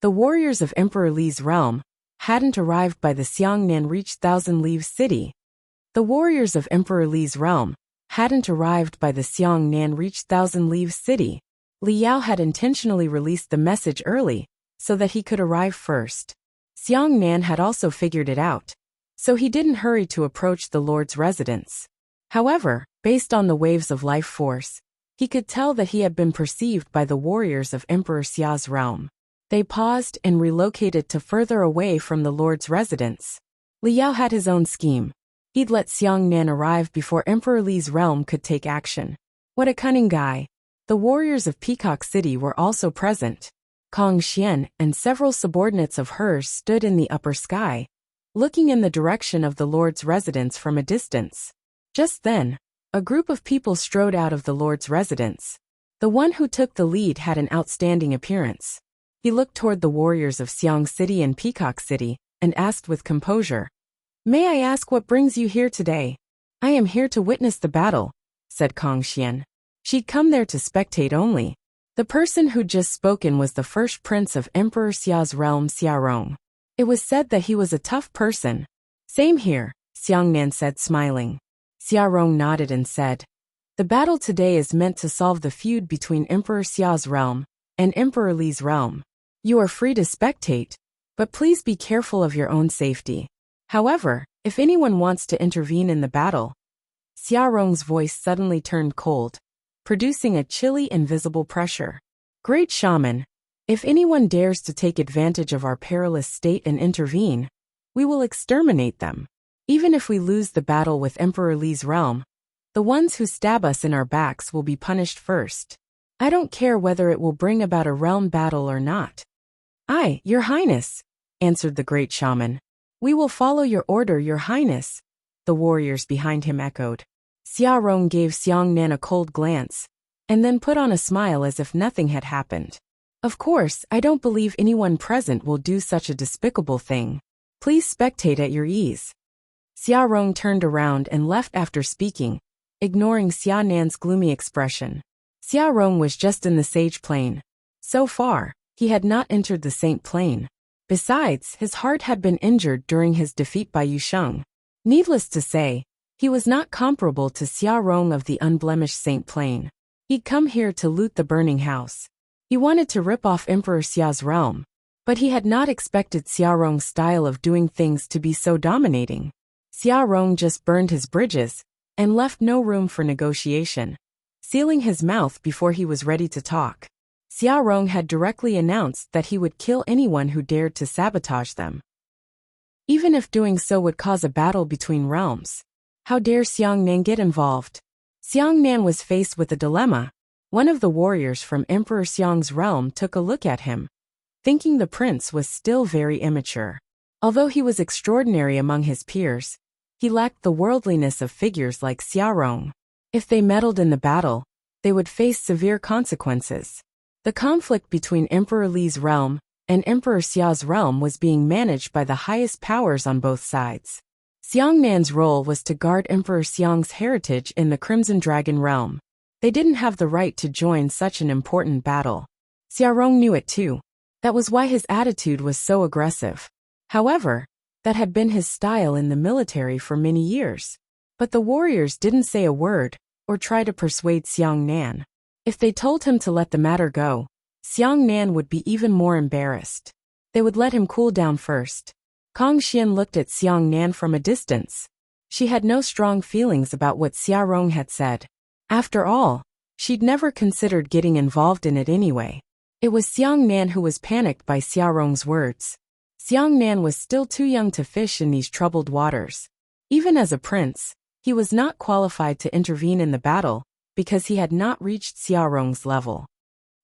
The warriors of Emperor Li's realm hadn't arrived by the Xiangnan reached Thousand Leaves City. The warriors of Emperor Li's realm hadn't arrived by the Xiangnan reached Thousand Leaves City. Li Yao had intentionally released the message early so that he could arrive first. Xiangnan had also figured it out, so he didn't hurry to approach the Lord's residence. However, based on the waves of life force, he could tell that he had been perceived by the warriors of Emperor Xia's realm. They paused and relocated to further away from the Lord's residence. Li Yao had his own scheme. He'd let Xiangnan arrive before Emperor Li's realm could take action. What a cunning guy. The warriors of Peacock City were also present. Kong Xian and several subordinates of hers stood in the upper sky, looking in the direction of the Lord's residence from a distance. Just then, a group of people strode out of the Lord's residence. The one who took the lead had an outstanding appearance. He looked toward the warriors of Xiang City and Peacock City and asked with composure, "May I ask what brings you here today?" "I am here to witness the battle," said Kong Xian. She'd come there to spectate only. The person who'd just spoken was the first prince of Emperor Xia's realm, Xiarong. It was said that he was a tough person. "Same here," Xiangnan said, smiling. Xiarong nodded and said, "The battle today is meant to solve the feud between Emperor Xia's realm and Emperor Li's realm. You are free to spectate, but please be careful of your own safety. However, if anyone wants to intervene in the battle..." Xiarong's voice suddenly turned cold, producing a chilly invisible pressure. "Great shaman, if anyone dares to take advantage of our perilous state and intervene, we will exterminate them. Even if we lose the battle with Emperor Li's realm, the ones who stab us in our backs will be punished first. I don't care whether it will bring about a realm battle or not." "Aye, Your Highness," answered the great shaman. "We will follow your order, Your Highness," the warriors behind him echoed. Xiarong gave Xiangnan a cold glance, and then put on a smile as if nothing had happened. "Of course, I don't believe anyone present will do such a despicable thing. Please spectate at your ease." Xiarong turned around and left after speaking, ignoring Xianan's gloomy expression. Xiarong was just in the Sage Plane. So far, he had not entered the Saint Plane. Besides, his heart had been injured during his defeat by Yusheng. Needless to say, he was not comparable to Xiarong of the unblemished Saint Plane. He'd come here to loot the burning house. He wanted to rip off Emperor Xia's realm, but he had not expected Xiarong's style of doing things to be so dominating. Xiarong just burned his bridges and left no room for negotiation, sealing his mouth before he was ready to talk. Xiarong had directly announced that he would kill anyone who dared to sabotage them, even if doing so would cause a battle between realms. How dare Xiangnan get involved? Xiangnan was faced with a dilemma. One of the warriors from Emperor Xiang's realm took a look at him, thinking the prince was still very immature. Although he was extraordinary among his peers, he lacked the worldliness of figures like Xiarong. If they meddled in the battle, they would face severe consequences. The conflict between Emperor Li's realm and Emperor Xia's realm was being managed by the highest powers on both sides. Xiangnan's role was to guard Emperor Xiang's heritage in the Crimson Dragon realm. They didn't have the right to join such an important battle. Xiarong knew it too. That was why his attitude was so aggressive. However, that had been his style in the military for many years. But the warriors didn't say a word or try to persuade Xiangnan. If they told him to let the matter go, Xiangnan would be even more embarrassed. They would let him cool down first. Kong Xian looked at Xiangnan from a distance. She had no strong feelings about what Xiarong had said. After all, she'd never considered getting involved in it anyway. It was Xiangnan who was panicked by Xiarong's words. Xiangnan was still too young to fish in these troubled waters. Even as a prince, he was not qualified to intervene in the battle because he had not reached Xiarong's level.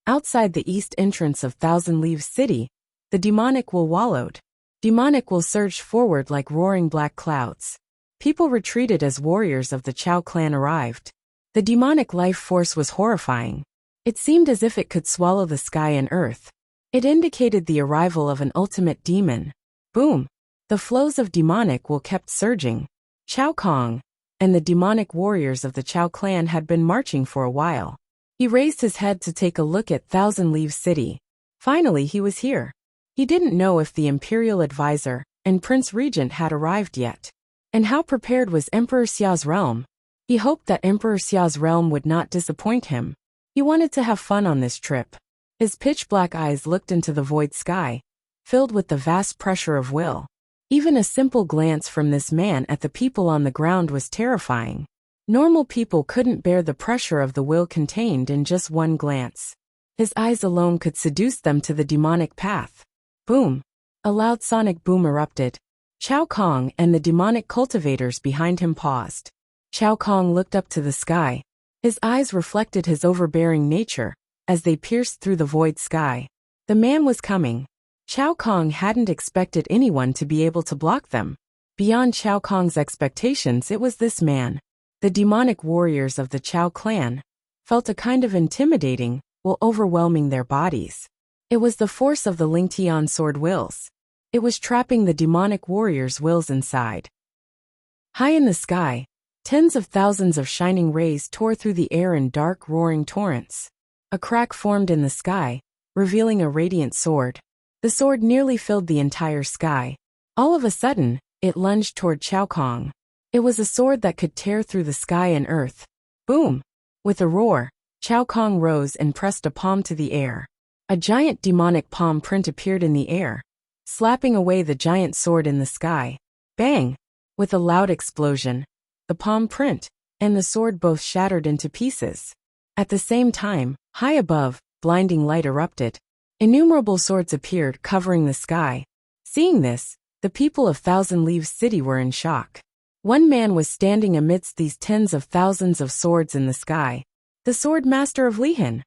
Outside the east entrance of Thousand Leaves City, the demonic will wallowed. Demonic will surged forward like roaring black clouds. People retreated as warriors of the Chao clan arrived. The demonic life force was horrifying. It seemed as if it could swallow the sky and earth. It indicated the arrival of an ultimate demon. Boom! The flows of demonic will kept surging. Chao Kong and the demonic warriors of the Chao clan had been marching for a while. He raised his head to take a look at Thousand Leaves City. Finally he was here. He didn't know if the imperial advisor and Prince Regent had arrived yet. And how prepared was Emperor Xia's realm? He hoped that Emperor Xia's realm would not disappoint him. He wanted to have fun on this trip. His pitch-black eyes looked into the void sky, filled with the vast pressure of will. Even a simple glance from this man at the people on the ground was terrifying. Normal people couldn't bear the pressure of the will contained in just one glance. His eyes alone could seduce them to the demonic path. Boom! A loud sonic boom erupted. Chao Kong and the demonic cultivators behind him paused. Chao Kong looked up to the sky. His eyes reflected his overbearing nature as they pierced through the void sky. The man was coming. Chao Kong hadn't expected anyone to be able to block them. Beyond Chao Kong's expectations, it was this man. The demonic warriors of the Chao clan felt a kind of intimidating while overwhelming their bodies. It was the force of the Lingtian sword wills. It was trapping the demonic warriors' wills inside. High in the sky, tens of thousands of shining rays tore through the air in dark, roaring torrents. A crack formed in the sky, revealing a radiant sword. The sword nearly filled the entire sky. All of a sudden, it lunged toward Chao Kong. It was a sword that could tear through the sky and earth. Boom! With a roar, Chao Kong rose and pressed a palm to the air. A giant demonic palm print appeared in the air, slapping away the giant sword in the sky. Bang! With a loud explosion, the palm print and the sword both shattered into pieces. At the same time, high above, blinding light erupted. Innumerable swords appeared, covering the sky. Seeing this, the people of Thousand Leaves City were in shock. One man was standing amidst these tens of thousands of swords in the sky. The Sword Master of Lihan.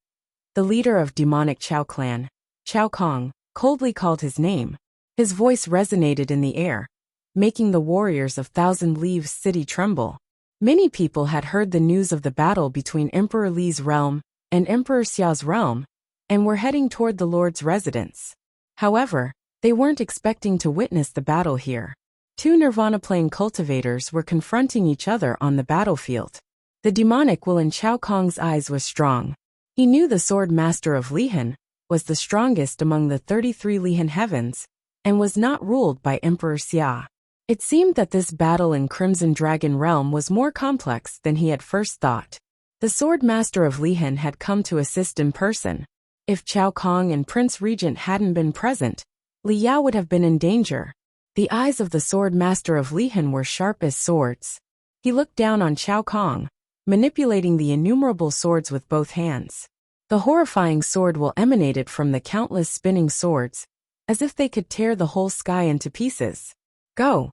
The leader of demonic Chao clan, Chao Kong, coldly called his name. His voice resonated in the air, making the warriors of Thousand Leaves City tremble. Many people had heard the news of the battle between Emperor Li's realm and Emperor Xia's realm, and were heading toward the Lord's residence. However, they weren't expecting to witness the battle here. Two Nirvana Plane cultivators were confronting each other on the battlefield. The demonic will in Chao Kong's eyes was strong. He knew the Sword Master of Lihan was the strongest among the 33 Lihan heavens, and was not ruled by Emperor Xia. It seemed that this battle in Crimson Dragon Realm was more complex than he had first thought. The Sword Master of Lihan had come to assist in person. If Chao Kong and Prince Regent hadn't been present, Li Yao would have been in danger. The eyes of the Sword Master of Lihan were sharp as swords. He looked down on Chao Kong, manipulating the innumerable swords with both hands. The horrifying sword will emanated from the countless spinning swords, as if they could tear the whole sky into pieces. Go!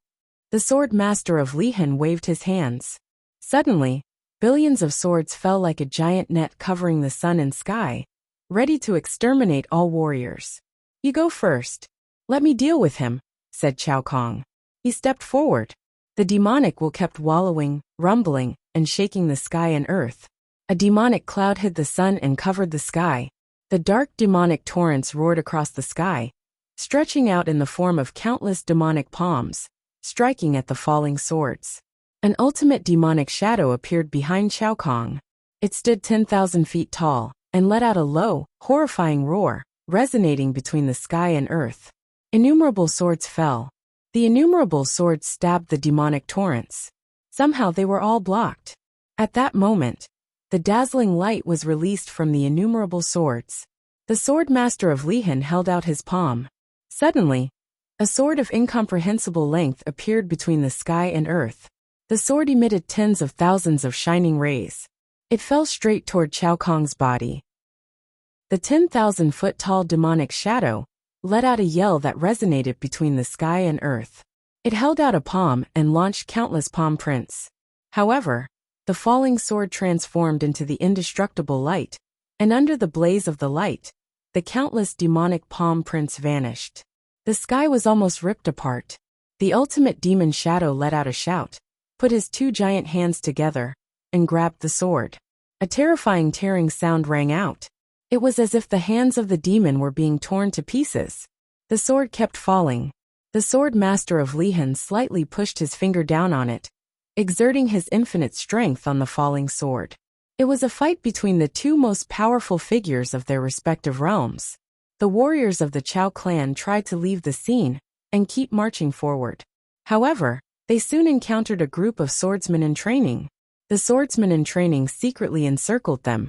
The Sword Master of Lihan waved his hands. Suddenly, billions of swords fell like a giant net covering the sun and sky, ready to exterminate all warriors. You go first. Let me deal with him, said Chao Kong. He stepped forward. The demonic will kept wallowing, rumbling, and shaking the sky and earth. A demonic cloud hid the sun and covered the sky. The dark demonic torrents roared across the sky, stretching out in the form of countless demonic palms, striking at the falling swords. An ultimate demonic shadow appeared behind Chao Kong. It stood 10,000 feet tall, and let out a low, horrifying roar, resonating between the sky and earth. Innumerable swords fell. The innumerable swords stabbed the demonic torrents. Somehow they were all blocked. At that moment, the dazzling light was released from the innumerable swords. The Sword Master of Lihan held out his palm. Suddenly, a sword of incomprehensible length appeared between the sky and earth. The sword emitted tens of thousands of shining rays. It fell straight toward Chao Kong's body. The 10,000-foot-tall demonic shadow let out a yell that resonated between the sky and earth. It held out a palm and launched countless palm prints. However, the falling sword transformed into the indestructible light, and under the blaze of the light, the countless demonic palm prints vanished. The sky was almost ripped apart. The ultimate demon shadow let out a shout, put his two giant hands together, and grabbed the sword. A terrifying tearing sound rang out. It was as if the hands of the demon were being torn to pieces. The sword kept falling. The Sword Master of Lihan slightly pushed his finger down on it, exerting his infinite strength on the falling sword. It was a fight between the two most powerful figures of their respective realms. The warriors of the Chao clan tried to leave the scene and keep marching forward. However, they soon encountered a group of swordsmen in training. The swordsmen in training secretly encircled them,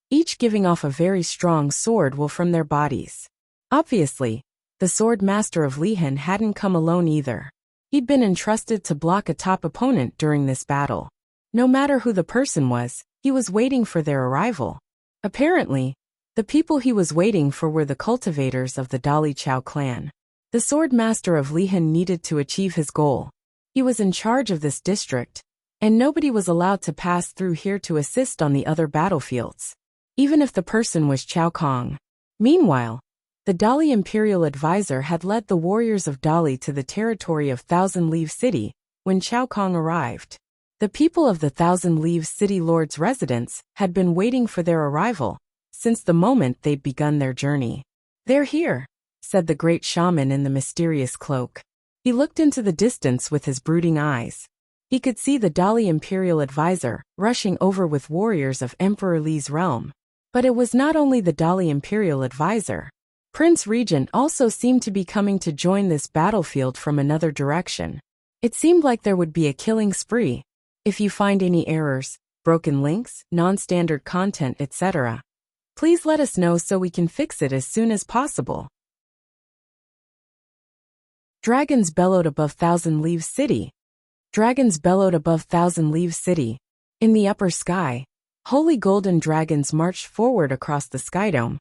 each giving off a very strong sword will from their bodies. Obviously, the sword master of Lihan hadn't come alone either. He'd been entrusted to block a top opponent during this battle. No matter who the person was, he was waiting for their arrival. Apparently, the people he was waiting for were the cultivators of the Dali Chao clan. The sword master of Lihan needed to achieve his goal. He was in charge of this district, and nobody was allowed to pass through here to assist on the other battlefields, even if the person was Chao Kong. Meanwhile, the Dali imperial advisor had led the warriors of Dali to the territory of Thousand Leaves City when Chao Kong arrived. The people of the Thousand Leaves City Lord's residence had been waiting for their arrival since the moment they'd begun their journey. "They're here," said the great shaman in the mysterious cloak. He looked into the distance with his brooding eyes. He could see the Dali imperial advisor rushing over with warriors of Emperor Li's realm. But it was not only the Dali imperial advisor. Prince Regent also seemed to be coming to join this battlefield from another direction. It seemed like there would be a killing spree. If you find any errors, broken links, non-standard content, etc., please let us know so we can fix it as soon as possible. Dragons bellowed above Thousand Leaves City. Dragons bellowed above Thousand Leaves City. In the upper sky, holy golden dragons marched forward across the skydome,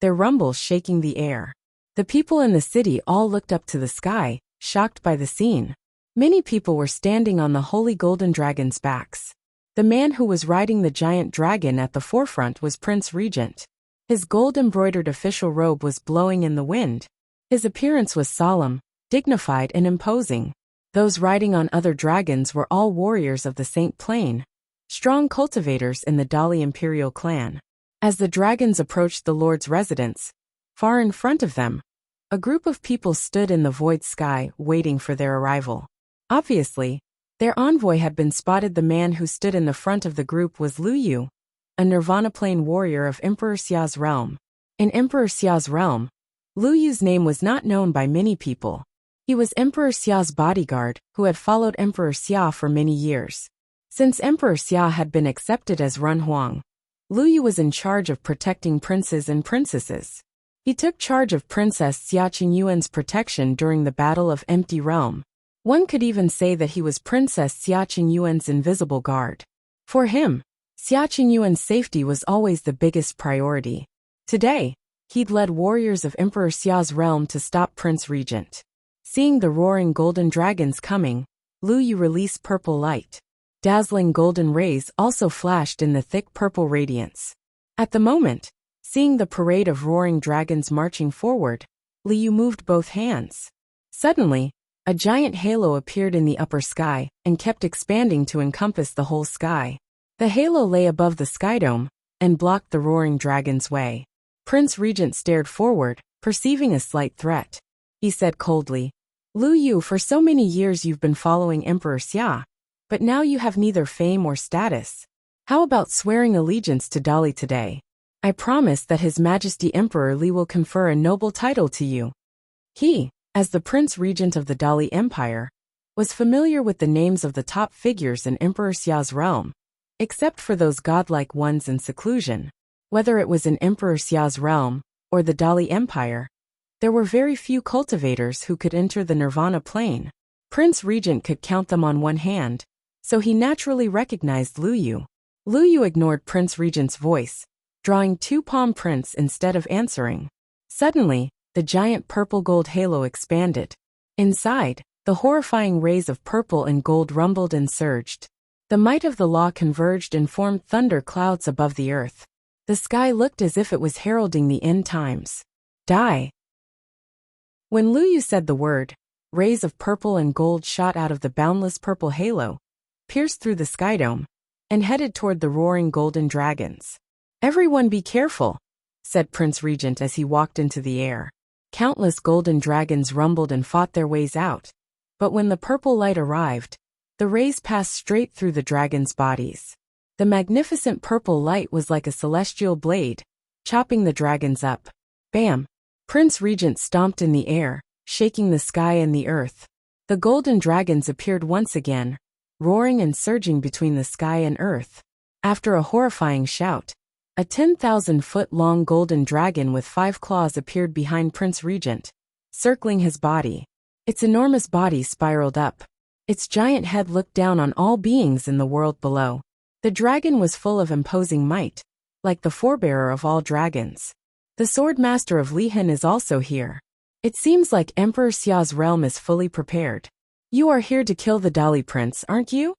their rumbles shaking the air. The people in the city all looked up to the sky, shocked by the scene. Many people were standing on the holy golden dragons' backs. The man who was riding the giant dragon at the forefront was Prince Regent. His gold-embroidered official robe was blowing in the wind. His appearance was solemn, dignified and imposing. Those riding on other dragons were all warriors of the Saint Plain, strong cultivators in the Dali imperial clan. As the dragons approached the Lord's residence, far in front of them, a group of people stood in the void sky waiting for their arrival. Obviously, their envoy had been spotted. The man who stood in the front of the group was Lu Yu, a Nirvana Plane warrior of Emperor Xia's realm. In Emperor Xia's realm, Lu Yu's name was not known by many people. He was Emperor Xia's bodyguard, who had followed Emperor Xia for many years. Since Emperor Xia had been accepted as Run Huang, Lu Yu was in charge of protecting princes and princesses. He took charge of Princess Xia Qingyuan's protection during the Battle of Empty Realm. One could even say that he was Princess Xia Qingyuan's invisible guard. For him, Xia Qingyuan's safety was always the biggest priority. Today, he'd led warriors of Emperor Xia's realm to stop Prince Regent. Seeing the roaring golden dragons coming, Lu Yu released purple light. Dazzling golden rays also flashed in the thick purple radiance. At the moment, seeing the parade of roaring dragons marching forward, Lu Yu moved both hands. Suddenly, a giant halo appeared in the upper sky and kept expanding to encompass the whole sky. The halo lay above the skydome and blocked the roaring dragon's way. Prince Regent stared forward, perceiving a slight threat. He said coldly, "Lu Yu, for so many years you've been following Emperor Xia, but now you have neither fame or status. How about swearing allegiance to Dali today? I promise that His Majesty Emperor Li will confer a noble title to you." He, as the Prince Regent of the Dali Empire, was familiar with the names of the top figures in Emperor Xia's realm, except for those godlike ones in seclusion. Whether it was in Emperor Xia's realm or the Dali Empire, there were very few cultivators who could enter the Nirvana Plane. Prince Regent could count them on one hand, so he naturally recognized Lu Yu. Lu Yu ignored Prince Regent's voice, drawing two palm prints instead of answering. Suddenly, the giant purple-gold halo expanded. Inside, the horrifying rays of purple and gold rumbled and surged. The might of the law converged and formed thunder clouds above the earth. The sky looked as if it was heralding the end times. Die! When Lu Yu said the word, rays of purple and gold shot out of the boundless purple halo, pierced through the skydome, and headed toward the roaring golden dragons. "Everyone be careful," said Prince Regent as he walked into the air. Countless golden dragons rumbled and fought their ways out, but when the purple light arrived, the rays passed straight through the dragons' bodies. The magnificent purple light was like a celestial blade, chopping the dragons up. Bam! Prince Regent stomped in the air, shaking the sky and the earth. The golden dragons appeared once again, roaring and surging between the sky and earth. After a horrifying shout, a 10,000-foot-long golden dragon with 5 claws appeared behind Prince Regent, circling his body. Its enormous body spiraled up. Its giant head looked down on all beings in the world below. The dragon was full of imposing might, like the forebearer of all dragons. The Swordmaster of Lihan is also here. It seems like Emperor Xia's realm is fully prepared. You are here to kill the Dali Prince, aren't you?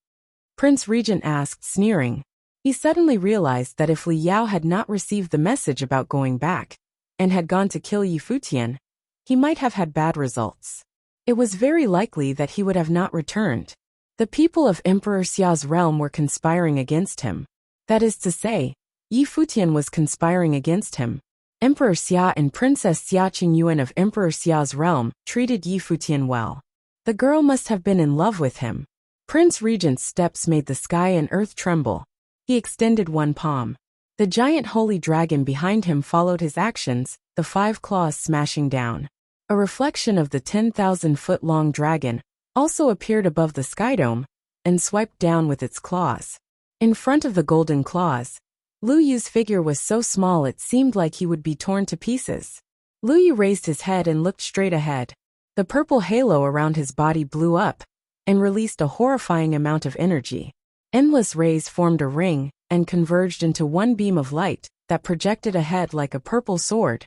Prince Regent asked, sneering. He suddenly realized that if Li Yao had not received the message about going back, and had gone to kill Yi Futian, he might have had bad results. It was very likely that he would have not returned. The people of Emperor Xia's realm were conspiring against him. That is to say, Yi Futian was conspiring against him. Emperor Xia and Princess Xia Qingyuan of Emperor Xia's realm treated Yi Futian well. The girl must have been in love with him. Prince Regent's steps made the sky and earth tremble. He extended one palm. The giant holy dragon behind him followed his actions, the 5 claws smashing down. A reflection of the 10,000-foot-long dragon also appeared above the skydome and swiped down with its claws. In front of the golden claws, Lu Yu's figure was so small it seemed like he would be torn to pieces. Lu Yu raised his head and looked straight ahead. The purple halo around his body blew up and released a horrifying amount of energy. Endless rays formed a ring and converged into one beam of light that projected ahead like a purple sword.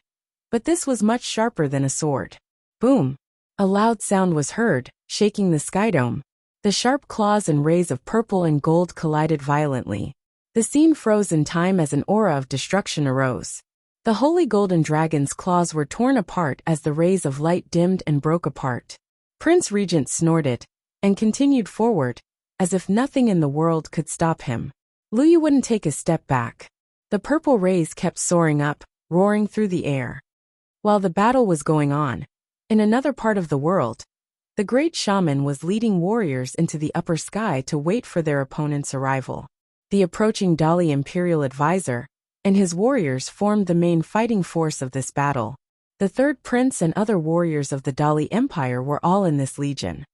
But this was much sharper than a sword. Boom! A loud sound was heard, shaking the skydome. The sharp claws and rays of purple and gold collided violently. The scene froze in time as an aura of destruction arose. The holy golden dragon's claws were torn apart as the rays of light dimmed and broke apart. Prince Regent snorted and continued forward, as if nothing in the world could stop him. Lu Yu wouldn't take a step back. The purple rays kept soaring up, roaring through the air. While the battle was going on, in another part of the world, the great shaman was leading warriors into the upper sky to wait for their opponent's arrival. The approaching Dali Imperial Advisor and his warriors formed the main fighting force of this battle. The third prince and other warriors of the Dali Empire were all in this legion.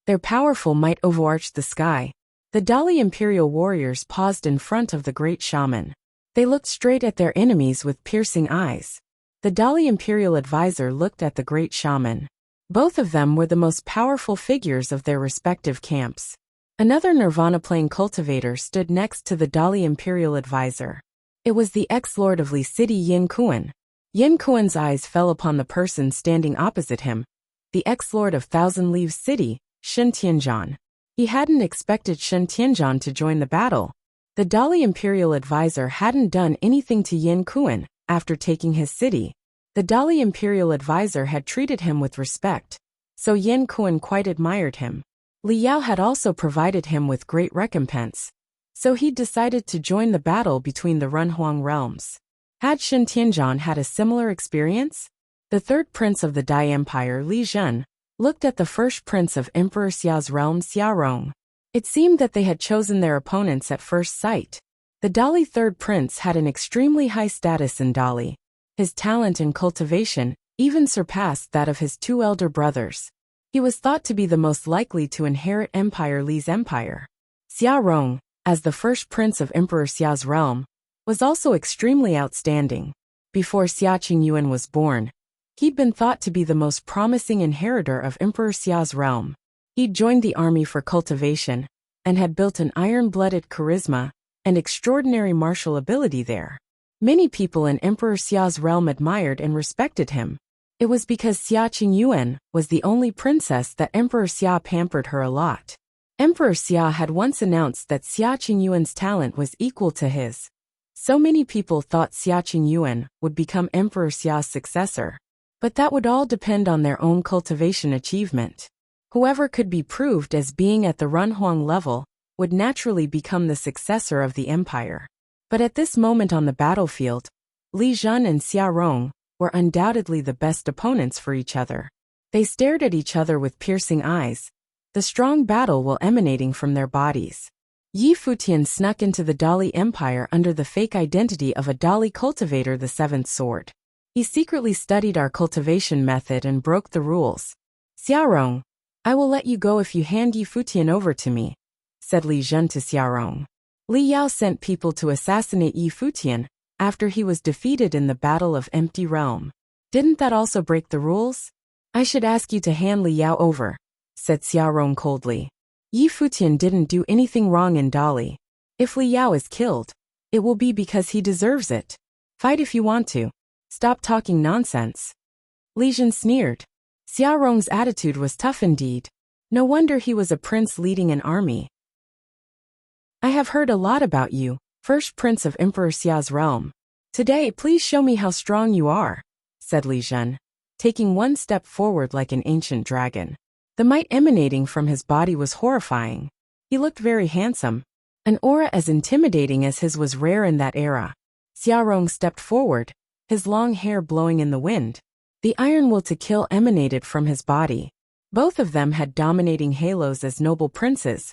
Their powerful might overarched the sky. The Dali Imperial warriors paused in front of the great shaman. They looked straight at their enemies with piercing eyes. The Dali Imperial Advisor looked at the great shaman. Both of them were the most powerful figures of their respective camps. Another Nirvana Plane cultivator stood next to the Dali Imperial Advisor. It was the ex-lord of Li City Yin Kuan. Yin Kuan's eyes fell upon the person standing opposite him, the ex-lord of Thousand Leaves City, Shen Tianzhan. He hadn't expected Shen Tianzhan to join the battle. The Dali Imperial Advisor hadn't done anything to Yin Kuan after taking his city. The Dali Imperial Advisor had treated him with respect, so Yin Kuan quite admired him. Li Yao had also provided him with great recompense, so he decided to join the battle between the Runhuang realms. Had Shen Tianzhan had a similar experience? The third prince of the Dai Empire, Li Zhen, looked at the first prince of Emperor Xia's realm, Xia Rong. It seemed that they had chosen their opponents at first sight. The Dali third prince had an extremely high status in Dali. His talent and cultivation even surpassed that of his 2 elder brothers. He was thought to be the most likely to inherit Empire Li's empire. Xia Rong, as the first prince of Emperor Xia's realm, was also extremely outstanding. Before Xia Qingyuan was born, he'd been thought to be the most promising inheritor of Emperor Xia's realm. He'd joined the army for cultivation, and had built an iron-blooded charisma and extraordinary martial ability there. Many people in Emperor Xia's realm admired and respected him. It was because Xia Qingyuan was the only princess that Emperor Xia pampered her a lot. Emperor Xia had once announced that Xia Qingyuan's talent was equal to his. So many people thought Xia Qingyuan would become Emperor Xia's successor. But that would all depend on their own cultivation achievement. Whoever could be proved as being at the Runhuang level would naturally become the successor of the empire. But at this moment on the battlefield, Li Zhen and Xia Rong were undoubtedly the best opponents for each other. They stared at each other with piercing eyes, the strong battle will emanating from their bodies. Yi Futian snuck into the Dali Empire under the fake identity of a Dali cultivator, the seventh sword. He secretly studied our cultivation method and broke the rules. Xiaorong, I will let you go if you hand Yi Futian over to me, said Li Zhen to Xiaorong. Li Yao sent people to assassinate Yi Futian after he was defeated in the Battle of Empty Realm. Didn't that also break the rules? I should ask you to hand Li Yao over, said Xiaorong coldly. Yi Futian didn't do anything wrong in Dali. If Li Yao is killed, it will be because he deserves it. Fight if you want to. Stop talking nonsense. Li Zhen sneered. Xiaorong's attitude was tough indeed. No wonder he was a prince leading an army. I have heard a lot about you, first prince of Emperor Xia's realm. Today, please show me how strong you are, said Li Zhen, taking one step forward like an ancient dragon. The might emanating from his body was horrifying. He looked very handsome. An aura as intimidating as his was rare in that era. Xiaorong stepped forward, his long hair blowing in the wind. The iron will to kill emanated from his body. Both of them had dominating halos as noble princes,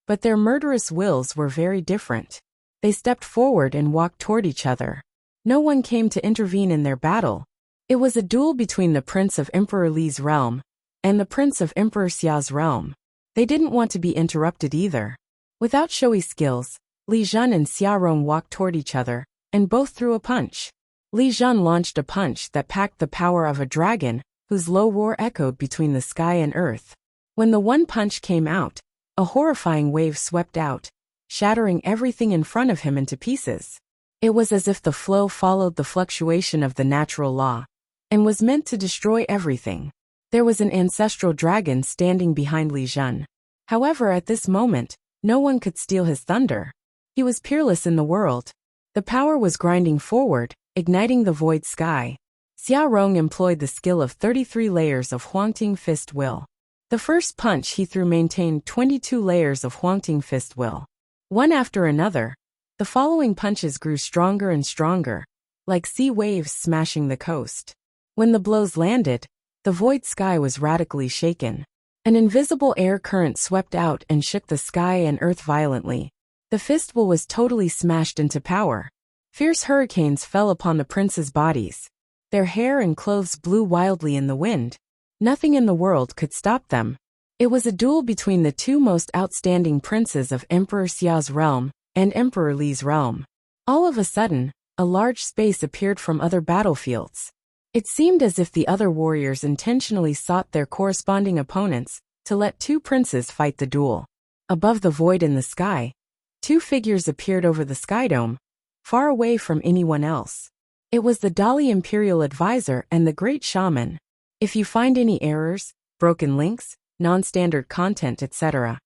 but their murderous wills were very different. They stepped forward and walked toward each other. No one came to intervene in their battle. It was a duel between the prince of Emperor Li's realm and the prince of Emperor Xia's realm. They didn't want to be interrupted either. Without showy skills, Li Zhen and Xiaorong walked toward each other, and both threw a punch. Li Zhen launched a punch that packed the power of a dragon, whose low roar echoed between the sky and earth. When the one punch came out, a horrifying wave swept out, shattering everything in front of him into pieces. It was as if the flow followed the fluctuation of the natural law, and was meant to destroy everything. There was an ancestral dragon standing behind Li Zhen. However, at this moment, no one could steal his thunder. He was peerless in the world. The power was grinding forward, igniting the void sky. Xiaorong employed the skill of 33 layers of Huangting Fist Will. The first punch he threw maintained 22 layers of Huangting Fist Will. One after another, the following punches grew stronger and stronger, like sea waves smashing the coast. When the blows landed, the void sky was radically shaken. An invisible air current swept out and shook the sky and earth violently. The fist will was totally smashed into powder. Fierce hurricanes fell upon the princes' bodies. Their hair and clothes blew wildly in the wind. Nothing in the world could stop them. It was a duel between the two most outstanding princes of Emperor Xia's realm and Emperor Li's realm. All of a sudden, a large space appeared from other battlefields. It seemed as if the other warriors intentionally sought their corresponding opponents to let two princes fight the duel. Above the void in the sky, two figures appeared over the skydome, far away from anyone else. It was the Dali Imperial Advisor and the Great Shaman. If you find any errors, broken links, non-standard content, etc.,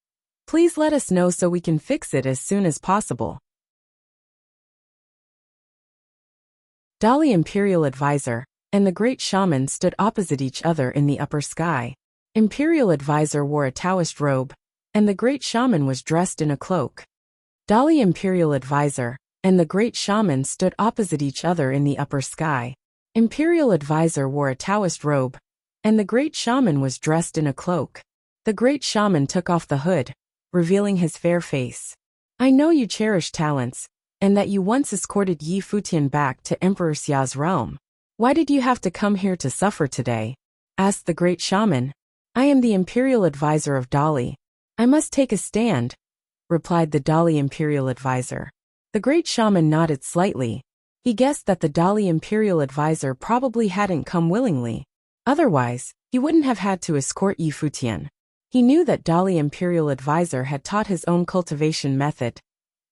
please let us know so we can fix it as soon as possible. Dali Imperial Advisor and the Great Shaman stood opposite each other in the upper sky. Imperial Advisor wore a Taoist robe, and the Great Shaman was dressed in a cloak. Dali Imperial Advisor and the Great Shaman stood opposite each other in the upper sky. Imperial Advisor wore a Taoist robe, and the Great Shaman was dressed in a cloak. The Great Shaman took off the hood, revealing his fair face. I know you cherish talents, and that you once escorted Yi Futian back to Emperor Xia's realm. Why did you have to come here to suffer today? Asked the Great Shaman. I am the Imperial Advisor of Dali. I must take a stand, replied the Dali Imperial Advisor. The Great Shaman nodded slightly. He guessed that the Dali Imperial Advisor probably hadn't come willingly. Otherwise, he wouldn't have had to escort Yi Futian. He knew that Dali Imperial Advisor had taught his own cultivation method,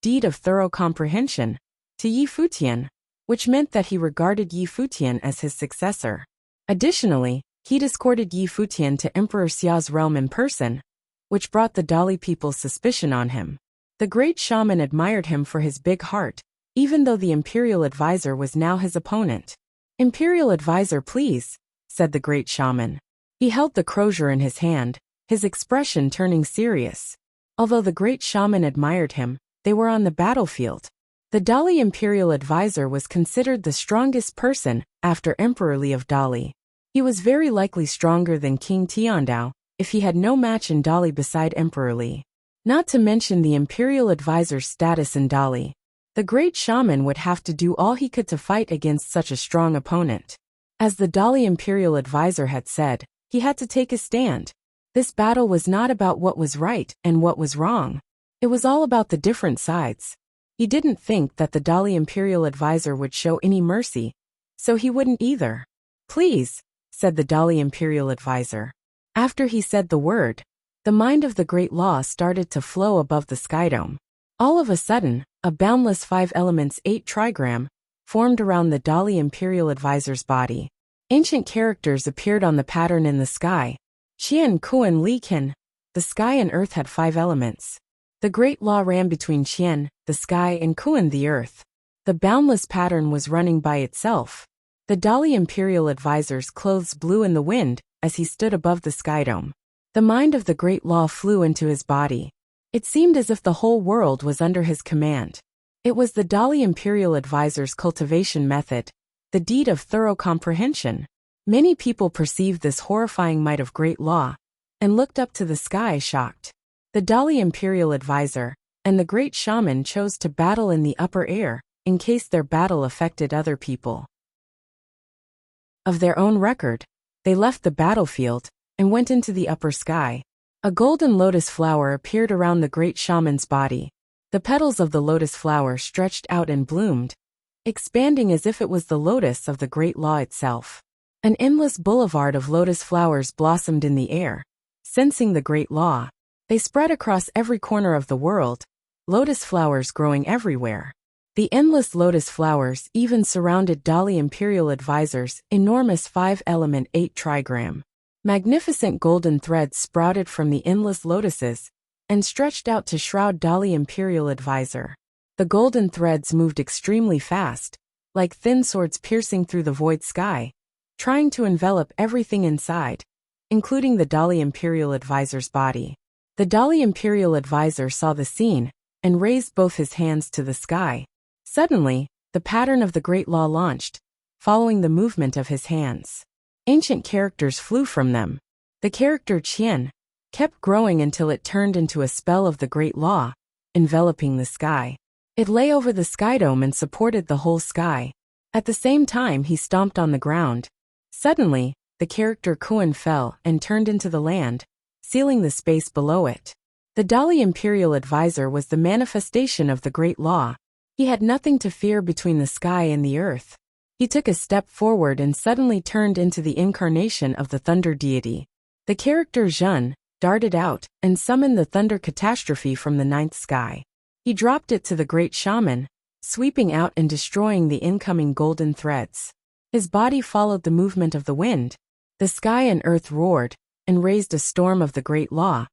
deed of thorough comprehension, to Yi Futian, which meant that he regarded Yi Futian as his successor. Additionally, he'd escorted Yi Futian to Emperor Xia's realm in person, which brought the Dali people's suspicion on him. The Great Shaman admired him for his big heart, even though the Imperial Advisor was now his opponent. Imperial Advisor, please, said the Great Shaman. He held the crozier in his hand, his expression turning serious. Although the Great Shaman admired him, they were on the battlefield. The Dali Imperial Advisor was considered the strongest person after Emperor Li of Dali. He was very likely stronger than King Tiandao, if he had no match in Dali beside Emperor Li. Not to mention the Imperial Advisor's status in Dali. The Great Shaman would have to do all he could to fight against such a strong opponent. As the Dali Imperial Advisor had said, he had to take a stand. This battle was not about what was right and what was wrong. It was all about the different sides. He didn't think that the Dali Imperial Advisor would show any mercy, so he wouldn't either. "Please," said the Dali Imperial Advisor. After he said the word, the mind of the Great Law started to flow above the skydome. All of a sudden, a boundless 5 elements 8 trigram formed around the Dali Imperial Advisor's body. Ancient characters appeared on the pattern in the sky. Qian, Kuan, Li, Qin. The sky and earth had 5 elements. The Great Law ran between Qian, the sky, and Kuan, the earth. The boundless pattern was running by itself. The Dali Imperial Advisor's clothes blew in the wind as he stood above the skydome. The mind of the Great Law flew into his body. It seemed as if the whole world was under his command. It was the Dali Imperial Advisor's cultivation method, the deed of thorough comprehension. Many people perceived this horrifying might of Great Law and looked up to the sky shocked. The Dali Imperial Advisor and the Great Shaman chose to battle in the upper air in case their battle affected other people. Of their own record, they left the battlefield and went into the upper sky. A golden lotus flower appeared around the Great Shaman's body. The petals of the lotus flower stretched out and bloomed, expanding as if it was the lotus of the Great Law itself. An endless boulevard of lotus flowers blossomed in the air. Sensing the Great Law, they spread across every corner of the world, lotus flowers growing everywhere. The endless lotus flowers even surrounded Dali Imperial Advisor's enormous 5-element 8 trigram. Magnificent golden threads sprouted from the endless lotuses and stretched out to shroud Dali Imperial Advisor. The golden threads moved extremely fast, like thin swords piercing through the void sky, trying to envelop everything inside, including the Dali Imperial Advisor's body. The Dali Imperial Advisor saw the scene and raised both his hands to the sky. Suddenly, the pattern of the Great Law launched, following the movement of his hands. Ancient characters flew from them. The character Qian kept growing until it turned into a spell of the Great Law, enveloping the sky. It lay over the skydome and supported the whole sky. At the same time, he stomped on the ground. Suddenly, the character Kuan fell and turned into the land, sealing the space below it. The Dali Imperial Advisor was the manifestation of the Great Law. He had nothing to fear between the sky and the earth. He took a step forward and suddenly turned into the incarnation of the thunder deity. The character Zhen darted out and summoned the thunder catastrophe from the 9th sky. He dropped it to the Great Shaman, sweeping out and destroying the incoming golden threads. His body followed the movement of the wind. The sky and earth roared and raised a storm of the Great Law,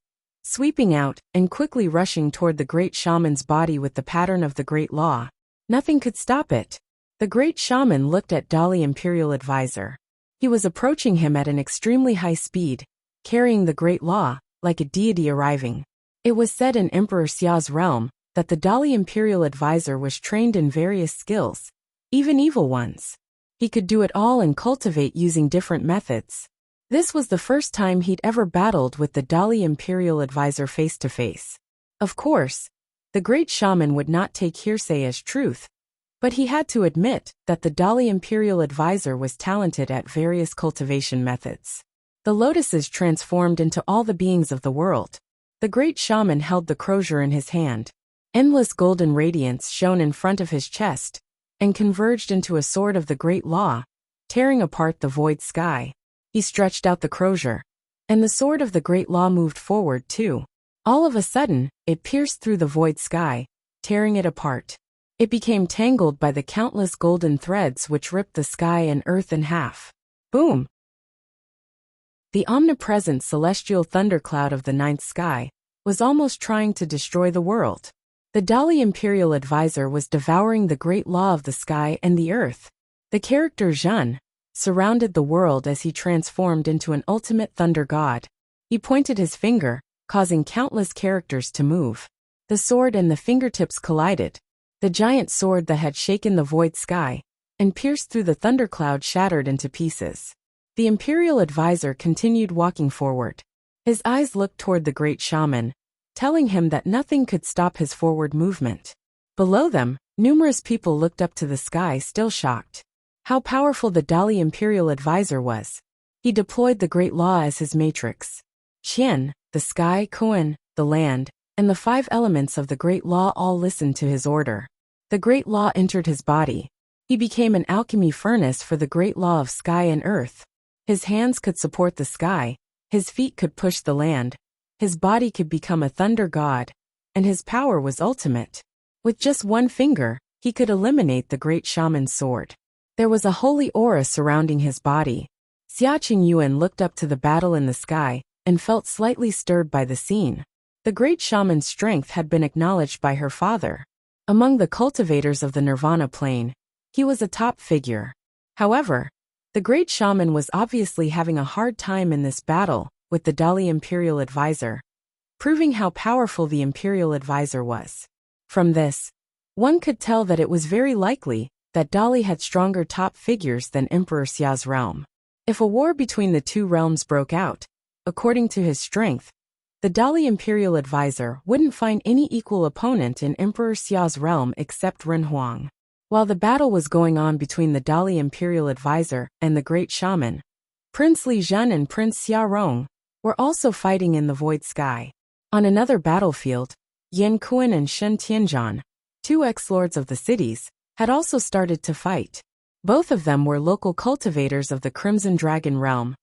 sweeping out and quickly rushing toward the Great Shaman's body with the pattern of the Great Law. Nothing could stop it. The Great Shaman looked at Dali Imperial Advisor. He was approaching him at an extremely high speed, carrying the Great Law, like a deity arriving. It was said in Emperor Xia's realm that the Dali Imperial Advisor was trained in various skills, even evil ones. He could do it all and cultivate using different methods. This was the first time he'd ever battled with the Dali Imperial Advisor face to face. Of course, the Great Shaman would not take hearsay as truth, but he had to admit that the Dali Imperial Advisor was talented at various cultivation methods. The lotuses transformed into all the beings of the world. The Great Shaman held the crozier in his hand. Endless golden radiance shone in front of his chest and converged into a sword of the Great Law, tearing apart the void sky. He stretched out the crozier, and the sword of the Great Law moved forward too. All of a sudden, it pierced through the void sky, tearing it apart. It became tangled by the countless golden threads which ripped the sky and earth in half. Boom! The omnipresent celestial thundercloud of the 9th sky was almost trying to destroy the world. The Dali Imperial Advisor was devouring the Great Law of the sky and the earth. The character Zhen surrounded the world as he transformed into an ultimate thunder god. He pointed his finger, causing countless characters to move. The sword and the fingertips collided. The giant sword that had shaken the void sky and pierced through the thundercloud shattered into pieces. The Imperial Advisor continued walking forward. His eyes looked toward the Great Shaman, telling him that nothing could stop his forward movement. Below them, numerous people looked up to the sky still shocked. how powerful the Dali Imperial Advisor was. He deployed the Great Law as his matrix. Qian, the sky, Kuan, the land, and the 5 elements of the Great Law all listened to his order. The Great Law entered his body. He became an alchemy furnace for the Great Law of sky and earth. His hands could support the sky, his feet could push the land, his body could become a thunder god, and his power was ultimate. With just one finger, he could eliminate the great shaman's sword. There was a holy aura surrounding his body. Xia Qingyuan looked up to the battle in the sky and felt slightly stirred by the scene. The great shaman's strength had been acknowledged by her father. Among the cultivators of the Nirvana plane, he was a top figure. However, the great shaman was obviously having a hard time in this battle with the Dali Imperial Advisor, proving how powerful the Imperial Advisor was. From this, one could tell that it was very likely that Dali had stronger top figures than Emperor Xia's realm. If a war between the two realms broke out, according to his strength, the Dali Imperial Advisor wouldn't find any equal opponent in Emperor Xia's realm except Ren Huang. While the battle was going on between the Dali Imperial Advisor and the Great Shaman, Prince Li Zhen and Prince Xia Rong were also fighting in the void sky. On another battlefield, Yan Kuan and Shen Tianzhan, 2 ex-lords of the cities, had also started to fight. Both of them were local cultivators of the Crimson Dragon realm,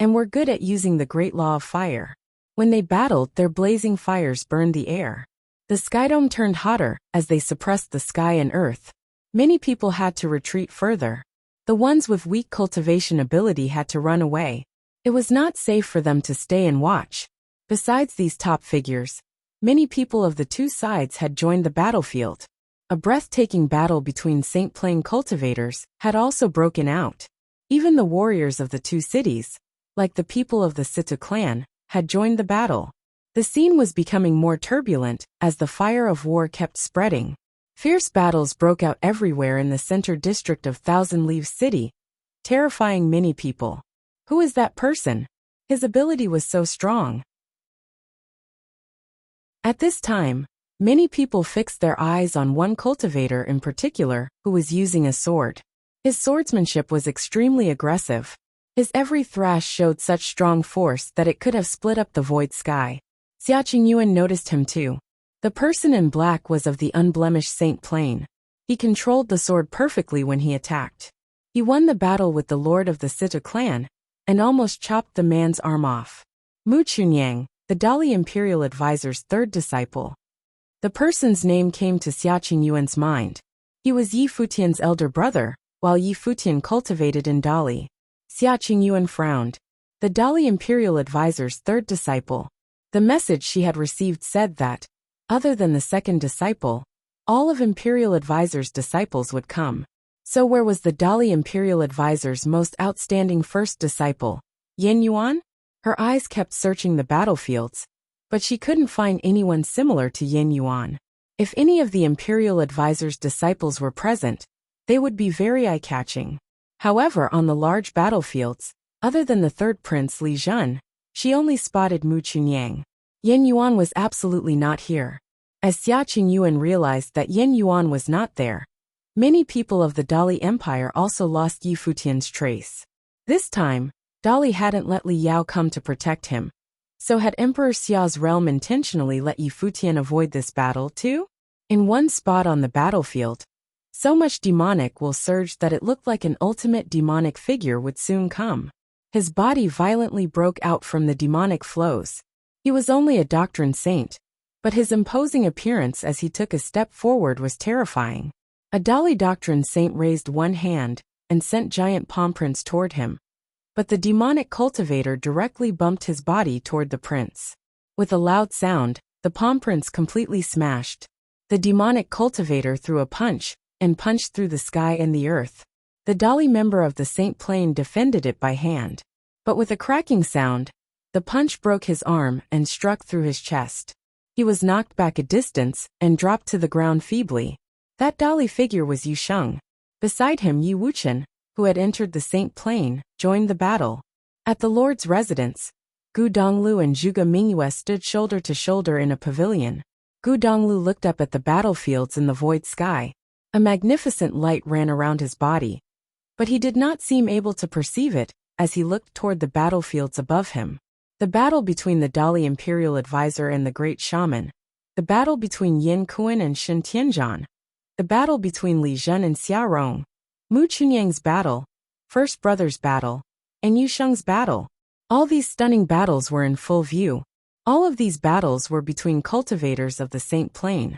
and were good at using the Great Law of Fire. When they battled, their blazing fires burned the air. The skydome turned hotter as they suppressed the sky and earth. Many people had to retreat further. The ones with weak cultivation ability had to run away. It was not safe for them to stay and watch. Besides these top figures, many people of the two sides had joined the battlefield. A breathtaking battle between Saint Plain cultivators had also broken out. Even the warriors of the two cities, like the people of the Sita clan, had joined the battle. The scene was becoming more turbulent as the fire of war kept spreading. Fierce battles broke out everywhere in the center district of Thousand Leaves City, terrifying many people. Who is that person? His ability was so strong. At this time, many people fixed their eyes on one cultivator in particular who was using a sword. His swordsmanship was extremely aggressive. His every thrash showed such strong force that it could have split up the void sky. Xia Qingyuan noticed him too. The person in black was of the unblemished Saint Plain. He controlled the sword perfectly when he attacked. He won the battle with the lord of the Sita clan, and almost chopped the man's arm off. Mu Chunyang, the Dali Imperial Advisor's 3rd disciple. The person's name came to Xia Qingyuan's mind. He was Yi Futian's elder brother, while Yi Futian cultivated in Dali. Xia Qingyuan frowned. The Dali Imperial Advisor's 3rd disciple. The message she had received said that, other than the 2nd disciple, all of Imperial Advisor's disciples would come. So where was the Dali Imperial Advisor's most outstanding 1st disciple, Yan Yuan? Her eyes kept searching the battlefields, but she couldn't find anyone similar to Yan Yuan. If any of the Imperial Advisor's disciples were present, they would be very eye-catching. However, on the large battlefields, other than the 3rd prince Li Zhen, she only spotted Mu Chunyang. Yan Yuan was absolutely not here. As Xia Qingyuan realized that Yan Yuan was not there, many people of the Dali Empire also lost Yi Futian's trace. This time, Dali hadn't let Li Yao come to protect him. So had Emperor Xia's realm intentionally let Yi Futian avoid this battle too? In one spot on the battlefield, so much demonic will surge that it looked like an ultimate demonic figure would soon come. His body violently broke out from the demonic flows. He was only a doctrine saint, but his imposing appearance as he took a step forward was terrifying. A Dali doctrine saint raised one hand and sent giant palm prints toward him, but the demonic cultivator directly bumped his body toward the prince. With a loud sound, the palm prints completely smashed. The demonic cultivator threw a punch and punched through the sky and the earth. The Dali member of the Saint Plain defended it by hand, but with a cracking sound, the punch broke his arm and struck through his chest. He was knocked back a distance and dropped to the ground feebly. That Dali figure was Yu Sheng. Beside him, Yi Wuchen, who had entered the Saint Plain, joined the battle. At the Lord's residence, Gu Donglu and Zhuge Mingyue stood shoulder to shoulder in a pavilion. Gu Donglu looked up at the battlefields in the void sky. A magnificent light ran around his body. But he did not seem able to perceive it as he looked toward the battlefields above him. The battle between the Dali imperial advisor and the great shaman. The battle between Yin Kuan and Shen Tianzhan. The battle between Li Zhen and Xia Rong. Mu Chunyang's battle. First Brothers' battle. And Yu Sheng's battle. All these stunning battles were in full view. All of these battles were between cultivators of the Saint Plane.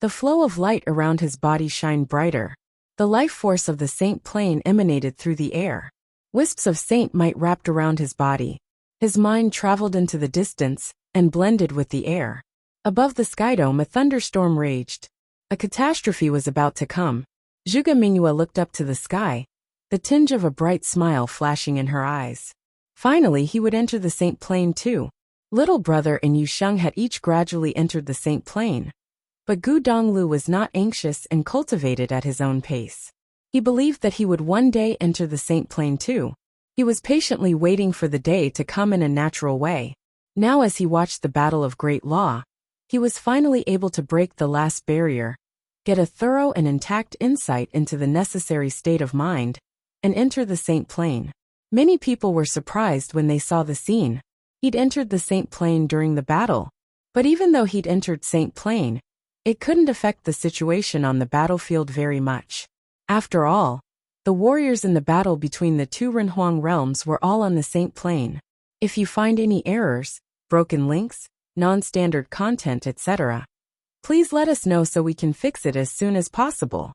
The flow of light around his body shined brighter. The life force of the Saint Plane emanated through the air. Wisps of saint might wrapped around his body. His mind traveled into the distance and blended with the air. Above the skydome a thunderstorm raged. A catastrophe was about to come. Zhuge Mingyue looked up to the sky, the tinge of a bright smile flashing in her eyes. Finally he would enter the Saint Plane too. Little brother and Yu Sheng had each gradually entered the Saint Plane. But Gu Donglu was not anxious and cultivated at his own pace. He believed that he would one day enter the Saint Plane too. He was patiently waiting for the day to come in a natural way. Now as he watched the battle of Great Law, he was finally able to break the last barrier, get a thorough and intact insight into the necessary state of mind, and enter the Saint Plane. Many people were surprised when they saw the scene. He'd entered the Saint Plane during the battle. But even though he'd entered Saint Plane, it couldn't affect the situation on the battlefield very much. After all, the warriors in the battle between the two Renhuang realms were all on the Saint Plane. If you find any errors, broken links, non-standard content, etc., please let us know so we can fix it as soon as possible.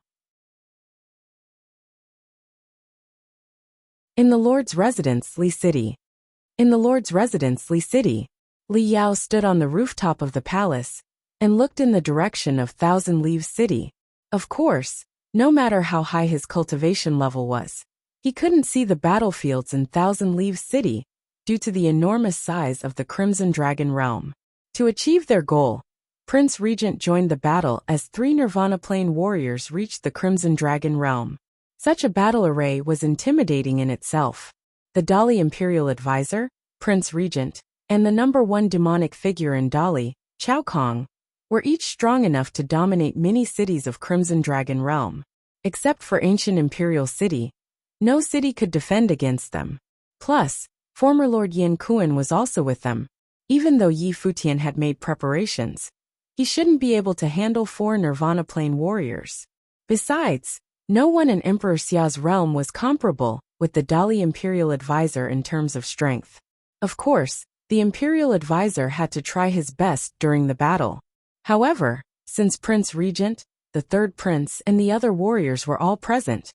In the Lord's residence, Li City. In the Lord's residence, Li City, Li Yao stood on the rooftop of the palace and looked in the direction of Thousand Leaves City. Of course, no matter how high his cultivation level was, he couldn't see the battlefields in Thousand Leaves City due to the enormous size of the Crimson Dragon realm. To achieve their goal, Prince Regent joined the battle as 3 Nirvana Plane warriors reached the Crimson Dragon realm. Such a battle array was intimidating in itself. The Dali Imperial Advisor, Prince Regent, and the #1 demonic figure in Dali, Chao Kong, were each strong enough to dominate many cities of Crimson Dragon realm. Except for ancient Imperial City, no city could defend against them. Plus, former Lord Yin Kuan was also with them. Even though Yi Futian had made preparations, he shouldn't be able to handle 4 Nirvana Plane warriors. Besides, no one in Emperor Xia's realm was comparable with the Dali Imperial Advisor in terms of strength. Of course, the Imperial Advisor had to try his best during the battle. However, since Prince Regent, the third prince, and the other warriors were all present,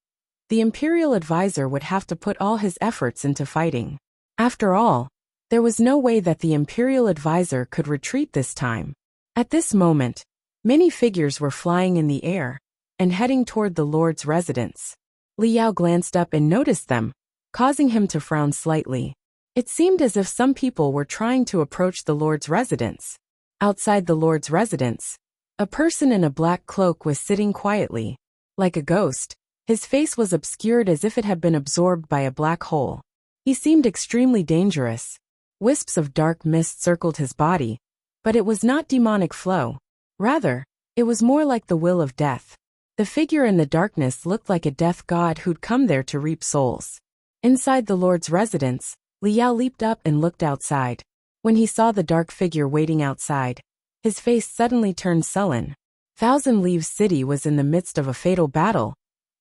the Imperial Advisor would have to put all his efforts into fighting. After all, there was no way that the Imperial Advisor could retreat this time. At this moment, many figures were flying in the air and heading toward the Lord's residence. Li Yao glanced up and noticed them, causing him to frown slightly. It seemed as if some people were trying to approach the Lord's residence. Outside the Lord's residence, a person in a black cloak was sitting quietly. Like a ghost, his face was obscured as if it had been absorbed by a black hole. He seemed extremely dangerous. Wisps of dark mist circled his body, but it was not demonic flow. Rather, it was more like the will of death. The figure in the darkness looked like a death god who'd come there to reap souls. Inside the Lord's residence, Li Yao leaped up and looked outside. When he saw the dark figure waiting outside, his face suddenly turned sullen. Thousand Leaves City was in the midst of a fatal battle,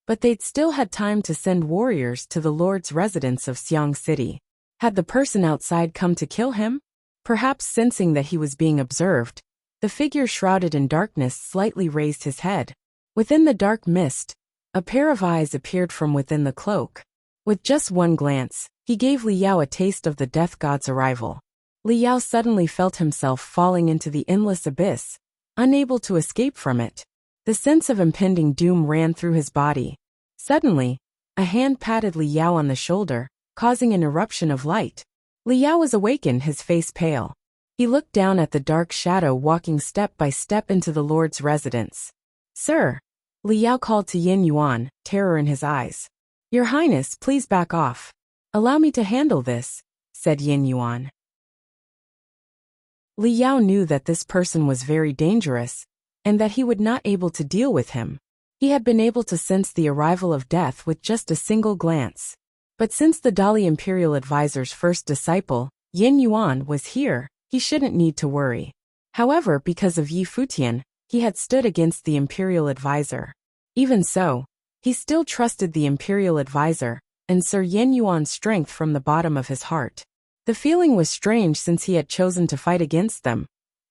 but they'd still had time to send warriors to the Lord's residence of Xiang City. Had the person outside come to kill him? Perhaps sensing that he was being observed, the figure shrouded in darkness slightly raised his head. Within the dark mist, a pair of eyes appeared from within the cloak. With just one glance, he gave Li Yao a taste of the death god's arrival. Li Yao suddenly felt himself falling into the endless abyss, unable to escape from it. The sense of impending doom ran through his body. Suddenly, a hand patted Li Yao on the shoulder, causing an eruption of light. Li Yao was awakened, his face pale. He looked down at the dark shadow walking step by step into the Lord's residence. "Sir," Li Yao called to Yin Yuan, terror in his eyes. "Your Highness, please back off. Allow me to handle this," said Yin Yuan. Li Yao knew that this person was very dangerous, and that he would not able to deal with him. He had been able to sense the arrival of death with just a single glance. But since the Dali Imperial Advisor's first disciple, Yin Yuan, was here, he shouldn't need to worry. However, because of Yi Futian, he had stood against the Imperial Advisor. Even so, he still trusted the Imperial Advisor and Sir Yin Yuan's strength from the bottom of his heart. The feeling was strange since he had chosen to fight against them,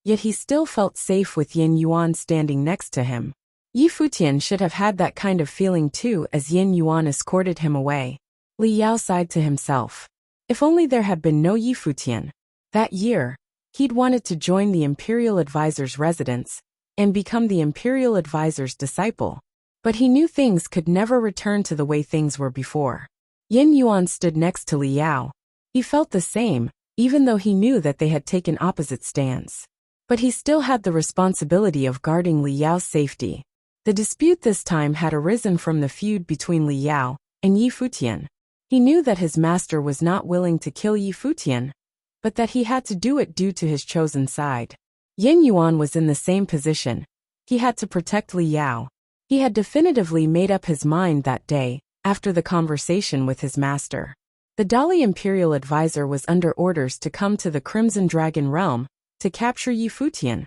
yet he still felt safe with Yin Yuan standing next to him. Yi Futian should have had that kind of feeling too as Yin Yuan escorted him away. Li Yao sighed to himself. If only there had been no Yi Futian. That year, he'd wanted to join the Imperial Advisor's residence and become the Imperial Advisor's disciple. But he knew things could never return to the way things were before. Yin Yuan stood next to Li Yao. He felt the same, even though he knew that they had taken opposite stands. But he still had the responsibility of guarding Li Yao's safety. The dispute this time had arisen from the feud between Li Yao and Yi Futian. He knew that his master was not willing to kill Yi Futian, but that he had to do it due to his chosen side. Yin Yuan was in the same position. He had to protect Li Yao. He had definitively made up his mind that day, after the conversation with his master. The Dali Imperial Advisor was under orders to come to the Crimson Dragon Realm to capture Yi Futian,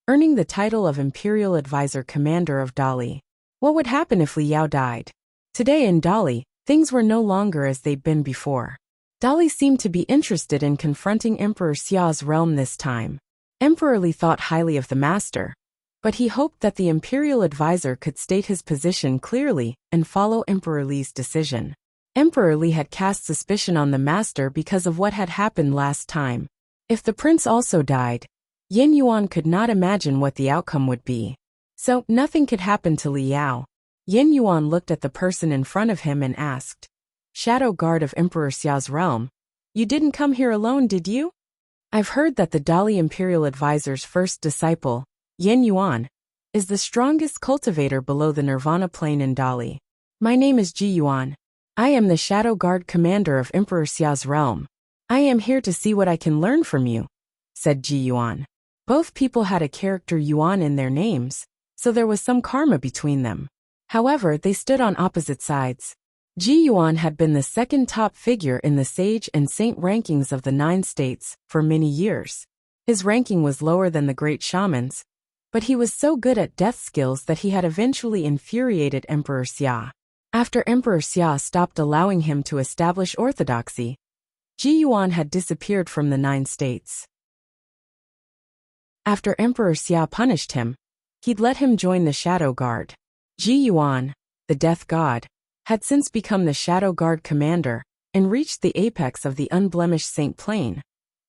earning the title of Imperial Advisor Commander of Dali. What would happen if Li Yao died? Today in Dali, things were no longer as they'd been before. Dali seemed to be interested in confronting Emperor Xia's realm this time. Emperor Li thought highly of the master, but he hoped that the Imperial Advisor could state his position clearly and follow Emperor Li's decision. Emperor Li had cast suspicion on the master because of what had happened last time. If the prince also died, Yin Yuan could not imagine what the outcome would be. So, nothing could happen to Li Yao. Yin Yuan looked at the person in front of him and asked, "Shadow Guard of Emperor Xia's realm, you didn't come here alone, did you? I've heard that the Dali Imperial Advisor's first disciple, Yin Yuan, is the strongest cultivator below the Nirvana plane in Dali. My name is Ji Yuan. I am the Shadow Guard Commander of Emperor Xia's realm. I am here to see what I can learn from you," said Ji Yuan. Both people had a character Yuan in their names, so there was some karma between them. However, they stood on opposite sides. Ji Yuan had been the second top figure in the sage and saint rankings of the 9 states for many years. His ranking was lower than the great shamans, but he was so good at death skills that he had eventually infuriated Emperor Xia. After Emperor Xia stopped allowing him to establish orthodoxy, Ji Yuan had disappeared from the 9 states. After Emperor Xia punished him, he'd let him join the Shadow Guard. Ji Yuan, the Death God, had since become the Shadow Guard commander and reached the apex of the unblemished Saint Plane,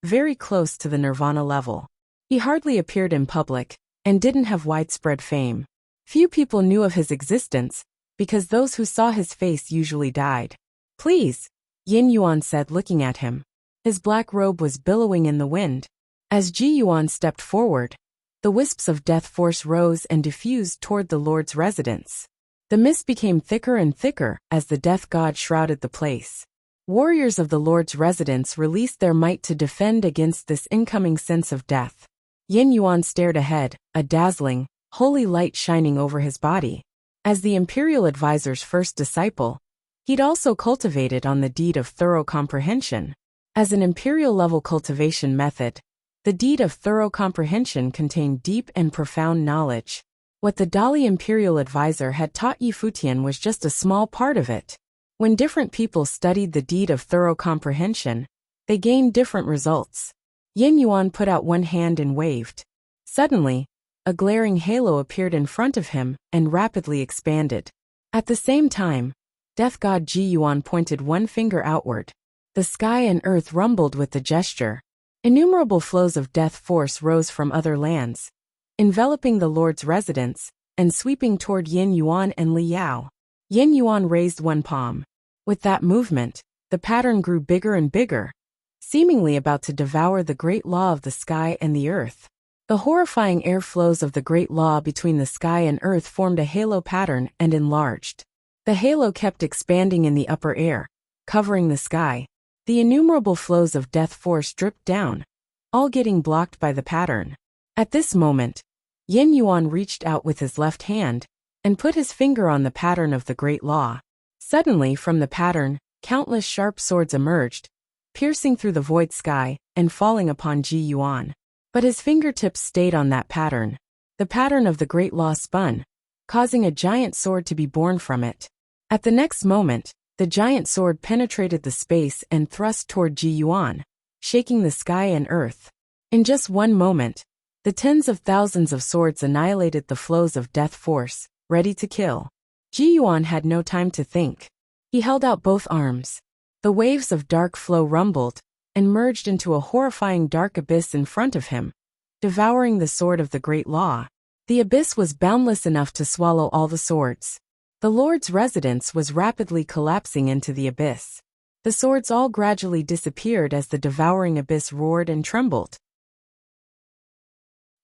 very close to the Nirvana level. He hardly appeared in public and didn't have widespread fame. Few people knew of his existence because those who saw his face usually died. "Please," Yin Yuan said, looking at him. His black robe was billowing in the wind. As Ji Yuan stepped forward, the wisps of death force rose and diffused toward the Lord's residence. The mist became thicker and thicker as the death god shrouded the place. Warriors of the Lord's residence released their might to defend against this incoming sense of death. Yin Yuan stared ahead, a dazzling, holy light shining over his body. As the Imperial Advisor's first disciple, he'd also cultivated on the deed of thorough comprehension. As an Imperial-level cultivation method, the deed of thorough comprehension contained deep and profound knowledge. What the Dali Imperial Advisor had taught Yi Futian was just a small part of it. When different people studied the deed of thorough comprehension, they gained different results. Yin Yuan put out one hand and waved. Suddenly, a glaring halo appeared in front of him and rapidly expanded. At the same time, Death God Ji Yuan pointed one finger outward. The sky and earth rumbled with the gesture. Innumerable flows of death force rose from other lands, enveloping the Lord's residence and sweeping toward Yin Yuan and Li Yao. Yin Yuan raised one palm. With that movement, the pattern grew bigger and bigger, seemingly about to devour the great law of the sky and the earth. The horrifying air flows of the great law between the sky and earth formed a halo pattern and enlarged. The halo kept expanding in the upper air, covering the sky. The innumerable flows of death force dripped down, all getting blocked by the pattern. At this moment, Yin Yuan reached out with his left hand and put his finger on the pattern of the Great Law. Suddenly, from the pattern, countless sharp swords emerged, piercing through the void sky and falling upon Ji Yuan. But his fingertips stayed on that pattern. The pattern of the Great Law spun, causing a giant sword to be born from it. At the next moment, the giant sword penetrated the space and thrust toward Ji Yuan, shaking the sky and earth. In just one moment, the tens of thousands of swords annihilated the flows of death force, ready to kill. Ji Yuan had no time to think. He held out both arms. The waves of dark flow rumbled and merged into a horrifying dark abyss in front of him, devouring the sword of the Great Law. The abyss was boundless enough to swallow all the swords. The Lord's residence was rapidly collapsing into the abyss. The swords all gradually disappeared as the devouring abyss roared and trembled.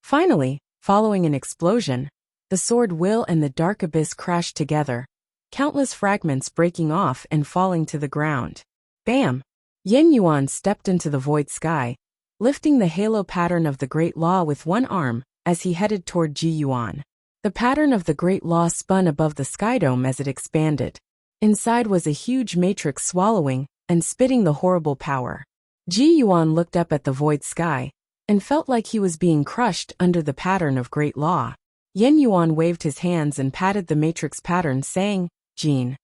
Finally, following an explosion, the sword will and the dark abyss crashed together, countless fragments breaking off and falling to the ground. Bam! Yin Yuan stepped into the void sky, lifting the halo pattern of the Great Law with one arm as he headed toward Ji Yuan. The pattern of the Great Law spun above the sky dome as it expanded. Inside was a huge matrix swallowing and spitting the horrible power. Ji Yuan looked up at the void sky and felt like he was being crushed under the pattern of Great Law. Yin Yuan waved his hands and patted the matrix pattern, saying, "Jin."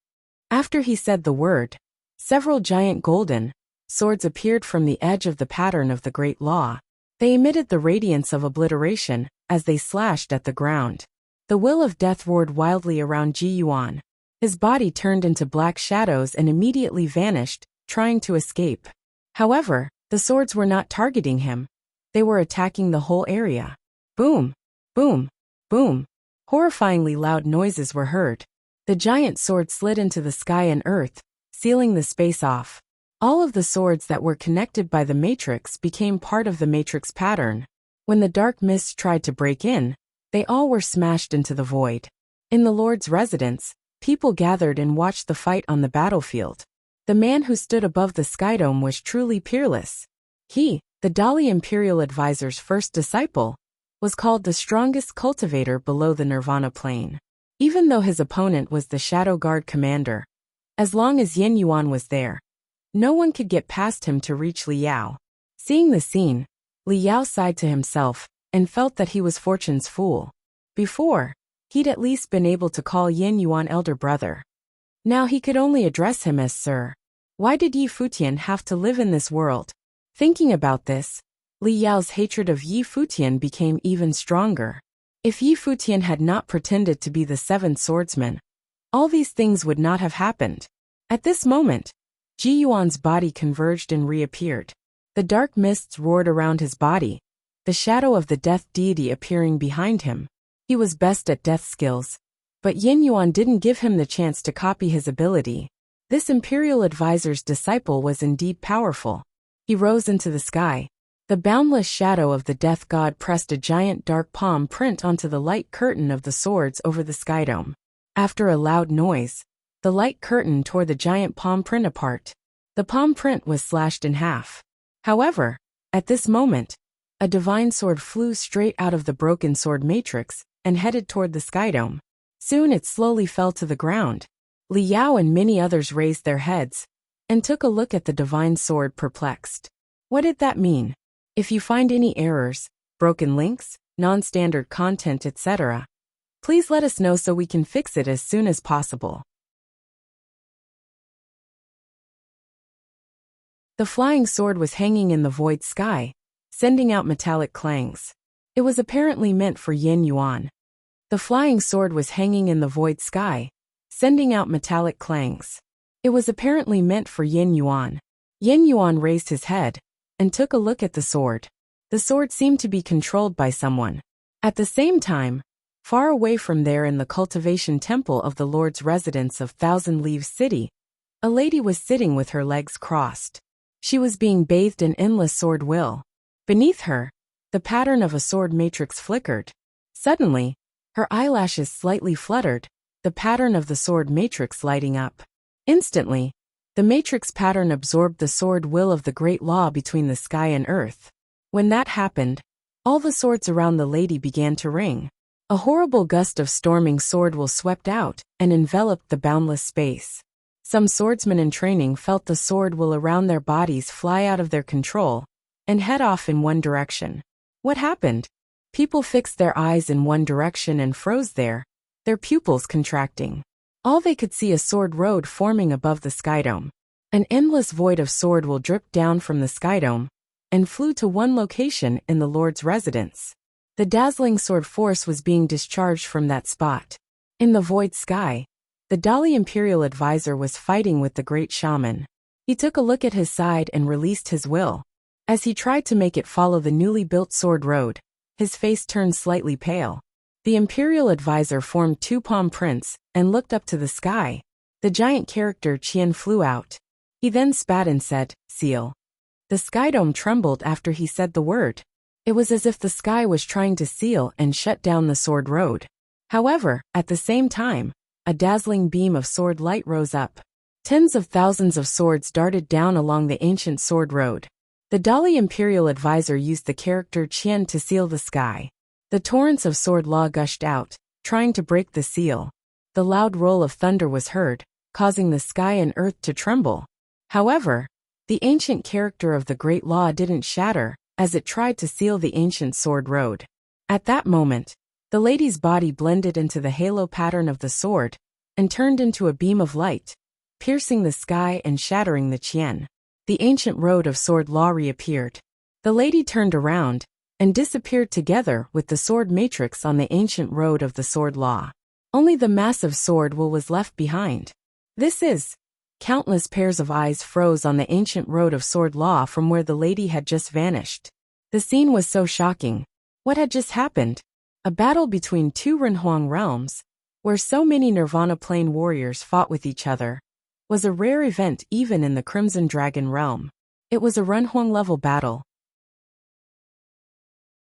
After he said the word, several giant golden swords appeared from the edge of the pattern of the Great Law. They emitted the radiance of obliteration as they slashed at the ground. The will of death roared wildly around Ji Yuan. His body turned into black shadows and immediately vanished, trying to escape. However, the swords were not targeting him. They were attacking the whole area. Boom! Boom! Boom! Horrifyingly loud noises were heard. The giant sword slid into the sky and earth, sealing the space off. All of the swords that were connected by the matrix became part of the matrix pattern. When the dark mist tried to break in, they all were smashed into the void. In the Lord's residence, people gathered and watched the fight on the battlefield. The man who stood above the sky dome was truly peerless. He, the Dali Imperial Advisor's first disciple, was called the strongest cultivator below the Nirvana plane. Even though his opponent was the Shadow Guard commander, as long as Yin Yuan was there, no one could get past him to reach Li Yao. Seeing the scene, Li Yao sighed to himself and felt that he was fortune's fool. Before, he'd at least been able to call Yin Yuan elder brother. Now he could only address him as sir. Why did Yi Futian have to live in this world? Thinking about this, Li Yao's hatred of Yi Futian became even stronger. If Yi Futian had not pretended to be the seventh swordsman, all these things would not have happened. At this moment, Ji Yuan's body converged and reappeared. The dark mists roared around his body, the shadow of the death deity appearing behind him. He was best at death skills, but Yin Yuan didn't give him the chance to copy his ability. This imperial advisor's disciple was indeed powerful. He rose into the sky. The boundless shadow of the death god pressed a giant dark palm print onto the light curtain of the swords over the sky dome. After a loud noise, the light curtain tore the giant palm print apart. The palm print was slashed in half. However, at this moment, a divine sword flew straight out of the broken sword matrix and headed toward the sky dome. Soon it slowly fell to the ground. Li Yao and many others raised their heads and took a look at the divine sword, perplexed. What did that mean? If you find any errors, broken links, non-standard content, etc., please let us know so we can fix it as soon as possible. The flying sword was hanging in the void sky, sending out metallic clangs. It was apparently meant for Yin Yuan. The flying sword was hanging in the void sky, sending out metallic clangs. It was apparently meant for Yin Yuan. Yin Yuan raised his head and took a look at the sword. The sword seemed to be controlled by someone. At the same time, far away from there in the cultivation temple of the Lord's residence of Thousand Leaves City, a lady was sitting with her legs crossed. She was being bathed in endless sword will. Beneath her, the pattern of a sword matrix flickered. Suddenly, her eyelashes slightly fluttered, the pattern of the sword matrix lighting up. Instantly, the matrix pattern absorbed the sword will of the Great Law between the sky and earth. When that happened, all the swords around the lady began to ring. A horrible gust of storming sword will swept out and enveloped the boundless space. Some swordsmen in training felt the sword will around their bodies fly out of their control and head off in one direction. What happened? People fixed their eyes in one direction and froze there, their pupils contracting. All they could see a sword road forming above the skydome. An endless void of sword will dripped down from the skydome and flew to one location in the Lord's residence. The dazzling sword force was being discharged from that spot. In the void sky, the Dali Imperial Advisor was fighting with the great shaman. He took a look at his side and released his will. As he tried to make it follow the newly built sword road, his face turned slightly pale. The Imperial Advisor formed two palm prints and looked up to the sky. The giant character Qian flew out. He then spat and said, "Seal." The skydome trembled after he said the word. It was as if the sky was trying to seal and shut down the sword road. However, at the same time, a dazzling beam of sword light rose up. Tens of thousands of swords darted down along the ancient sword road. The Dali Imperial Advisor used the character Qian to seal the sky. The torrents of sword law gushed out, trying to break the seal. The loud roll of thunder was heard, causing the sky and earth to tremble. However, the ancient character of the great law didn't shatter as it tried to seal the ancient sword road. At that moment, the lady's body blended into the halo pattern of the sword and turned into a beam of light, piercing the sky and shattering the Qian. The ancient road of sword law reappeared. The lady turned around and disappeared together with the sword matrix on the ancient road of the sword law. Only the massive sword will was left behind. This is. Countless pairs of eyes froze on the ancient road of sword law from where the lady had just vanished. The scene was so shocking. What had just happened? A battle between two Renhuang realms, where so many Nirvana Plane warriors fought with each other, was a rare event even in the Crimson Dragon realm. It was a Renhuang-level battle.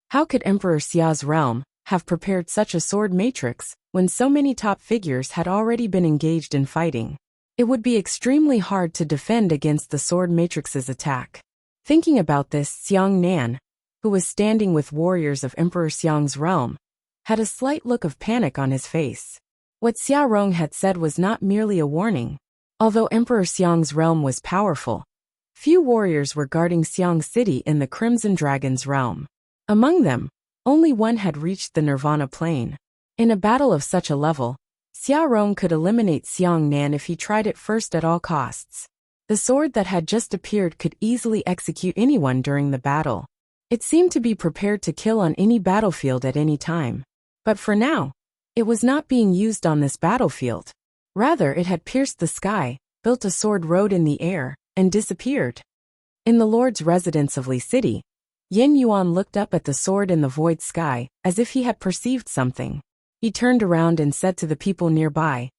How could Emperor Xia's realm have prepared such a sword matrix when so many top figures had already been engaged in fighting? It would be extremely hard to defend against the sword matrix's attack. Thinking about this, Xiang Nan, who was standing with warriors of Emperor Xiang's realm, had a slight look of panic on his face. What Xia Rong had said was not merely a warning. Although Emperor Xiang's realm was powerful, few warriors were guarding Xiang City in the Crimson Dragon's realm. Among them, only one had reached the Nirvana Plane. In a battle of such a level, Xia Rong could eliminate Xiang Nan if he tried it first at all costs. The sword that had just appeared could easily execute anyone during the battle. It seemed to be prepared to kill on any battlefield at any time. But for now, it was not being used on this battlefield. Rather, it had pierced the sky, built a sword road in the air, and disappeared. In the Lord's residence of Li City, Yin Yuan looked up at the sword in the void sky, as if he had perceived something. He turned around and said to the people nearby,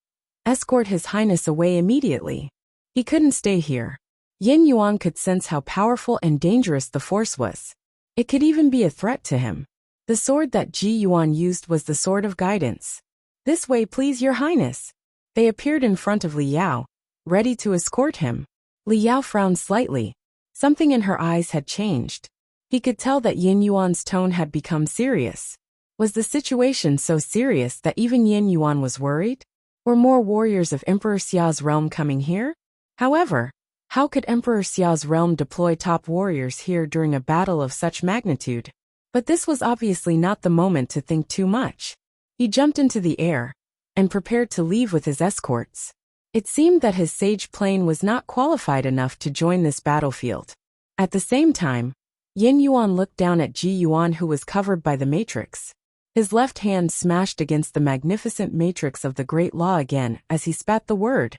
"Escort His Highness away immediately." He couldn't stay here. Yin Yuan could sense how powerful and dangerous the force was. It could even be a threat to him. The sword that Ji Yuan used was the sword of guidance. "This way, please, Your Highness." They appeared in front of Li Yao, ready to escort him. Li Yao frowned slightly. Something in her eyes had changed. He could tell that Yin Yuan's tone had become serious. Was the situation so serious that even Yin Yuan was worried? Were more warriors of Emperor Xia's realm coming here? However, how could Emperor Xia's realm deploy top warriors here during a battle of such magnitude? But this was obviously not the moment to think too much. He jumped into the air and prepared to leave with his escorts. It seemed that his sage plane was not qualified enough to join this battlefield. At the same time, Yin Yuan looked down at Ji Yuan, who was covered by the matrix. His left hand smashed against the magnificent matrix of the Great Law again as he spat the word,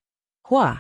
"Hua."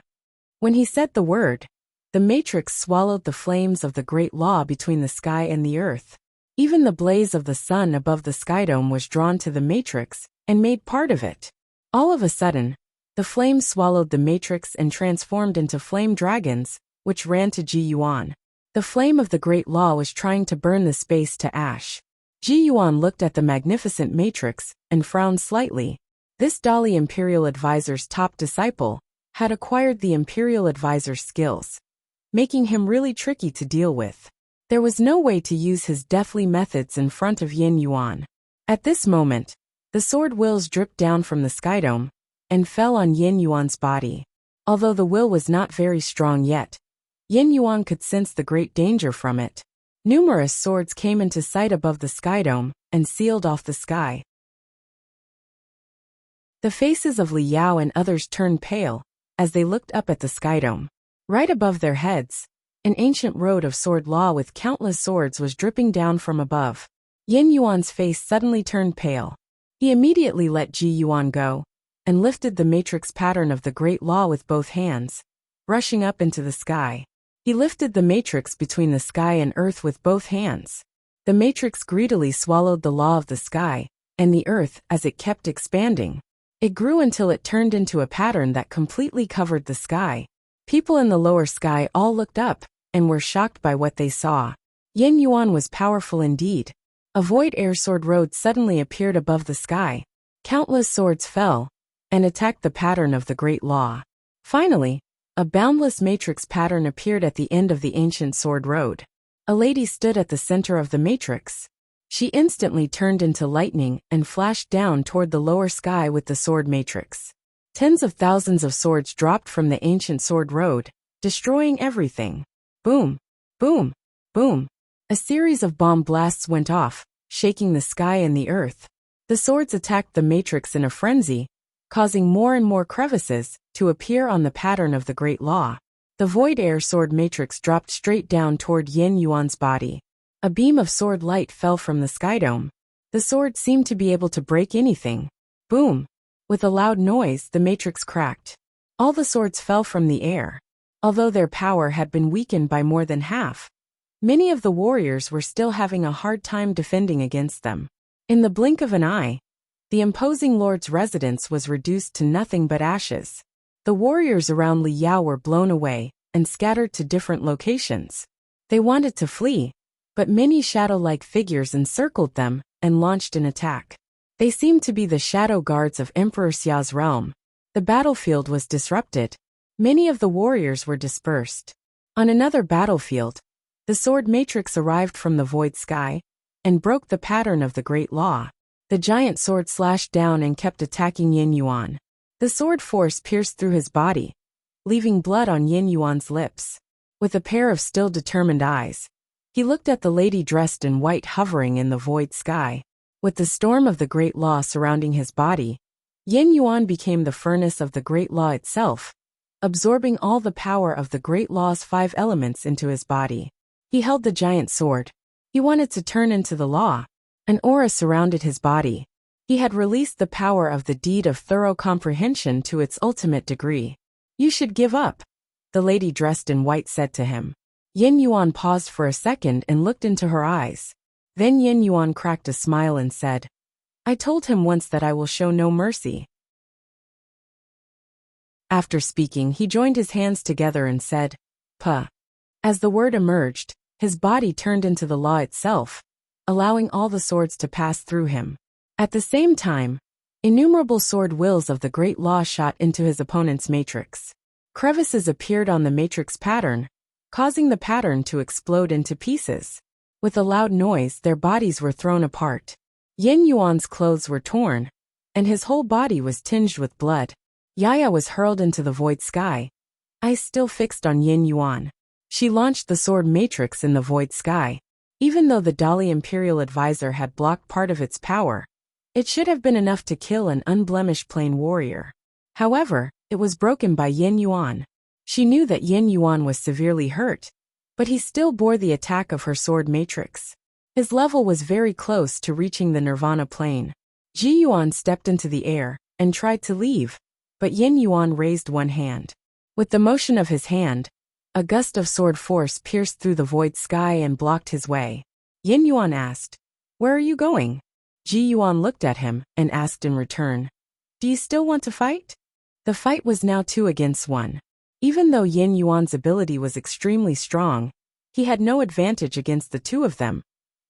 When he said the word, the matrix swallowed the flames of the Great Law between the sky and the earth. Even the blaze of the sun above the skydome was drawn to the matrix and made part of it. All of a sudden, the flames swallowed the matrix and transformed into flame dragons, which ran to Ji Yuan. The flame of the Great Law was trying to burn the space to ash. Ji Yuan looked at the magnificent matrix and frowned slightly. This Dali Imperial Advisor's top disciple had acquired the Imperial Advisor's skills, making him really tricky to deal with. There was no way to use his deathly methods in front of Yin Yuan. At this moment, The sword wills dripped down from the skydome and fell on Yin Yuan's body. Although the will was not very strong yet, Yin Yuan could sense the great danger from it. Numerous swords came into sight above the skydome and sealed off the sky. The faces of Li Yao and others turned pale as they looked up at the skydome. Right above their heads, an ancient road of sword law with countless swords was dripping down from above. Yin Yuan's face suddenly turned pale. He immediately let Ji Yuan go and lifted the matrix pattern of the Great Law with both hands, rushing up into the sky. He lifted the matrix between the sky and earth with both hands. The matrix greedily swallowed the law of the sky and the earth as it kept expanding. It grew until it turned into a pattern that completely covered the sky. People in the lower sky all looked up and were shocked by what they saw. Yin Yuan was powerful indeed. A void air sword road suddenly appeared above the sky. Countless swords fell and attacked the pattern of the Great Law. Finally, a boundless matrix pattern appeared at the end of the ancient sword road. A lady stood at the center of the matrix. She instantly turned into lightning and flashed down toward the lower sky with the sword matrix. Tens of thousands of swords dropped from the ancient sword road, destroying everything. Boom, boom, boom. A series of bomb blasts went off, shaking the sky and the earth. The swords attacked the matrix in a frenzy, causing more and more crevices to appear on the pattern of the Great Law. The void air sword matrix dropped straight down toward Yin Yuan's body. A beam of sword light fell from the skydome. The sword seemed to be able to break anything. Boom! With a loud noise, the matrix cracked. All the swords fell from the air. Although their power had been weakened by more than half, many of the warriors were still having a hard time defending against them. In the blink of an eye, the imposing lord's residence was reduced to nothing but ashes. The warriors around Li Yao were blown away and scattered to different locations. They wanted to flee, but many shadow-like figures encircled them and launched an attack. They seemed to be the shadow guards of Emperor Xia's realm. The battlefield was disrupted. Many of the warriors were dispersed. On another battlefield, the sword matrix arrived from the void sky and broke the pattern of the Great Law. The giant sword slashed down and kept attacking Yin Yuan. The sword force pierced through his body, leaving blood on Yin Yuan's lips. With a pair of still determined eyes, he looked at the lady dressed in white hovering in the void sky. With the storm of the Great Law surrounding his body, Yin Yuan became the furnace of the Great Law itself, absorbing all the power of the Great Law's 5 elements into his body. He held the giant sword. He wanted to turn into the law. An aura surrounded his body. He had released the power of the deed of thorough comprehension to its ultimate degree. "You should give up," the lady dressed in white said to him. Yin Yuan paused for a second and looked into her eyes. Then Yin Yuan cracked a smile and said, "I told him once that I will show no mercy." After speaking, he joined his hands together and said, "Puh." As the word emerged, his body turned into the law itself, allowing all the swords to pass through him. At the same time, innumerable sword wills of the Great Law shot into his opponent's matrix. Crevices appeared on the matrix pattern, causing the pattern to explode into pieces. With a loud noise, their bodies were thrown apart. Yin Yuan's clothes were torn, and his whole body was tinged with blood. Yaya was hurled into the void sky, eyes still fixed on Yin Yuan. She launched the sword matrix in the void sky. Even though the Dali Imperial Advisor had blocked part of its power, it should have been enough to kill an unblemished plain warrior. However, it was broken by Yin Yuan. She knew that Yin Yuan was severely hurt, but he still bore the attack of her sword matrix. His level was very close to reaching the Nirvana plane. Ji Yuan stepped into the air and tried to leave, but Yin Yuan raised one hand. With the motion of his hand, a gust of sword force pierced through the void sky and blocked his way. Yin Yuan asked, "Where are you going?" Ji Yuan looked at him and asked in return, "Do you still want to fight?" The fight was now 2 against 1. Even though Yin Yuan's ability was extremely strong, he had no advantage against the 2 of them,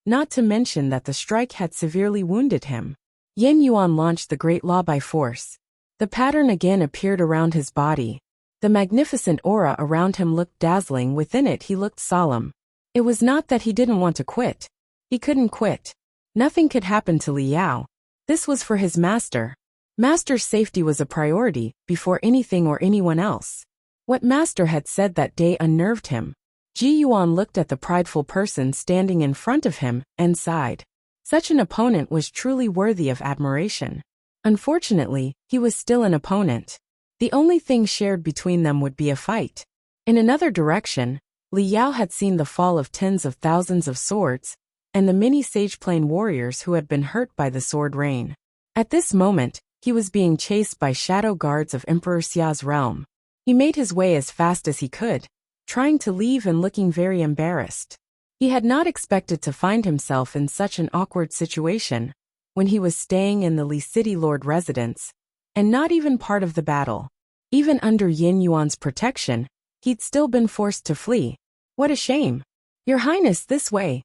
not to mention that the strike had severely wounded him. Yin Yuan launched the Great Law by force. The pattern again appeared around his body. The magnificent aura around him looked dazzling. Within it he looked solemn. It was not that he didn't want to quit. He couldn't quit. Nothing could happen to Li Yao. This was for his master. Master's safety was a priority, before anything or anyone else. What Master had said that day unnerved him. Ji Yuan looked at the prideful person standing in front of him, and sighed. Such an opponent was truly worthy of admiration. Unfortunately, he was still an opponent. The only thing shared between them would be a fight. In another direction, Li Yao had seen the fall of tens of thousands of swords, and the many Sage Plain warriors who had been hurt by the sword rain. At this moment, he was being chased by shadow guards of Emperor Xia's realm. He made his way as fast as he could, trying to leave and looking very embarrassed. He had not expected to find himself in such an awkward situation, when he was staying in the Li City Lord residence, and not even part of the battle. Even under Yin Yuan's protection, he'd still been forced to flee. What a shame! Your Highness, this way!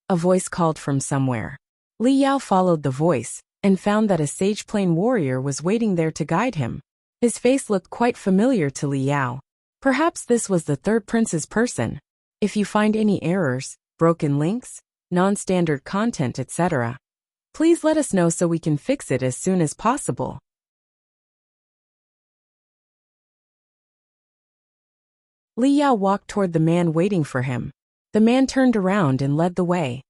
A voice called from somewhere. Li Yao followed the voice, and found that a Sage Plain warrior was waiting there to guide him. His face looked quite familiar to Li Yao. Perhaps this was the third prince's person. If you find any errors, broken links, non-standard content, etc., please let us know so we can fix it as soon as possible. Li Yao walked toward the man waiting for him. The man turned around and led the way.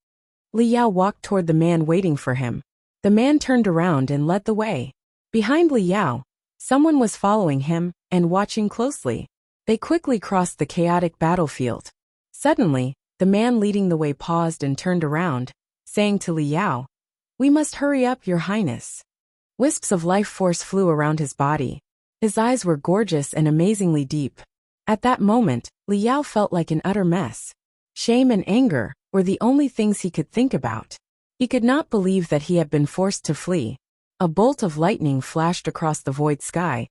Li Yao walked toward the man waiting for him. The man turned around and led the way. Behind Li Yao, someone was following him and watching closely. They quickly crossed the chaotic battlefield. Suddenly, the man leading the way paused and turned around, saying to Li Yao, "We must hurry up, Your Highness." Wisps of life force flew around his body. His eyes were gorgeous and amazingly deep. At that moment, Li Yao felt like an utter mess. Shame and anger were the only things he could think about. He could not believe that he had been forced to flee. A bolt of lightning flashed across the void sky,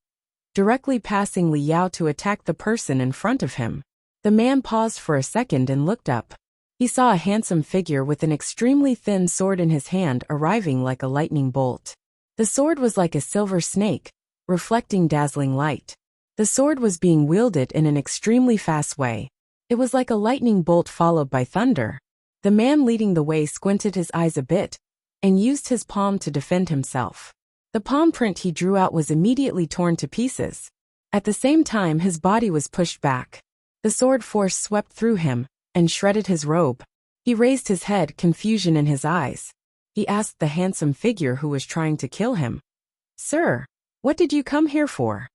directly passing Li Yao to attack the person in front of him. The man paused for a second and looked up. He saw a handsome figure with an extremely thin sword in his hand arriving like a lightning bolt. The sword was like a silver snake, reflecting dazzling light. The sword was being wielded in an extremely fast way. It was like a lightning bolt followed by thunder. The man leading the way squinted his eyes a bit, and used his palm to defend himself. The palm print he drew out was immediately torn to pieces. At the same time, his body was pushed back. The sword force swept through him and shredded his robe. He raised his head, confusion in his eyes. He asked the handsome figure who was trying to kill him, "Sir, what did you come here for?"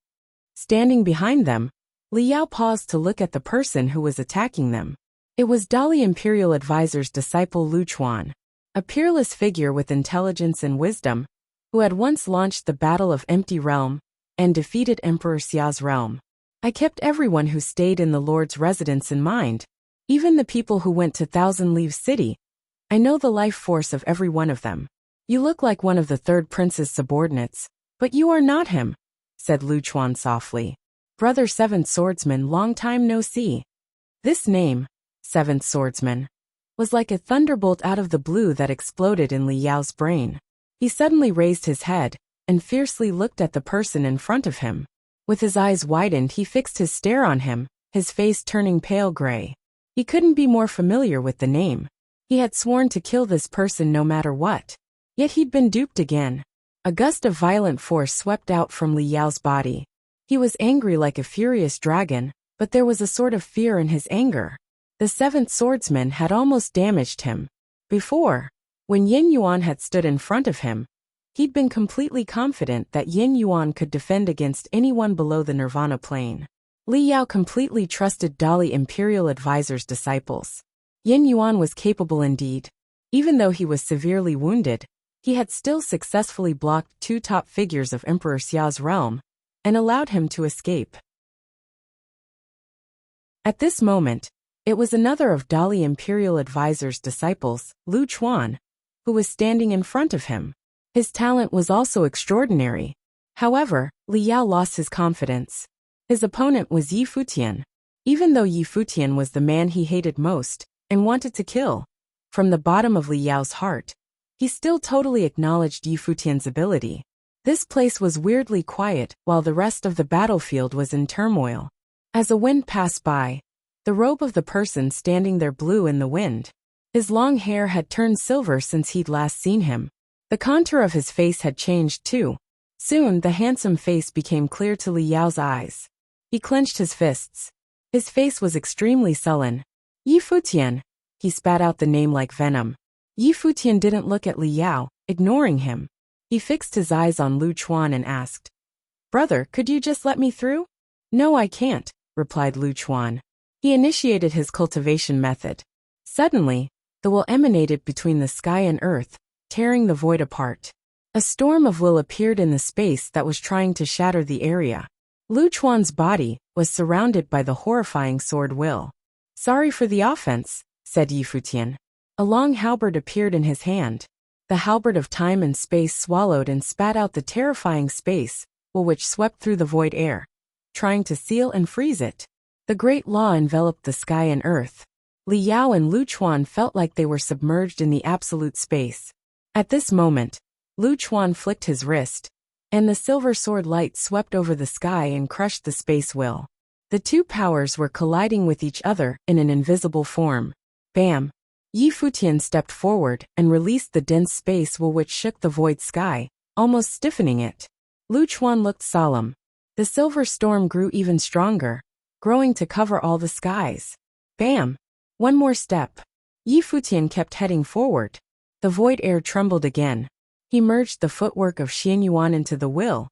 Standing behind them, Li Yao paused to look at the person who was attacking them. It was Dali Imperial Advisor's disciple Lu Chuan, a peerless figure with intelligence and wisdom, who had once launched the Battle of Empty Realm and defeated Emperor Xia's realm. "I kept everyone who stayed in the Lord's residence in mind, even the people who went to Thousand Leaves City. I know the life force of every one of them. You look like one of the third prince's subordinates, but you are not him," said Lu Chuan softly. "Brother Seventh Swordsman, long time no see." This name, Seventh Swordsman, was like a thunderbolt out of the blue that exploded in Li Yao's brain. He suddenly raised his head and fiercely looked at the person in front of him. With his eyes widened, he fixed his stare on him, his face turning pale gray. He couldn't be more familiar with the name. He had sworn to kill this person no matter what. Yet he'd been duped again. A gust of violent force swept out from Li Yao's body. He was angry like a furious dragon, but there was a sort of fear in his anger. The Seventh Swordsman had almost damaged him. Before, when Yin Yuan had stood in front of him, he'd been completely confident that Yin Yuan could defend against anyone below the Nirvana plane. Li Yao completely trusted Dali Imperial Advisor's disciples. Yin Yuan was capable indeed. Even though he was severely wounded, he had still successfully blocked two top figures of Emperor Xia's realm and allowed him to escape. At this moment, it was another of Dali Imperial Advisor's disciples, Lu Chuan, who was standing in front of him. His talent was also extraordinary. However, Li Yao lost his confidence. His opponent was Yi Futian. Even though Yi Futian was the man he hated most and wanted to kill, from the bottom of Li Yao's heart, he still totally acknowledged Yi Futian's ability. This place was weirdly quiet while the rest of the battlefield was in turmoil. As a wind passed by, the robe of the person standing there blew in the wind. His long hair had turned silver since he'd last seen him. The contour of his face had changed too. Soon, the handsome face became clear to Li Yao's eyes. He clenched his fists. His face was extremely sullen. Yi Futian. He spat out the name like venom. Yi Futian didn't look at Li Yao, ignoring him. He fixed his eyes on Lu Chuan and asked, "Brother, could you just let me through?" "No, I can't," replied Lu Chuan. He initiated his cultivation method. Suddenly, the will emanated between the sky and earth, tearing the void apart. A storm of will appeared in the space that was trying to shatter the area. Lu Chuan's body was surrounded by the horrifying sword will. "Sorry for the offense," said Yi Futian. A long halberd appeared in his hand. The halberd of time and space swallowed and spat out the terrifying space will which swept through the void air, trying to seal and freeze it. The great law enveloped the sky and earth. Li Yao and Lu Chuan felt like they were submerged in the absolute space. At this moment, Lu Chuan flicked his wrist, and the silver sword light swept over the sky and crushed the space will. The two powers were colliding with each other in an invisible form. Bam! Yi Futian stepped forward and released the dense space will which shook the void sky, almost stiffening it. Lu Chuan looked solemn. The silver storm grew even stronger, growing to cover all the skies. Bam! One more step. Yi Futian kept heading forward. The void air trembled again. He merged the footwork of Xianyuan into the will,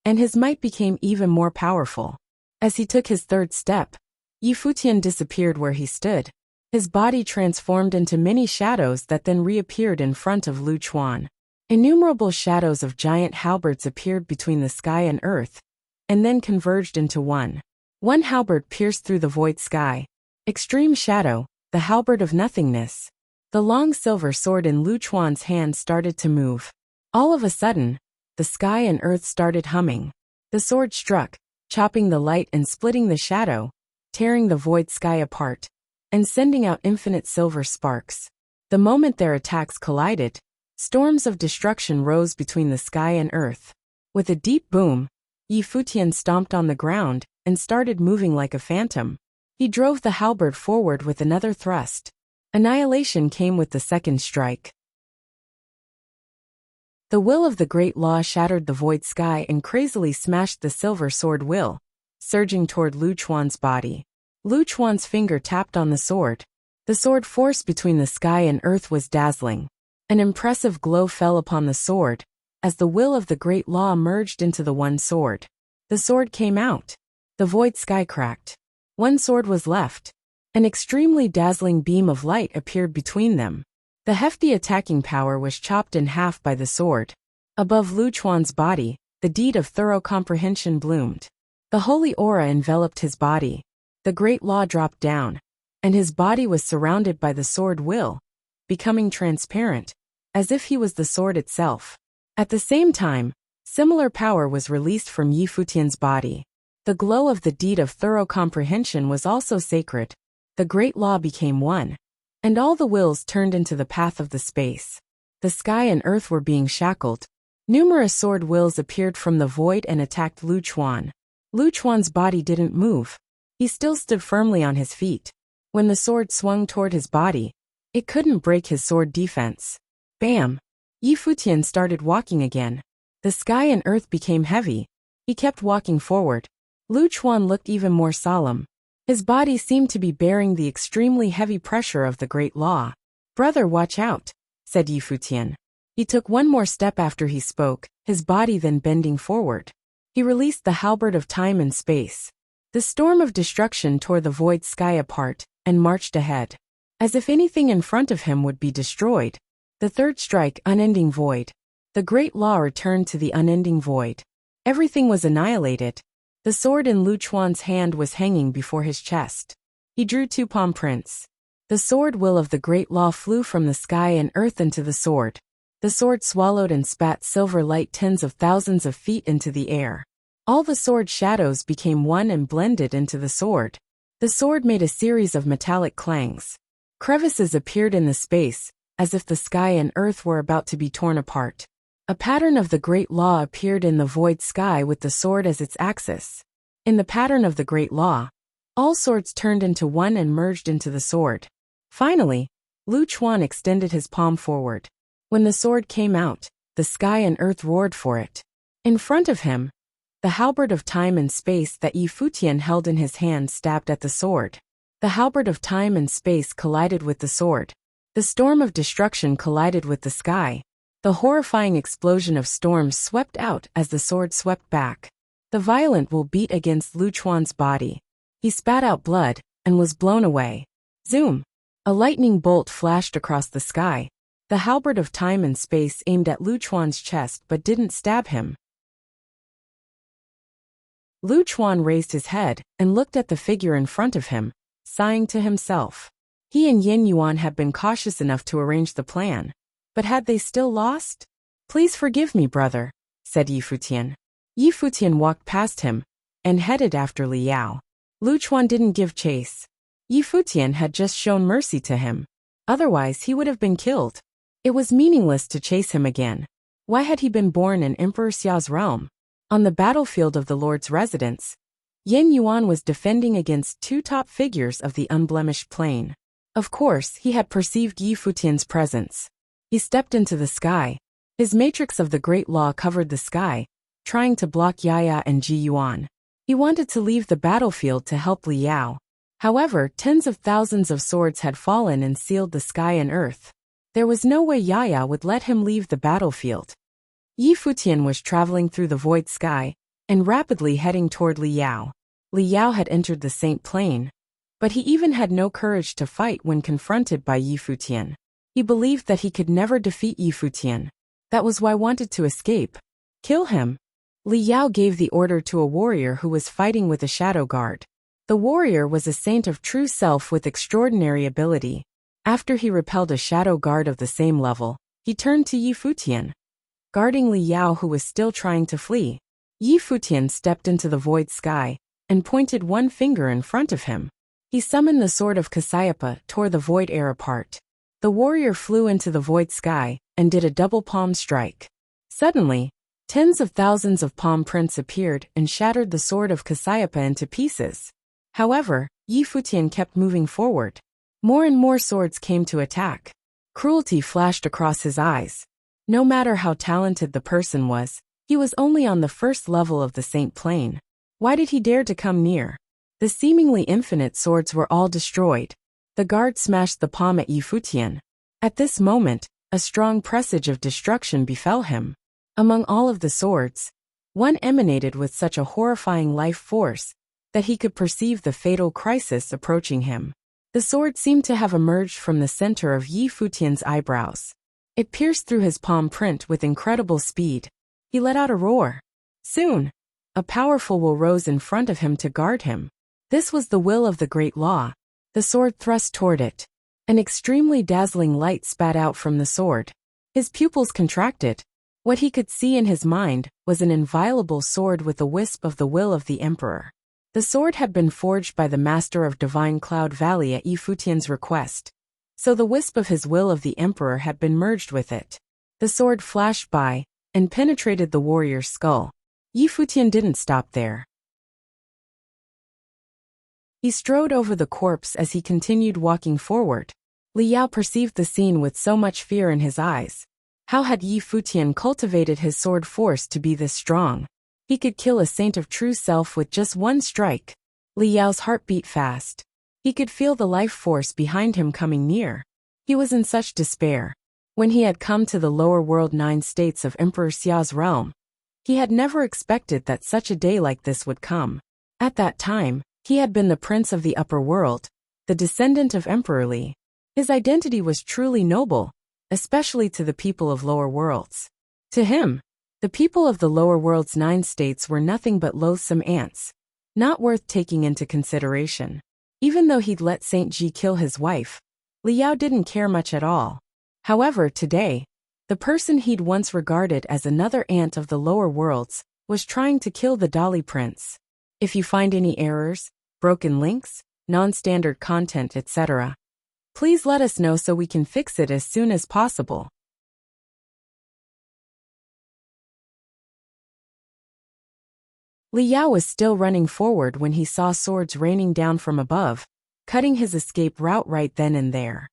and his might became even more powerful. As he took his third step, Yi Futian disappeared where he stood. His body transformed into many shadows that then reappeared in front of Lu Chuan. Innumerable shadows of giant halberds appeared between the sky and earth, and then converged into one. One halberd pierced through the void sky. Extreme shadow, the halberd of nothingness. The long silver sword in Lu Chuan's hand started to move. All of a sudden, the sky and earth started humming. The sword struck, chopping the light and splitting the shadow, tearing the void sky apart, and sending out infinite silver sparks. The moment their attacks collided, storms of destruction rose between the sky and earth. With a deep boom, Yi Futian stomped on the ground and started moving like a phantom. He drove the halberd forward with another thrust. Annihilation came with the second strike. The will of the great law shattered the void sky and crazily smashed the silver sword will, surging toward Lu Chuan's body. Lu Chuan's finger tapped on the sword. The sword force between the sky and earth was dazzling. An impressive glow fell upon the sword, as the will of the great law merged into the one sword. The sword came out. The void sky cracked. One sword was left. An extremely dazzling beam of light appeared between them. The hefty attacking power was chopped in half by the sword. Above Lu Chuan's body, the deed of thorough comprehension bloomed. The holy aura enveloped his body. The great law dropped down, and his body was surrounded by the sword will, becoming transparent, as if he was the sword itself. At the same time, similar power was released from Yi Futian's body. The glow of the deed of thorough comprehension was also sacred. The great law became one, and all the wills turned into the path of the space. The sky and earth were being shackled. Numerous sword wills appeared from the void and attacked Lu Chuan. Lu Chuan's body didn't move. He still stood firmly on his feet. When the sword swung toward his body, it couldn't break his sword defense. Bam! Yi Futian started walking again. The sky and earth became heavy. He kept walking forward. Lu Chuan looked even more solemn. His body seemed to be bearing the extremely heavy pressure of the great law. "Brother, watch out," said Yi Futian. He took one more step after he spoke, his body then bending forward. He released the halberd of time and space. The storm of destruction tore the void sky apart and marched ahead. As if anything in front of him would be destroyed. The third strike, unending void. The great law returned to the unending void. Everything was annihilated. The sword in Lu Chuan's hand was hanging before his chest. He drew two palm prints. The sword will of the great law flew from the sky and earth into the sword. The sword swallowed and spat silver light tens of thousands of feet into the air. All the sword shadows became one and blended into the sword. The sword made a series of metallic clangs. Crevices appeared in the space, as if the sky and earth were about to be torn apart. A pattern of the great law appeared in the void sky with the sword as its axis. In the pattern of the great law, all swords turned into one and merged into the sword. Finally, Lu Chuan extended his palm forward. When the sword came out, the sky and earth roared for it. In front of him, the halberd of time and space that Yi Futian held in his hand stabbed at the sword. The halberd of time and space collided with the sword. The storm of destruction collided with the sky. The horrifying explosion of storms swept out as the sword swept back. The violent will beat against Lu Chuan's body. He spat out blood and was blown away. Zoom! A lightning bolt flashed across the sky. The halberd of time and space aimed at Lu Chuan's chest but didn't stab him. Lu Chuan raised his head and looked at the figure in front of him, sighing to himself. He and Yin Yuan had been cautious enough to arrange the plan. But had they still lost? Please forgive me, brother, said Yi Futian. Yi Futian walked past him and headed after Li Yao. Lu Chuan didn't give chase. Yi Futian had just shown mercy to him. Otherwise, he would have been killed. It was meaningless to chase him again. Why had he been born in Emperor Xiao's realm? On the battlefield of the Lord's residence, Yin Yuan was defending against two top figures of the unblemished plain. Of course, he had perceived Yi Futian's presence. He stepped into the sky. His matrix of the Great Law covered the sky, trying to block Yaya and Ji Yuan. He wanted to leave the battlefield to help Li Yao. However, tens of thousands of swords had fallen and sealed the sky and earth. There was no way Yaya would let him leave the battlefield. Yi Futian was traveling through the void sky and rapidly heading toward Li Yao. Li Yao had entered the Saint Plain, but he even had no courage to fight when confronted by Yi Futian. He believed that he could never defeat Yi Futian. That was why he wanted to escape. Kill him. Li Yao gave the order to a warrior who was fighting with a shadow guard. The warrior was a saint of true self with extraordinary ability. After he repelled a shadow guard of the same level, he turned to Yi Futian, guarding Li Yao, who was still trying to flee. Yi Futian stepped into the void sky and pointed one finger in front of him. He summoned the sword of Cassiopeia, tore the void air apart. The warrior flew into the void sky and did a double palm strike. Suddenly, tens of thousands of palm prints appeared and shattered the sword of Cassiopeia into pieces. However, Yi Futian kept moving forward. More and more swords came to attack. Cruelty flashed across his eyes. No matter how talented the person was, he was only on the first level of the Saint Plain. Why did he dare to come near? The seemingly infinite swords were all destroyed. The guard smashed the palm at Yi Futian. At this moment, a strong presage of destruction befell him. Among all of the swords, one emanated with such a horrifying life force that he could perceive the fatal crisis approaching him. The sword seemed to have emerged from the center of Yi Futian's eyebrows. It pierced through his palm print with incredible speed. He let out a roar. Soon, a powerful will rose in front of him to guard him. This was the will of the Great Law. The sword thrust toward it. An extremely dazzling light spat out from the sword. His pupils contracted. What he could see in his mind was an inviolable sword with the wisp of the will of the Emperor. The sword had been forged by the master of Divine Cloud Valley at Yi Futian's request. So the wisp of his will of the Emperor had been merged with it. The sword flashed by and penetrated the warrior's skull. Yi Futian didn't stop there. He strode over the corpse as he continued walking forward. Li Yao perceived the scene with so much fear in his eyes. How had Yi Futian cultivated his sword force to be this strong? He could kill a saint of true self with just one strike. Li Yao's heart beat fast. He could feel the life force behind him coming near. He was in such despair. When he had come to the lower world 9 states of Emperor Xiao's realm, he had never expected that such a day like this would come. At that time, he had been the prince of the upper world, the descendant of Emperor Li. His identity was truly noble, especially to the people of lower worlds. To him, the people of the lower world's 9 states were nothing but loathsome ants, not worth taking into consideration. Even though he'd let Saint Ji kill his wife, Li Yao didn't care much at all. However, today, the person he'd once regarded as another ant of the lower worlds was trying to kill the Dali Prince. If you find any errors, broken links, non-standard content, etc., please let us know so we can fix it as soon as possible. Li Yao was still running forward when he saw swords raining down from above, cutting his escape route right then and there.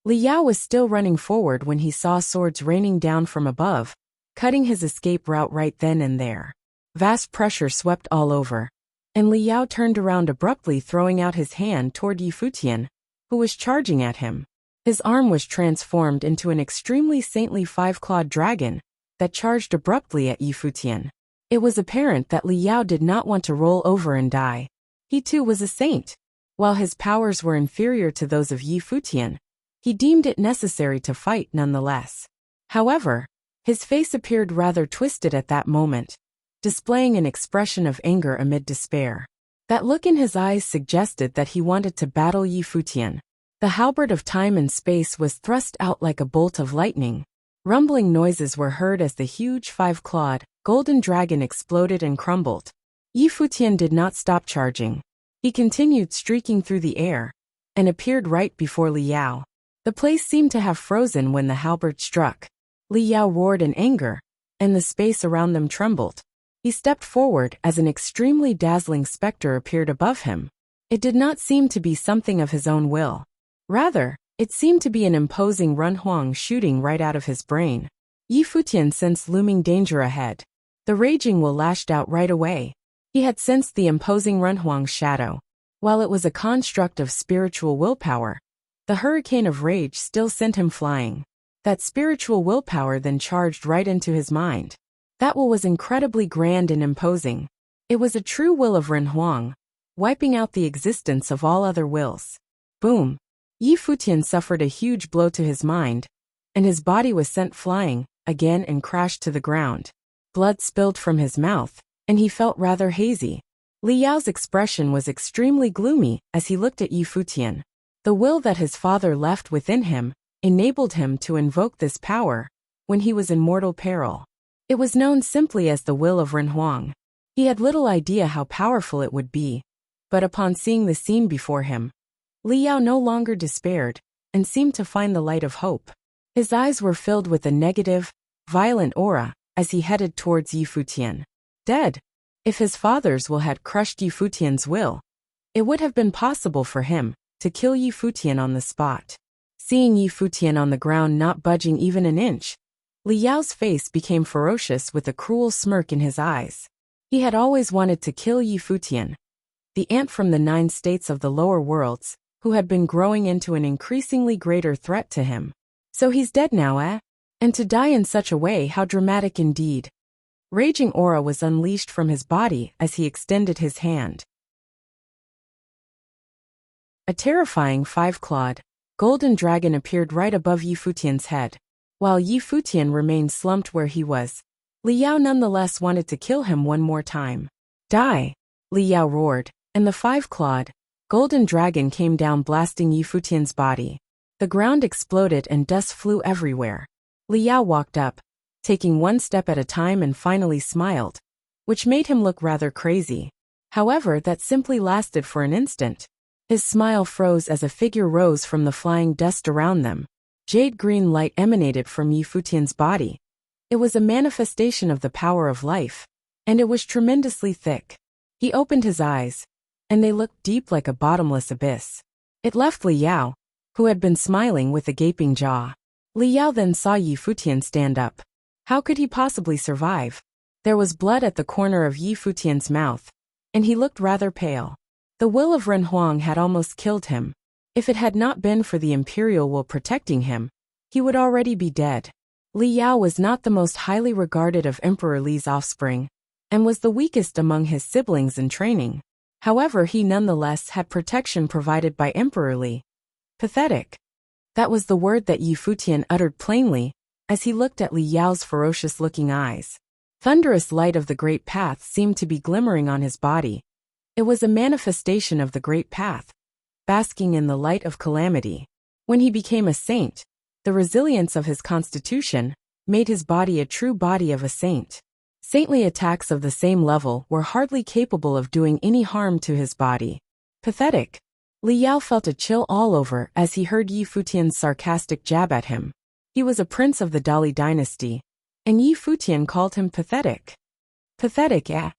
Li Yao was still running forward when he saw swords raining down from above, cutting his escape route right then and there. Vast pressure swept all over, and Li Yao turned around abruptly, throwing out his hand toward Yi Futian, who was charging at him. His arm was transformed into an extremely saintly five-clawed dragon that charged abruptly at Yi Futian. It was apparent that Li Yao did not want to roll over and die. He too was a saint. While his powers were inferior to those of Yi Futian, he deemed it necessary to fight nonetheless. However, his face appeared rather twisted at that moment, displaying an expression of anger amid despair. That look in his eyes suggested that he wanted to battle Yi Futian. The halberd of time and space was thrust out like a bolt of lightning. Rumbling noises were heard as the huge five-clawed, golden dragon exploded and crumbled. Yi Futian did not stop charging. He continued streaking through the air, and appeared right before Li Yao. The place seemed to have frozen when the halberd struck. Li Yao roared in anger, and the space around them trembled. He stepped forward as an extremely dazzling specter appeared above him. It did not seem to be something of his own will. Rather, it seemed to be an imposing Renhuang shooting right out of his brain. Yi Futian sensed looming danger ahead. The raging will lashed out right away. He had sensed the imposing Renhuang's shadow. While it was a construct of spiritual willpower, the hurricane of rage still sent him flying. That spiritual willpower then charged right into his mind. That will was incredibly grand and imposing. It was a true will of Renhuang, wiping out the existence of all other wills. Boom! Yi Futian suffered a huge blow to his mind, and his body was sent flying, again, and crashed to the ground. Blood spilled from his mouth, and he felt rather hazy. Li Yao's expression was extremely gloomy as he looked at Yi Futian. The will that his father left within him enabled him to invoke this power when he was in mortal peril. It was known simply as the will of Renhuang. He had little idea how powerful it would be, but upon seeing the scene before him, Li Yao no longer despaired and seemed to find the light of hope. His eyes were filled with a negative, violent aura as he headed towards Yi Futian. Dead. If his father's will had crushed Yi Futian's will, it would have been possible for him to kill Yi Futian on the spot. Seeing Yi Futian on the ground not budging even an inch, Li Yao's face became ferocious with a cruel smirk in his eyes. He had always wanted to kill Yi Futian, the ant from the 9 states of the lower worlds, who had been growing into an increasingly greater threat to him. So he's dead now, eh? And to die in such a way, how dramatic indeed. Raging aura was unleashed from his body as he extended his hand. A terrifying five-clawed, golden dragon appeared right above Yi Futian's head. While Yi Futian remained slumped where he was, Li Yao nonetheless wanted to kill him one more time. Die! Li Yao roared, and the five-clawed, golden dragon came down, blasting Yi Futian's body. The ground exploded and dust flew everywhere. Li Yao walked up, taking one step at a time, and finally smiled, which made him look rather crazy. However, that simply lasted for an instant. His smile froze as a figure rose from the flying dust around them. Jade green light emanated from Yi Futian's body. It was a manifestation of the power of life, and it was tremendously thick. He opened his eyes, and they looked deep like a bottomless abyss. It left Li Yao, who had been smiling, with a gaping jaw. Li Yao then saw Yi Futian stand up. How could he possibly survive? There was blood at the corner of Yi Futian's mouth, and he looked rather pale. The will of Renhuang had almost killed him. If it had not been for the imperial will protecting him, he would already be dead. Li Yao was not the most highly regarded of Emperor Li's offspring, and was the weakest among his siblings in training. However, he nonetheless had protection provided by Emperor Li. Pathetic. That was the word that Yi Futian uttered plainly, as he looked at Li Yao's ferocious-looking eyes. Thunderous light of the Great Path seemed to be glimmering on his body. It was a manifestation of the Great Path, basking in the light of calamity. When he became a saint, the resilience of his constitution made his body a true body of a saint. Saintly attacks of the same level were hardly capable of doing any harm to his body. Pathetic. Li Yao felt a chill all over as he heard Yi Futian's sarcastic jab at him. He was a prince of the Dali dynasty, and Yi Futian called him pathetic. Pathetic, eh?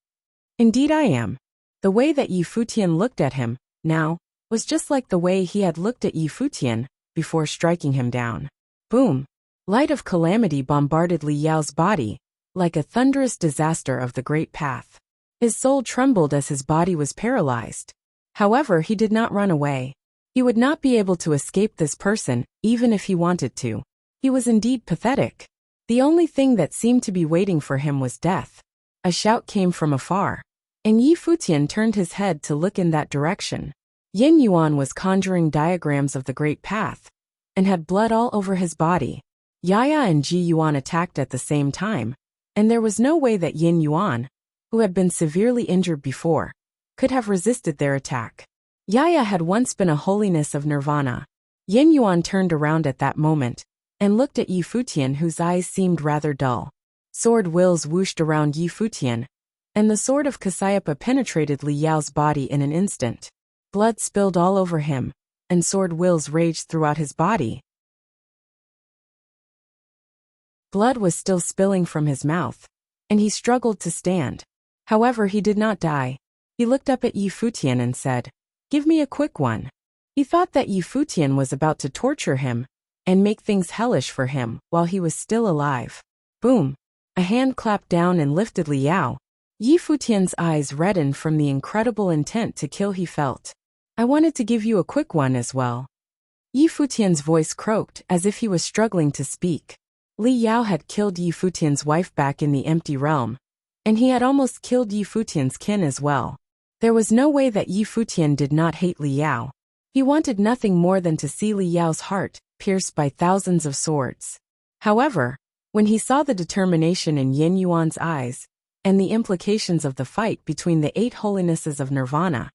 Indeed I am. The way that Yi Futian looked at him, now, was just like the way he had looked at Yi Futian before striking him down. Boom! Light of calamity bombarded Li Yao's body like a thunderous disaster of the great path. His soul trembled as his body was paralyzed. However, he did not run away. He would not be able to escape this person, even if he wanted to. He was indeed pathetic. The only thing that seemed to be waiting for him was death. A shout came from afar, and Yi Futian turned his head to look in that direction. Yin Yuan was conjuring diagrams of the great path, and had blood all over his body. Yaya and Ji Yuan attacked at the same time, and there was no way that Yin Yuan, who had been severely injured before, could have resisted their attack. Yaya had once been a holiness of nirvana. Yin Yuan turned around at that moment, and looked at Yi Futian, whose eyes seemed rather dull. Sword wills whooshed around Yi Futian, and the sword of Kasayapa penetrated Li Yao's body in an instant. Blood spilled all over him, and sword wills raged throughout his body. Blood was still spilling from his mouth, and he struggled to stand. However, he did not die. He looked up at Yi Futian and said, "Give me a quick one." He thought that Yi Futian was about to torture him and make things hellish for him while he was still alive. Boom! A hand clapped down and lifted Li Yao. Yi Futian's eyes reddened from the incredible intent to kill he felt. "I wanted to give you a quick one as well." Yi Futian's voice croaked as if he was struggling to speak. Li Yao had killed Yi Futian's wife back in the empty realm, and he had almost killed Yi Futian's kin as well. There was no way that Yi Futian did not hate Li Yao. He wanted nothing more than to see Li Yao's heart pierced by thousands of swords. However, when he saw the determination in Yin Yuan's eyes, and the implications of the fight between the 8 holinesses of nirvana,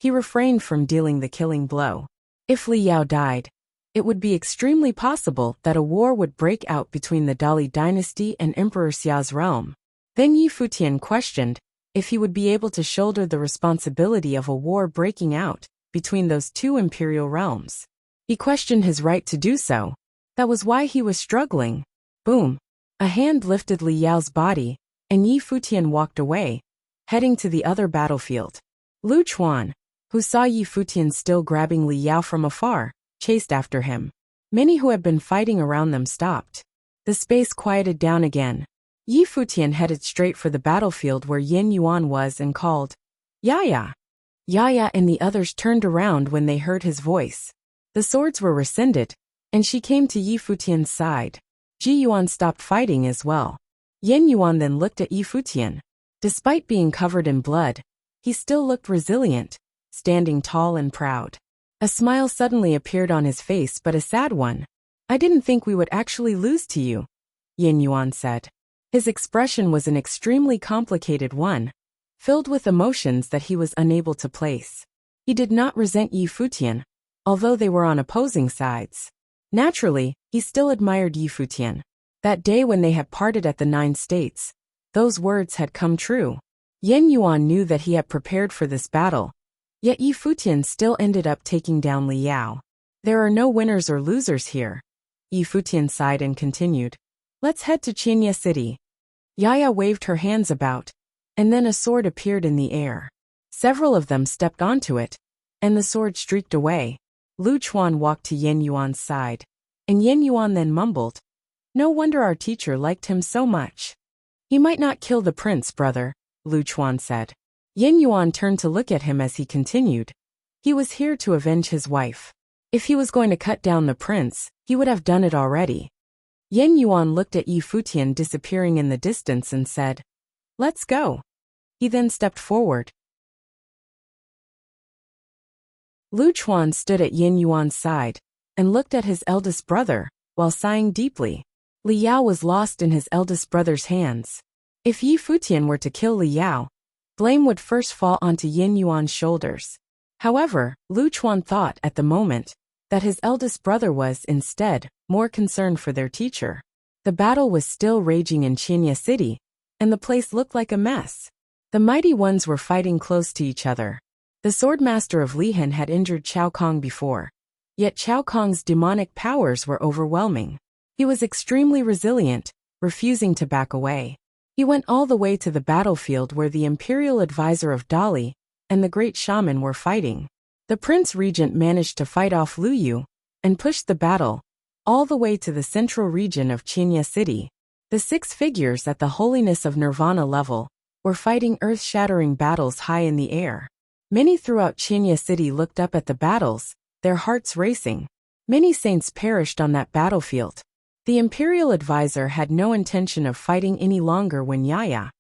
he refrained from dealing the killing blow. If Li Yao died, it would be extremely possible that a war would break out between the Dali dynasty and Emperor Xia's realm. Then Yi Futian questioned if he would be able to shoulder the responsibility of a war breaking out between those 2 imperial realms. He questioned his right to do so. That was why he was struggling. Boom! A hand lifted Li Yao's body, and Yi Futian walked away, heading to the other battlefield. Lu Chuan, who saw Yi Futian still grabbing Li Yao from afar, chased after him. Many who had been fighting around them stopped. The space quieted down again. Yi Futian headed straight for the battlefield where Yin Yuan was and called, "Yaya!" Yaya and the others turned around when they heard his voice. The swords were rescinded, and she came to Yi Futian's side. Ji Yuan stopped fighting as well. Yin Yuan then looked at Yi Futian. Despite being covered in blood, he still looked resilient, standing tall and proud. A smile suddenly appeared on his face, but a sad one. "I didn't think we would actually lose to you," Yin Yuan said. His expression was an extremely complicated one, filled with emotions that he was unable to place. He did not resent Yi Futian, although they were on opposing sides. Naturally, he still admired Yi Futian. That day when they had parted at the 9 states, those words had come true. Yin Yuan knew that he had prepared for this battle, yet Yi Futian still ended up taking down Li Yao. "There are no winners or losers here." Yi Futian sighed and continued, "Let's head to Qinya City." Yaya waved her hands about, and then a sword appeared in the air. Several of them stepped onto it, and the sword streaked away. Lu Chuan walked to Yin Yuan's side, and Yin Yuan then mumbled, "No wonder our teacher liked him so much." "He might not kill the prince, brother," Lu Chuan said. Yin Yuan turned to look at him as he continued. He was here to avenge his wife. If he was going to cut down the prince, he would have done it already. Yin Yuan looked at Yi Futian disappearing in the distance and said, "Let's go." He then stepped forward. Lu Chuan stood at Yin Yuan's side and looked at his eldest brother while sighing deeply. Li Yao was lost in his eldest brother's hands. If Yi Futian were to kill Li Yao, blame would first fall onto Yin Yuan's shoulders. However, Lu Chuan thought at the moment that his eldest brother was, instead, more concerned for their teacher. The battle was still raging in Qinya City, and the place looked like a mess. The mighty ones were fighting close to each other. The swordmaster of Lihan had injured Chao Kong before, yet Chao Kong's demonic powers were overwhelming. He was extremely resilient, refusing to back away. He went all the way to the battlefield where the imperial advisor of Dali and the great shaman were fighting. The prince regent managed to fight off Lu Yu and pushed the battle all the way to the central region of Qinya City. The 6 figures at the holiness of nirvana level were fighting earth-shattering battles high in the air. Many throughout Qinya City looked up at the battles, their hearts racing. Many saints perished on that battlefield. The imperial advisor had no intention of fighting any longer when Yaya,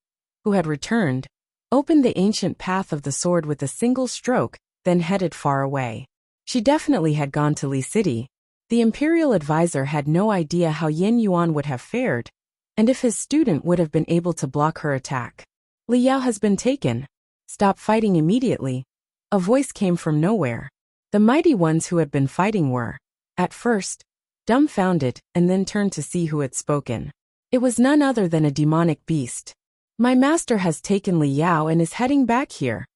who had returned, opened the ancient path of the sword with a single stroke, then headed far away. She definitely had gone to Li City. The imperial advisor had no idea how Yin Yuan would have fared, and if his student would have been able to block her attack. Li Yao has been taken. Stop fighting immediately. A voice came from nowhere. The mighty ones who had been fighting were, at first, dumbfounded, and then turned to see who had spoken. It was none other than a demonic beast. My master has taken Li Yao and is heading back here,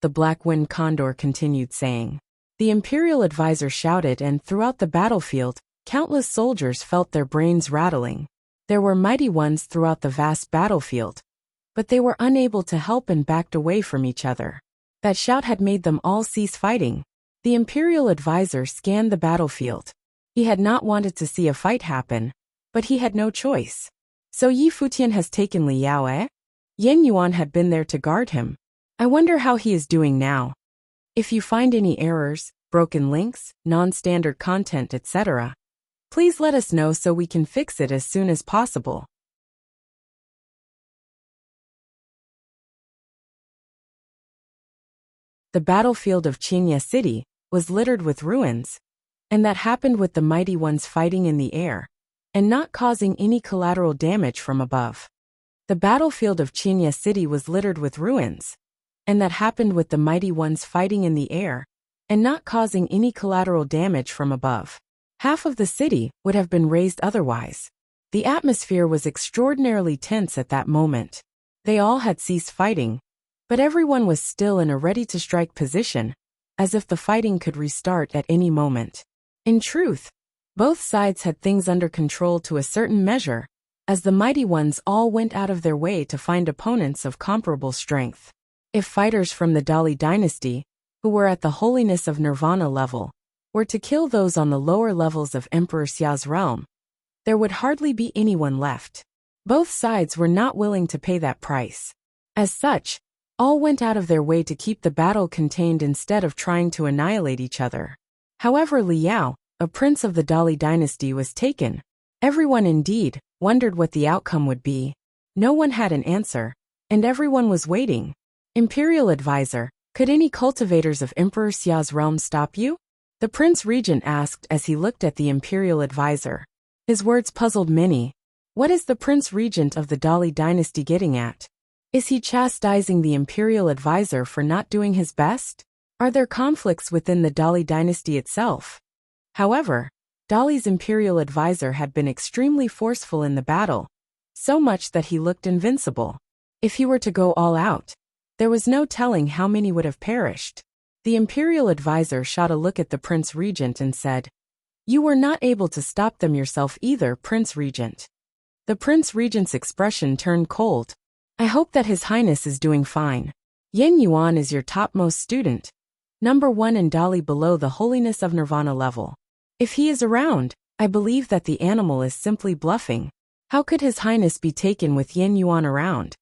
the Black Wind Condor continued saying. The imperial advisor shouted, and throughout the battlefield, countless soldiers felt their brains rattling. There were mighty ones throughout the vast battlefield, but they were unable to help and backed away from each other. That shout had made them all cease fighting. The imperial advisor scanned the battlefield. He had not wanted to see a fight happen, but he had no choice. So Yi Futian has taken Li Yao, eh? Yin Yuan had been there to guard him. I wonder how he is doing now. If you find any errors, broken links, non-standard content, etc., please let us know so we can fix it as soon as possible. The battlefield of Qinya City was littered with ruins, and that happened with the mighty ones fighting in the air, and not causing any collateral damage from above. The battlefield of Qinya City was littered with ruins, and that happened with the mighty ones fighting in the air, and not causing any collateral damage from above. Half of the city would have been razed otherwise. The atmosphere was extraordinarily tense at that moment. They all had ceased fighting, but everyone was still in a ready-to-strike position, as if the fighting could restart at any moment. In truth, both sides had things under control to a certain measure, as the mighty ones all went out of their way to find opponents of comparable strength. If fighters from the Dali dynasty, who were at the holiness of nirvana level, were to kill those on the lower levels of Emperor Xia's realm, there would hardly be anyone left. Both sides were not willing to pay that price. As such, all went out of their way to keep the battle contained instead of trying to annihilate each other. However, Li Yao, a prince of the Dali dynasty, was taken. Everyone indeed wondered what the outcome would be. No one had an answer, and everyone was waiting. Imperial advisor, could any cultivators of Emperor Xia's realm stop you? The Prince Regent asked as he looked at the imperial advisor. His words puzzled many. What is the Prince Regent of the Dali dynasty getting at? Is he chastising the imperial advisor for not doing his best? Are there conflicts within the Dali dynasty itself? However, Dali's imperial advisor had been extremely forceful in the battle, so much that he looked invincible. If he were to go all out, there was no telling how many would have perished. The imperial advisor shot a look at the Prince Regent and said, "You were not able to stop them yourself either, Prince Regent." The Prince Regent's expression turned cold. I hope that His Highness is doing fine. Yin Yuan is your topmost student, number 1 in Dali below the holiness of nirvana level. If he is around, I believe that the animal is simply bluffing. How could His Highness be taken with Yin Yuan around?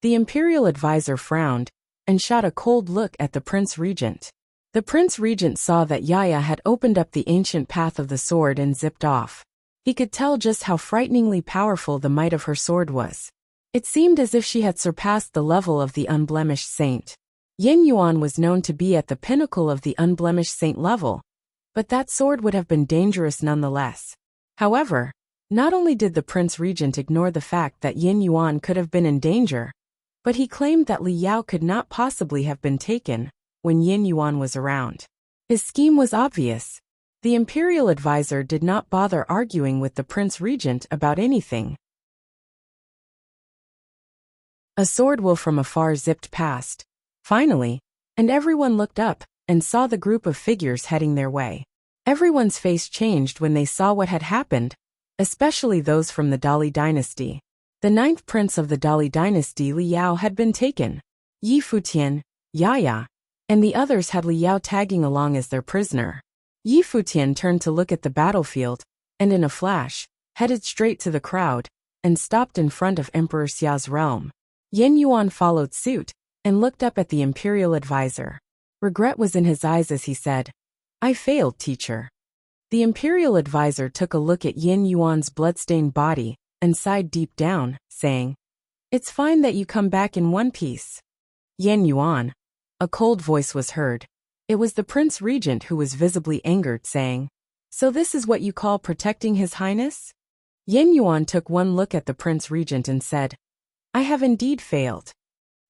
The imperial advisor frowned and shot a cold look at the Prince Regent. The Prince Regent saw that Yaya had opened up the ancient path of the sword and zipped off. He could tell just how frighteningly powerful the might of her sword was. It seemed as if she had surpassed the level of the unblemished saint. Yin Yuan was known to be at the pinnacle of the unblemished saint level, but that sword would have been dangerous nonetheless. However, not only did the Prince Regent ignore the fact that Yin Yuan could have been in danger, but he claimed that Li Yao could not possibly have been taken when Yin Yuan was around. His scheme was obvious. The imperial advisor did not bother arguing with the Prince Regent about anything. A sword will from afar zipped past, finally, and everyone looked up and saw the group of figures heading their way. Everyone's face changed when they saw what had happened, especially those from the Dali dynasty. The 9th prince of the Dali dynasty, Li Yao, had been taken. Yi Futian, Yaya, and the others had Li Yao tagging along as their prisoner. Yi Futian turned to look at the battlefield, and in a flash, headed straight to the crowd, and stopped in front of Emperor Xia's realm. Yin Yuan followed suit and looked up at the imperial advisor. Regret was in his eyes as he said, "I failed, teacher." The imperial advisor took a look at Yin Yuan's bloodstained body and sighed deep down, saying, "It's fine that you come back in one piece." Yin Yuan. A cold voice was heard. It was the Prince Regent who was visibly angered, saying, "So this is what you call protecting His Highness?" Yin Yuan took one look at the Prince Regent and said, "I have indeed failed."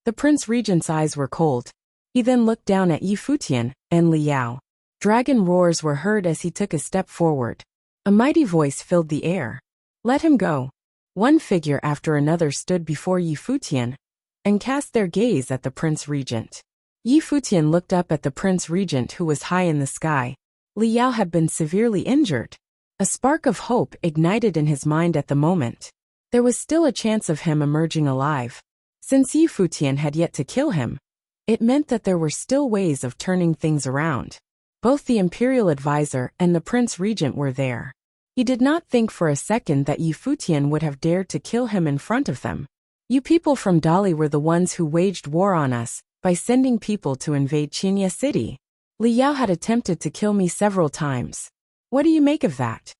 The Prince Regent's eyes were cold. He then looked down at Yi Futian and Li Yao. Dragon roars were heard as he took a step forward. A mighty voice filled the air. "Let him go." One figure after another stood before Yi Futian and cast their gaze at the Prince Regent. Yi Futian looked up at the Prince Regent who was high in the sky. Li Yao had been severely injured. A spark of hope ignited in his mind at the moment. There was still a chance of him emerging alive. Since Yi Futian had yet to kill him, it meant that there were still ways of turning things around. Both the imperial advisor and the Prince Regent were there. He did not think for a second that Yi Futian would have dared to kill him in front of them. "You people from Dali were the ones who waged war on us by sending people to invade Qinya City. Li Yao had attempted to kill me several times. What do you make of that?"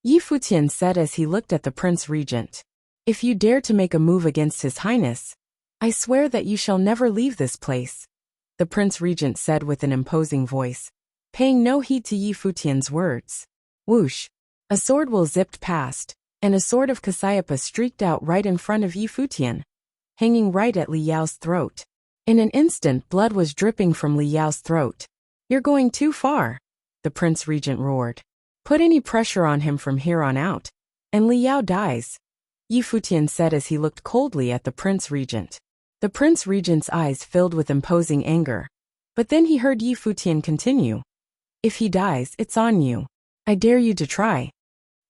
Yi Futian said as he looked at the Prince Regent. "If you dare to make a move against His Highness, I swear that you shall never leave this place," the Prince Regent said with an imposing voice, paying no heed to Yi Futian's words. Whoosh! A sword will zipped past, and a sword of Cassiopeia streaked out right in front of Yi Futian, hanging right at Li Yao's throat. In an instant, blood was dripping from Li Yao's throat. "You're going too far," the Prince Regent roared. "Put any pressure on him from here on out, and Li Yao dies," Yi Futian said as he looked coldly at the Prince Regent. The Prince Regent's eyes filled with imposing anger. But then he heard Yi Futian continue, "If he dies, it's on you. I dare you to try."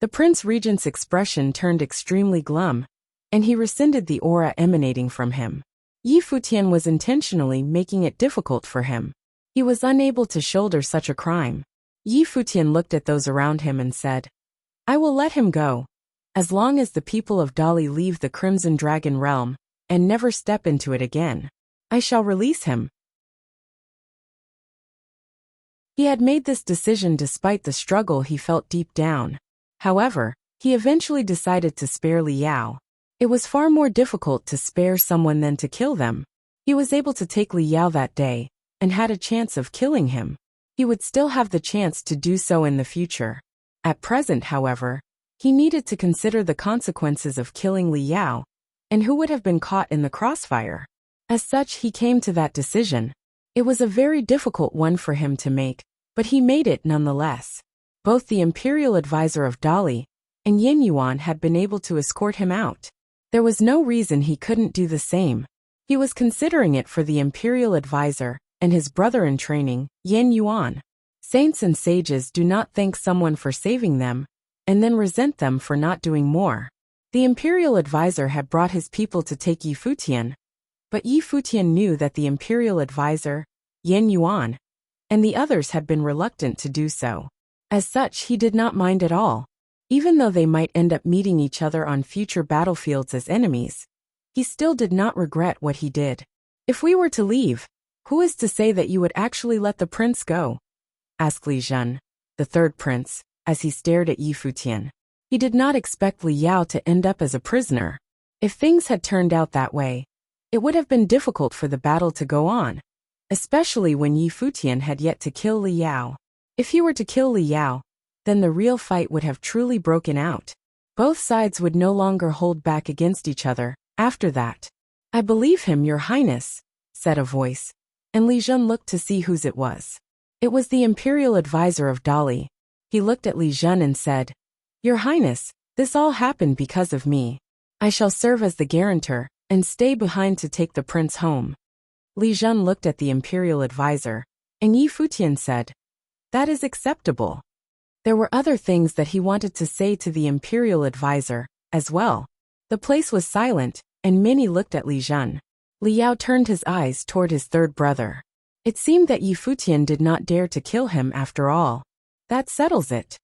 The Prince Regent's expression turned extremely glum, and he rescinded the aura emanating from him. Yi Futian was intentionally making it difficult for him. He was unable to shoulder such a crime. Yi Futian looked at those around him and said, "I will let him go, as long as the people of Dali leave the Crimson Dragon realm and never step into it again. I shall release him." He had made this decision despite the struggle he felt deep down. However, he eventually decided to spare Li Yao. It was far more difficult to spare someone than to kill them. He was able to take Li Yao that day, and had a chance of killing him. He would still have the chance to do so in the future. At present, however, he needed to consider the consequences of killing Li Yao, and who would have been caught in the crossfire. As such, he came to that decision. It was a very difficult one for him to make, but he made it nonetheless. Both the imperial advisor of Dali and Yin Yuan had been able to escort him out. There was no reason he couldn't do the same. He was considering it for the imperial advisor and his brother in training, Yin Yuan. Saints and sages do not thank someone for saving them, and then resent them for not doing more. The imperial advisor had brought his people to take Yi Futian, but Yi Futian knew that the imperial advisor, Yin Yuan, and the others had been reluctant to do so. As such, he did not mind at all. Even though they might end up meeting each other on future battlefields as enemies, he still did not regret what he did. "If we were to leave, who is to say that you would actually let the prince go?" asked Li Zhen, the third prince, as he stared at Yi Futian. He did not expect Li Yao to end up as a prisoner. If things had turned out that way, it would have been difficult for the battle to go on, especially when Yi Futian had yet to kill Li Yao. If he were to kill Li Yao, then the real fight would have truly broken out. Both sides would no longer hold back against each other after that. "I believe him, Your Highness," said a voice, and Li Zhen looked to see whose it was. It was the imperial advisor of Dali. He looked at Li Zhen and said, "Your Highness, this all happened because of me. I shall serve as the guarantor and stay behind to take the prince home." Li Zhen looked at the imperial advisor, and Yi Futian said, "That is acceptable." There were other things that he wanted to say to the imperial advisor, as well. The place was silent, and many looked at Li Zhen. Li Yao turned his eyes toward his third brother. It seemed that Yi Futian did not dare to kill him after all. "That settles it."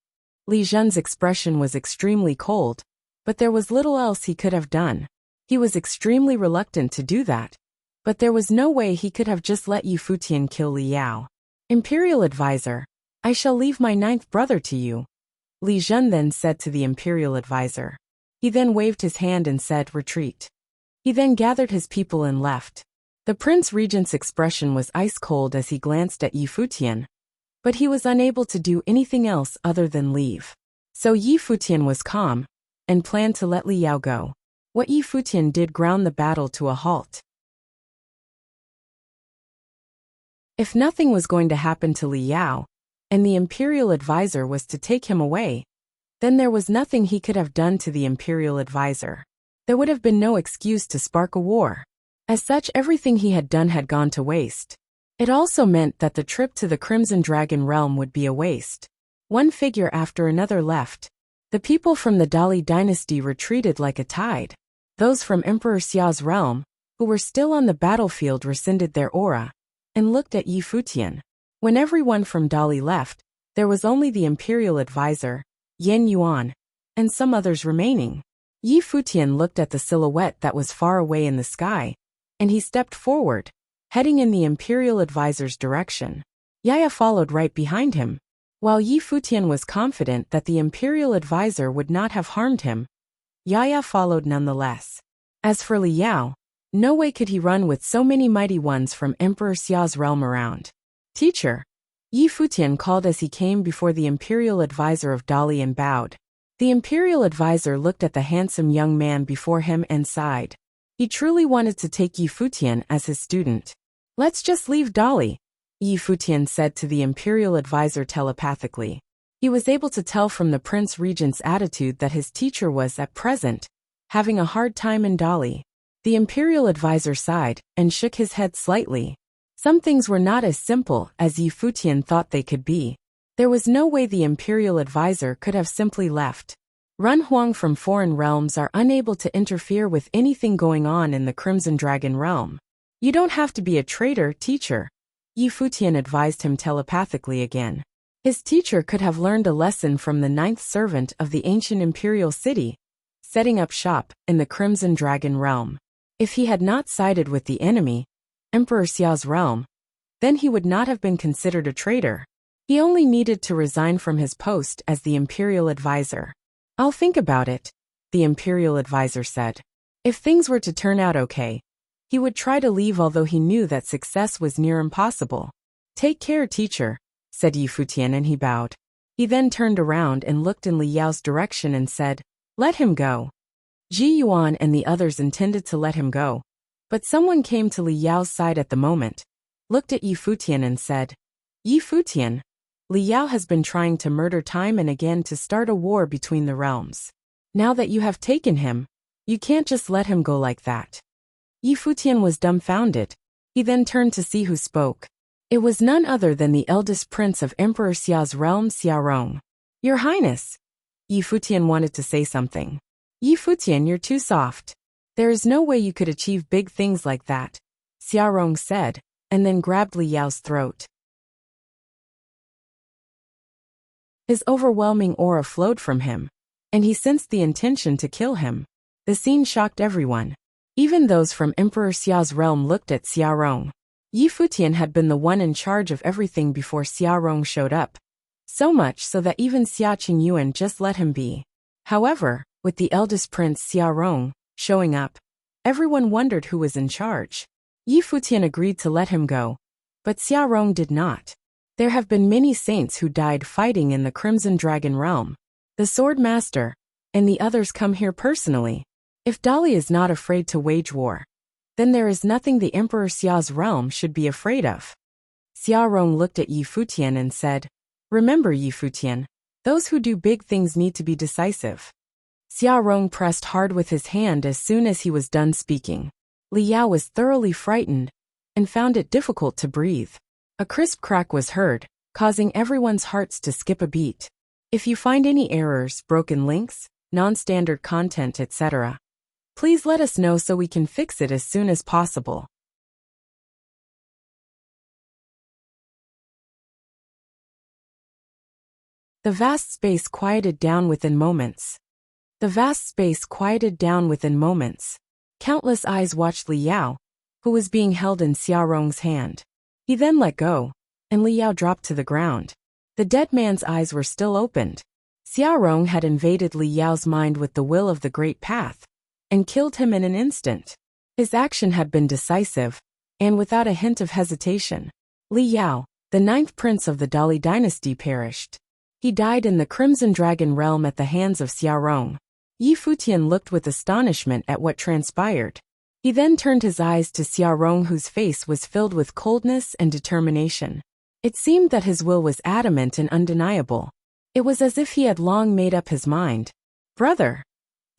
Li Zhen's expression was extremely cold, but there was little else he could have done. He was extremely reluctant to do that, but there was no way he could have just let Yi Futian kill Li Yao. Imperial advisor, I shall leave my 9th brother to you, Li Zhen then said to the imperial advisor. He then waved his hand and said, retreat. He then gathered his people and left. The Prince Regent's expression was ice-cold as he glanced at Yi Futian, but he was unable to do anything else other than leave. So Yi Futian was calm, and planned to let Li Yao go. What Yi Futian did ground the battle to a halt. If nothing was going to happen to Li Yao, and the imperial advisor was to take him away, then there was nothing he could have done to the imperial advisor. There would have been no excuse to spark a war. As such, everything he had done had gone to waste. It also meant that the trip to the Crimson Dragon realm would be a waste. One figure after another left. The people from the Dali dynasty retreated like a tide. Those from Emperor Xiao's realm, who were still on the battlefield, rescinded their aura, and looked at Yi Futian. When everyone from Dali left, there was only the imperial advisor, Yan Yuan, and some others remaining. Yi Futian looked at the silhouette that was far away in the sky, and he stepped forward, heading in the imperial advisor's direction. Yaya followed right behind him. While Yi Futian was confident that the imperial advisor would not have harmed him, Yaya followed nonetheless. As for Li Yao, no way could he run with so many mighty ones from Emperor Xiao's realm around. Teacher, Yi Futian called as he came before the imperial advisor of Dali and bowed. The imperial advisor looked at the handsome young man before him and sighed. He truly wanted to take Yi Futian as his student. Let's just leave Dali, Yi Futian said to the imperial advisor telepathically. He was able to tell from the Prince Regent's attitude that his teacher was, at present, having a hard time in Dali. The imperial advisor sighed and shook his head slightly. Some things were not as simple as Yi Futian thought they could be. There was no way the imperial advisor could have simply left. Run Huang from foreign realms are unable to interfere with anything going on in the Crimson Dragon realm. You don't have to be a traitor, teacher, Yi Futian advised him telepathically again. His teacher could have learned a lesson from the 9th servant of the ancient imperial city, setting up shop in the Crimson Dragon realm. If he had not sided with the enemy, Emperor Xiao's realm, then he would not have been considered a traitor. He only needed to resign from his post as the imperial advisor. I'll think about it, the imperial advisor said. If things were to turn out okay, he would try to leave, although he knew that success was near impossible. Take care, teacher, said Yi Futian, and he bowed. He then turned around and looked in Li Yao's direction and said, let him go. Ji Yuan and the others intended to let him go, but someone came to Li Yao's side at the moment, looked at Yi Futian and said, Yi Futian, Li Yao has been trying to murder time and again to start a war between the realms. Now that you have taken him, you can't just let him go like that. Yi Futian was dumbfounded. He then turned to see who spoke. It was none other than the eldest prince of Emperor Xiao's realm, Xiaorong. Your Highness. Yi Futian wanted to say something. Yi Futian, you're too soft. There is no way you could achieve big things like that, Xiaorong said, and then grabbed Li Yao's throat. His overwhelming aura flowed from him, and he sensed the intention to kill him. The scene shocked everyone. Even those from Emperor Xiao's realm looked at Xiaorong. Yi Futian had been the one in charge of everything before Xiaorong showed up, so much so that even Xia Qingyuan just let him be. However, with the eldest prince Xiaorong showing up, everyone wondered who was in charge. Yi Futian agreed to let him go, but Xiaorong did not. There have been many saints who died fighting in the Crimson Dragon realm. The Sword Master and the others come here personally. If Dali is not afraid to wage war, then there is nothing the Emperor Xiao's realm should be afraid of. Xiaorong looked at Yi Futian and said, remember, Yi Futian, those who do big things need to be decisive. Xiaorong pressed hard with his hand as soon as he was done speaking. Li Yao was thoroughly frightened and found it difficult to breathe. A crisp crack was heard, causing everyone's hearts to skip a beat. If you find any errors, broken links, non-standard content, etc., please let us know so we can fix it as soon as possible. The vast space quieted down within moments. The vast space quieted down within moments. Countless eyes watched Li Yao, who was being held in Xiaorong's hand. He then let go, and Li Yao dropped to the ground. The dead man's eyes were still opened. Xiaorong had invaded Li Yao's mind with the will of the Great Path, and killed him in an instant. His action had been decisive, and without a hint of hesitation. Li Yao, the 9th prince of the Dali dynasty, perished. He died in the Crimson Dragon realm at the hands of Xiaorong. Yi Futian looked with astonishment at what transpired. He then turned his eyes to Xiaorong, whose face was filled with coldness and determination. It seemed that his will was adamant and undeniable. It was as if he had long made up his mind. Brother!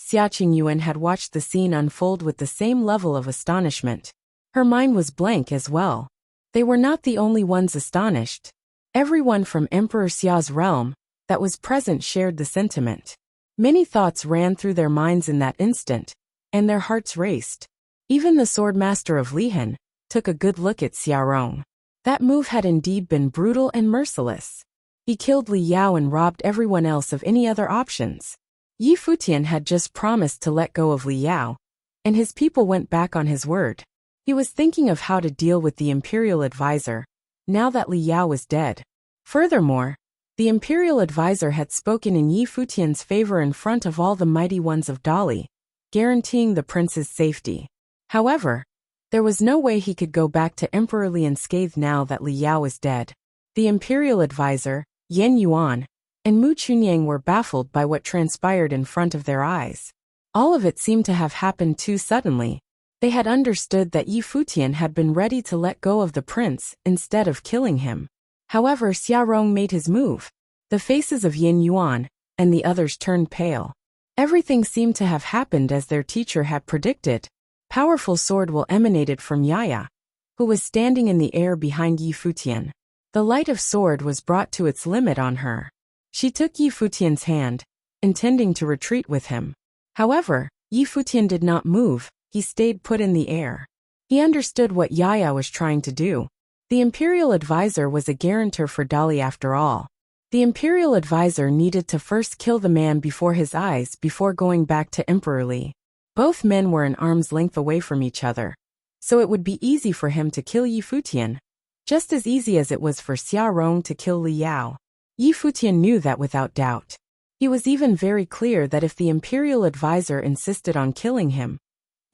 Xia Qingyuan had watched the scene unfold with the same level of astonishment. Her mind was blank as well. They were not the only ones astonished. Everyone from Emperor Xia's realm that was present shared the sentiment. Many thoughts ran through their minds in that instant, and their hearts raced. Even the swordmaster of Lihan took a good look at Xiaorong. That move had indeed been brutal and merciless. He killed Li Yao and robbed everyone else of any other options. Yi Futian had just promised to let go of Li Yao, and his people went back on his word. He was thinking of how to deal with the imperial advisor, now that Li Yao was dead. Furthermore, the imperial advisor had spoken in Yi Futian's favor in front of all the mighty ones of Dali, guaranteeing the prince's safety. However, there was no way he could go back to Emperor Li unscathed now that Li Yao was dead. The imperial advisor, Yan Yuan, and Mu Chunyang were baffled by what transpired in front of their eyes. All of it seemed to have happened too suddenly. They had understood that Yi Futian had been ready to let go of the prince instead of killing him. However, Xiaorong made his move. The faces of Yan Yuan and the others turned pale. Everything seemed to have happened as their teacher had predicted. Powerful sword will emanated from Yaya, who was standing in the air behind Yi Futian. The light of sword was brought to its limit on her. She took Yi Futian's hand, intending to retreat with him. However, Yi Futian did not move, he stayed put in the air. He understood what Yaya was trying to do. The imperial advisor was a guarantor for Dali after all. The imperial advisor needed to first kill the man before his eyes before going back to Emperor Li. Both men were an arm's length away from each other, so it would be easy for him to kill Yi Futian, just as easy as it was for Xiaorong to kill Li Yao. Yi Futian knew that without doubt. He was even very clear that if the imperial advisor insisted on killing him,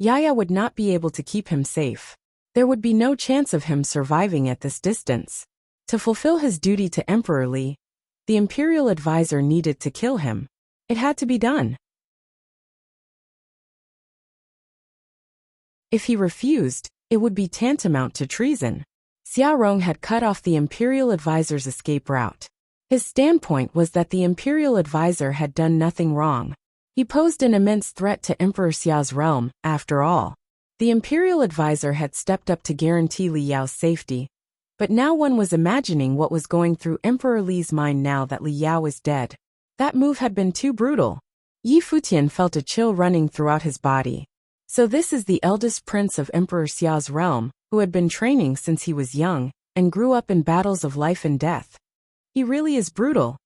Yaya would not be able to keep him safe. There would be no chance of him surviving at this distance. To fulfill his duty to Emperor Li, the imperial advisor needed to kill him. It had to be done. If he refused, it would be tantamount to treason. Xiaorong had cut off the imperial advisor's escape route. His standpoint was that the imperial advisor had done nothing wrong. He posed an immense threat to Emperor Xia's realm, after all. The imperial advisor had stepped up to guarantee Li Yao's safety, but now one was imagining what was going through Emperor Li's mind now that Li Yao was dead. That move had been too brutal. Yi Futian felt a chill running throughout his body. So this is the eldest prince of Emperor Xia's realm, who had been training since he was young, and grew up in battles of life and death. He really is brutal.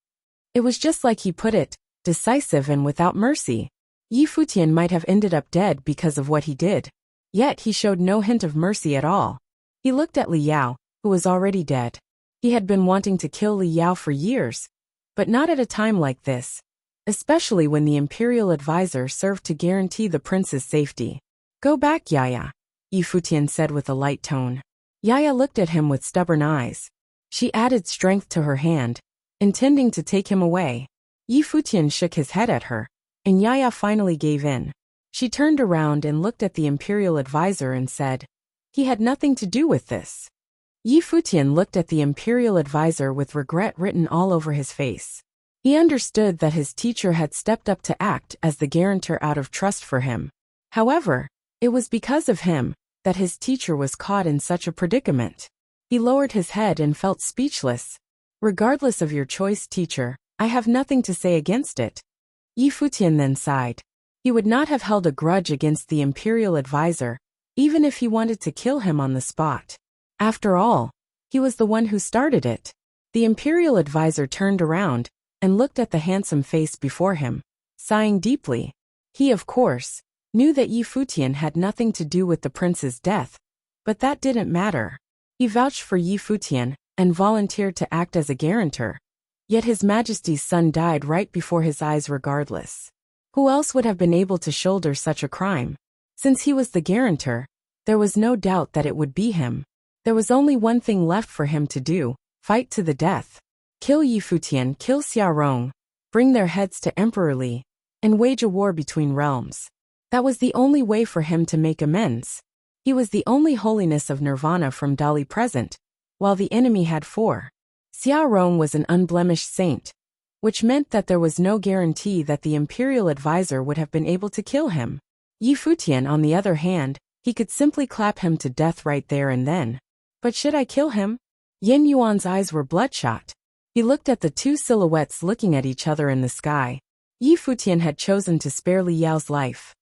It was just like he put it, decisive and without mercy. Yi Futian might have ended up dead because of what he did. Yet he showed no hint of mercy at all. He looked at Li Yao, who was already dead. He had been wanting to kill Li Yao for years, but not at a time like this, especially when the imperial advisor served to guarantee the prince's safety. Go back, Yaya, Yi Futian said with a light tone. Yaya looked at him with stubborn eyes. She added strength to her hand, intending to take him away. Yi Futian shook his head at her, and Yaya finally gave in. She turned around and looked at the imperial advisor and said, "He had nothing to do with this." Yi Futian looked at the imperial advisor with regret written all over his face. He understood that his teacher had stepped up to act as the guarantor out of trust for him. However, it was because of him that his teacher was caught in such a predicament. He lowered his head and felt speechless. "Regardless of your choice, teacher, I have nothing to say against it." Yi Futian then sighed. He would not have held a grudge against the imperial advisor, even if he wanted to kill him on the spot. After all, he was the one who started it. The imperial advisor turned around and looked at the handsome face before him, sighing deeply. He, of course, knew that Yi Futian had nothing to do with the prince's death, but that didn't matter. He vouched for Yi Futian and volunteered to act as a guarantor, yet His Majesty's son died right before his eyes regardless. Who else would have been able to shoulder such a crime? Since he was the guarantor, there was no doubt that it would be him. There was only one thing left for him to do: fight to the death. Kill Yi Futian, kill Xia Rong, bring their heads to Emperor Li, and wage a war between realms. That was the only way for him to make amends. He was the only holiness of nirvana from Dali present, while the enemy had 4. Xia Rong was an unblemished saint, which meant that there was no guarantee that the imperial advisor would have been able to kill him. Yi Futian, on the other hand, he could simply clap him to death right there and then. But should I kill him? Yin Yuan's eyes were bloodshot. He looked at the two silhouettes looking at each other in the sky. Yi Futian had chosen to spare Li Yao's life.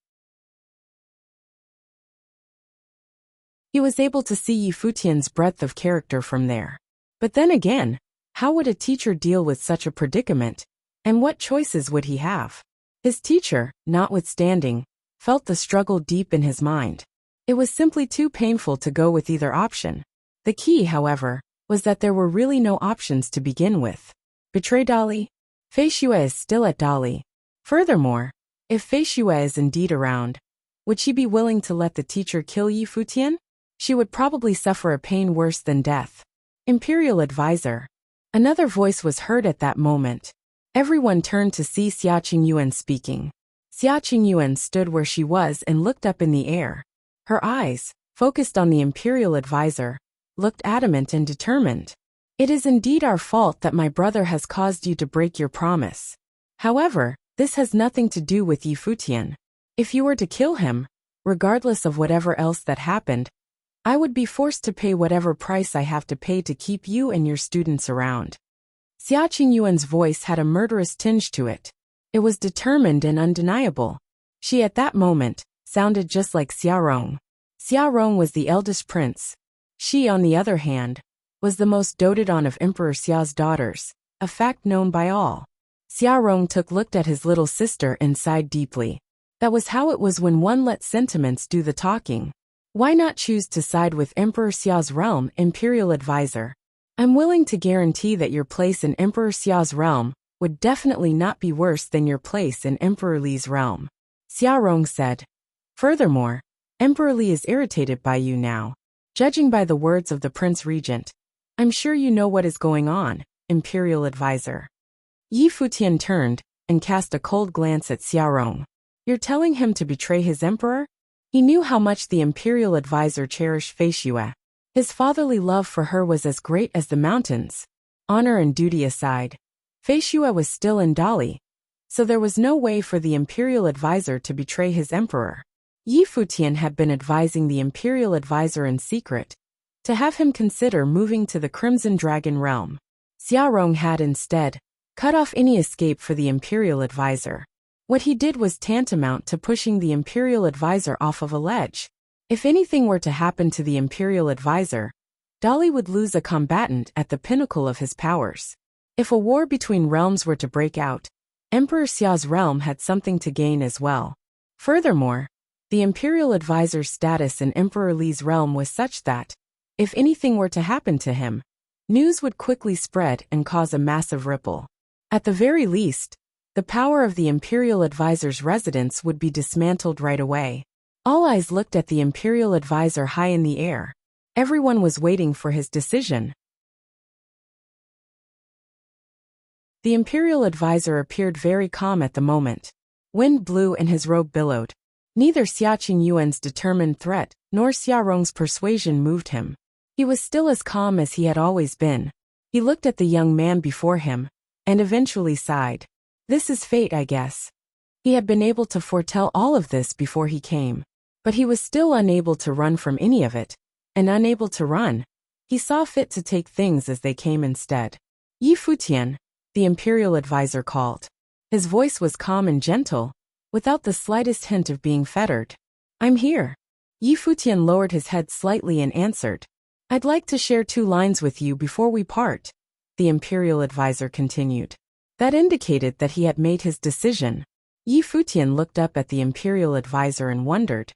He was able to see Yi Futian's breadth of character from there. But then again, how would a teacher deal with such a predicament, and what choices would he have? His teacher, notwithstanding, felt the struggle deep in his mind. It was simply too painful to go with either option. The key, however, was that there were really no options to begin with. Betray Dali? Fei Xue is still at Dali. Furthermore, if Fei Xue is indeed around, would she be willing to let the teacher kill Yi Futian? She would probably suffer a pain worse than death. Imperial advisor. Another voice was heard at that moment. Everyone turned to see Xia Qingyuan speaking. Xia Qingyuan stood where she was and looked up in the air. Her eyes, focused on the imperial advisor, looked adamant and determined. It is indeed our fault that my brother has caused you to break your promise. However, this has nothing to do with Yi Futian. If you were to kill him, regardless of whatever else that happened, I would be forced to pay whatever price I have to pay to keep you and your students around. Xia Qingyuan's voice had a murderous tinge to it. It was determined and undeniable. She at that moment sounded just like Xia Rong. Xia Rong was the eldest prince. She, on the other hand, was the most doted on of Emperor Xia's daughters, a fact known by all. Xia Rong looked at his little sister and sighed deeply. That was how it was when one let sentiments do the talking. Why not choose to side with Emperor Xia's realm, imperial advisor? I'm willing to guarantee that your place in Emperor Xia's realm would definitely not be worse than your place in Emperor Li's realm, Xia Rong said. Furthermore, Emperor Li is irritated by you now. Judging by the words of the Prince Regent, I'm sure you know what is going on, imperial advisor. Yi Futian turned and cast a cold glance at Xia Rong. You're telling him to betray his emperor? He knew how much the imperial advisor cherished Fei Xue. His fatherly love for her was as great as the mountains. Honor and duty aside, Fei Xue was still in Dali, so there was no way for the imperial advisor to betray his emperor. Yi Futian had been advising the imperial advisor in secret to have him consider moving to the Crimson Dragon realm. Xia Rong had instead cut off any escape for the imperial advisor. What he did was tantamount to pushing the imperial advisor off of a ledge. If anything were to happen to the imperial advisor, Dali would lose a combatant at the pinnacle of his powers. If a war between realms were to break out, Emperor Xia's realm had something to gain as well. Furthermore, the imperial advisor's status in Emperor Li's realm was such that, if anything were to happen to him, news would quickly spread and cause a massive ripple. At the very least, the power of the imperial advisor's residence would be dismantled right away. All eyes looked at the imperial advisor high in the air. Everyone was waiting for his decision. The imperial advisor appeared very calm at the moment. Wind blew and his robe billowed. Neither Xia Qingyuan's determined threat nor Xia Rong's persuasion moved him. He was still as calm as he had always been. He looked at the young man before him, and eventually sighed. This is fate, I guess. He had been able to foretell all of this before he came. But he was still unable to run from any of it. And unable to run, he saw fit to take things as they came instead. Yi Futian, the imperial advisor called. His voice was calm and gentle, without the slightest hint of being fettered. I'm here. Yi Futian lowered his head slightly and answered. I'd like to share 2 lines with you before we part, the imperial advisor continued. That indicated that he had made his decision. Yi Futian looked up at the imperial advisor and wondered.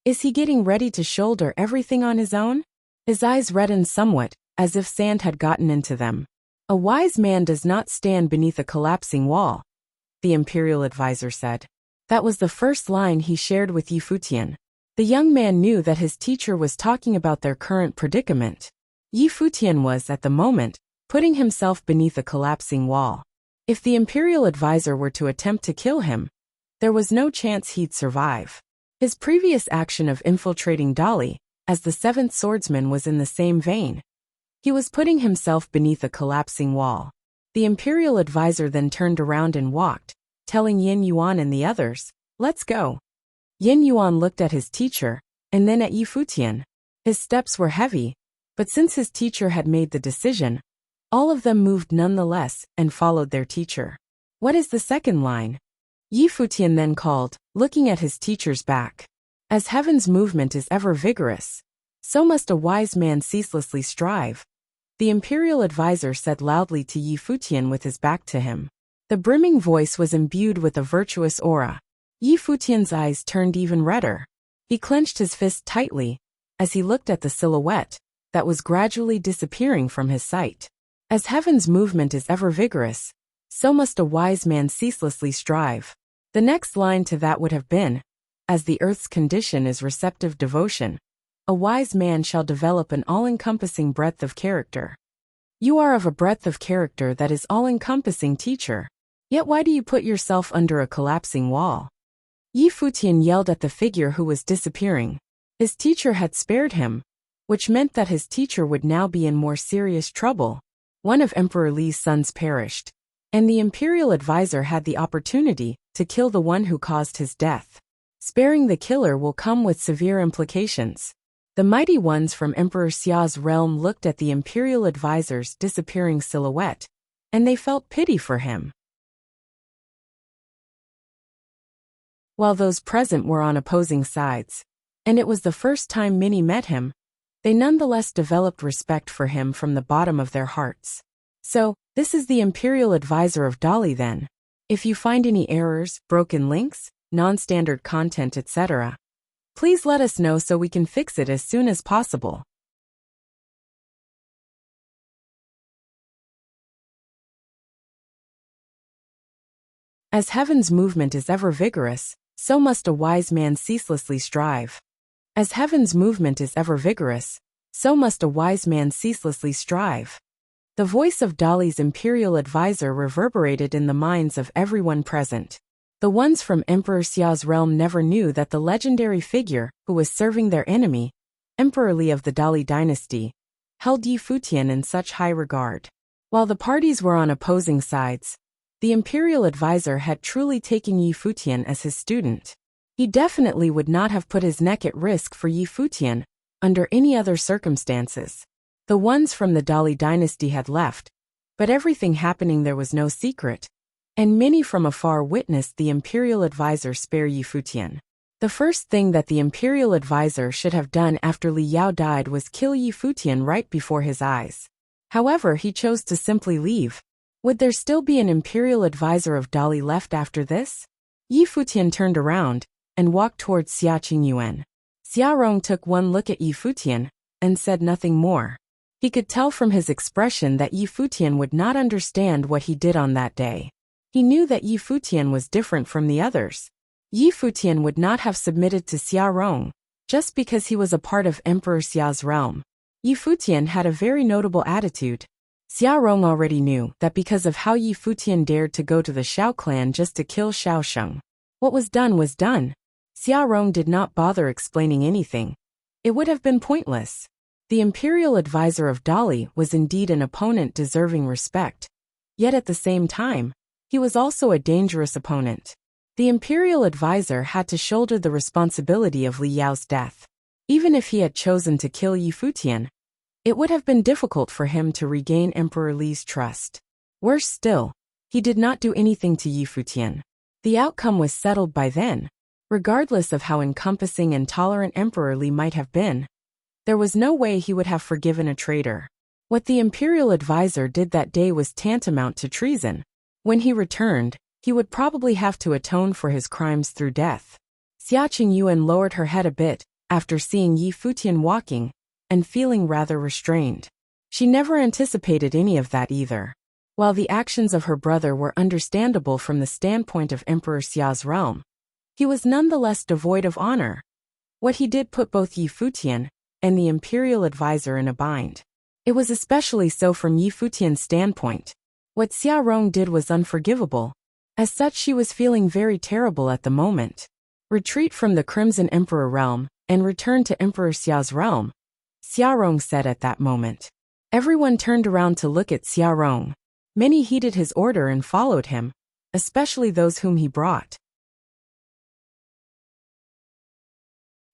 Is he getting ready to shoulder everything on his own? His eyes reddened somewhat, as if sand had gotten into them. A wise man does not stand beneath a collapsing wall, the imperial advisor said. That was the first line he shared with Yi Futian. The young man knew that his teacher was talking about their current predicament. Yi Futian was, at the moment, putting himself beneath a collapsing wall. If the imperial advisor were to attempt to kill him, there was no chance he'd survive. His previous action of infiltrating Dali, as the seventh swordsman, was in the same vein. He was putting himself beneath a collapsing wall. The imperial advisor then turned around and walked, telling Yin Yuan and the others, "Let's go." Yin Yuan looked at his teacher, and then at Yi Futian. His steps were heavy, but since his teacher had made the decision, all of them moved nonetheless and followed their teacher. What is the second line? Yi Futian then called, looking at his teacher's back. As heaven's movement is ever vigorous, so must a wise man ceaselessly strive, the imperial advisor said loudly to Yi Futian with his back to him. The brimming voice was imbued with a virtuous aura. Yi Futian's eyes turned even redder. He clenched his fist tightly, as he looked at the silhouette that was gradually disappearing from his sight. As heaven's movement is ever vigorous, so must a wise man ceaselessly strive. The next line to that would have been, as the earth's condition is receptive devotion, a wise man shall develop an all-encompassing breadth of character. You are of a breadth of character that is all-encompassing, teacher. Yet why do you put yourself under a collapsing wall? Yi Futian yelled at the figure who was disappearing. His teacher had spared him, which meant that his teacher would now be in more serious trouble. One of Emperor Li's sons perished, and the imperial advisor had the opportunity to kill the one who caused his death. Sparing the killer will come with severe implications. The mighty ones from Emperor Xia's realm looked at the imperial advisor's disappearing silhouette, and they felt pity for him. While those present were on opposing sides, and it was the first time many met him, they nonetheless developed respect for him from the bottom of their hearts. So, this is the imperial advisor of Dali then. If you find any errors, broken links, non-standard content, etc., please let us know so we can fix it as soon as possible. As heaven's movement is ever vigorous, so must a wise man ceaselessly strive. As heaven's movement is ever vigorous, so must a wise man ceaselessly strive. The voice of Dali's imperial advisor reverberated in the minds of everyone present. The ones from Emperor Xia's realm never knew that the legendary figure who was serving their enemy, Emperor Li of the Dali dynasty, held Yi Futian in such high regard. While the parties were on opposing sides, the imperial advisor had truly taken Yi Futian as his student. He definitely would not have put his neck at risk for Yi Futian under any other circumstances. The ones from the Dali dynasty had left, but everything happening there was no secret, and many from afar witnessed the imperial advisor spare Yi Futian. The first thing that the imperial advisor should have done after Li Yao died was kill Yi Futian right before his eyes. However, he chose to simply leave. Would there still be an imperial advisor of Dali left after this? Yi Futian turned around and walked towards Xia Qingyuan. Xia Rong took one look at Yi Futian and said nothing more. He could tell from his expression that Yi Futian would not understand what he did on that day. He knew that Yi Futian was different from the others. Yi Futian would not have submitted to Xia Rong just because he was a part of Emperor Xia's realm. Yi Futian had a very notable attitude. Xia Rong already knew that because of how Yi Futian dared to go to the Shao clan just to kill Shao Sheng. What was done was done. Xia Rong did not bother explaining anything. It would have been pointless. The imperial advisor of Dali was indeed an opponent deserving respect. Yet at the same time, he was also a dangerous opponent. The imperial advisor had to shoulder the responsibility of Li Yao's death. Even if he had chosen to kill Yi Futian, it would have been difficult for him to regain Emperor Li's trust. Worse still, he did not do anything to Yi Futian. The outcome was settled by then. Regardless of how encompassing and tolerant Emperor Li might have been, there was no way he would have forgiven a traitor. What the imperial advisor did that day was tantamount to treason. When he returned, he would probably have to atone for his crimes through death. Xia Qingyuan lowered her head a bit after seeing Yi Futian walking and feeling rather restrained. She never anticipated any of that either. While the actions of her brother were understandable from the standpoint of Emperor Xia's realm, he was nonetheless devoid of honor. What he did put both Yi Futian and the imperial advisor in a bind. It was especially so from Yi Futian's standpoint. What Xia Rong did was unforgivable. As such, she was feeling very terrible at the moment. Retreat from the Crimson Emperor realm and return to Emperor Xia's realm, Xia Rong said at that moment. Everyone turned around to look at Xia Rong. Many heeded his order and followed him, especially those whom he brought.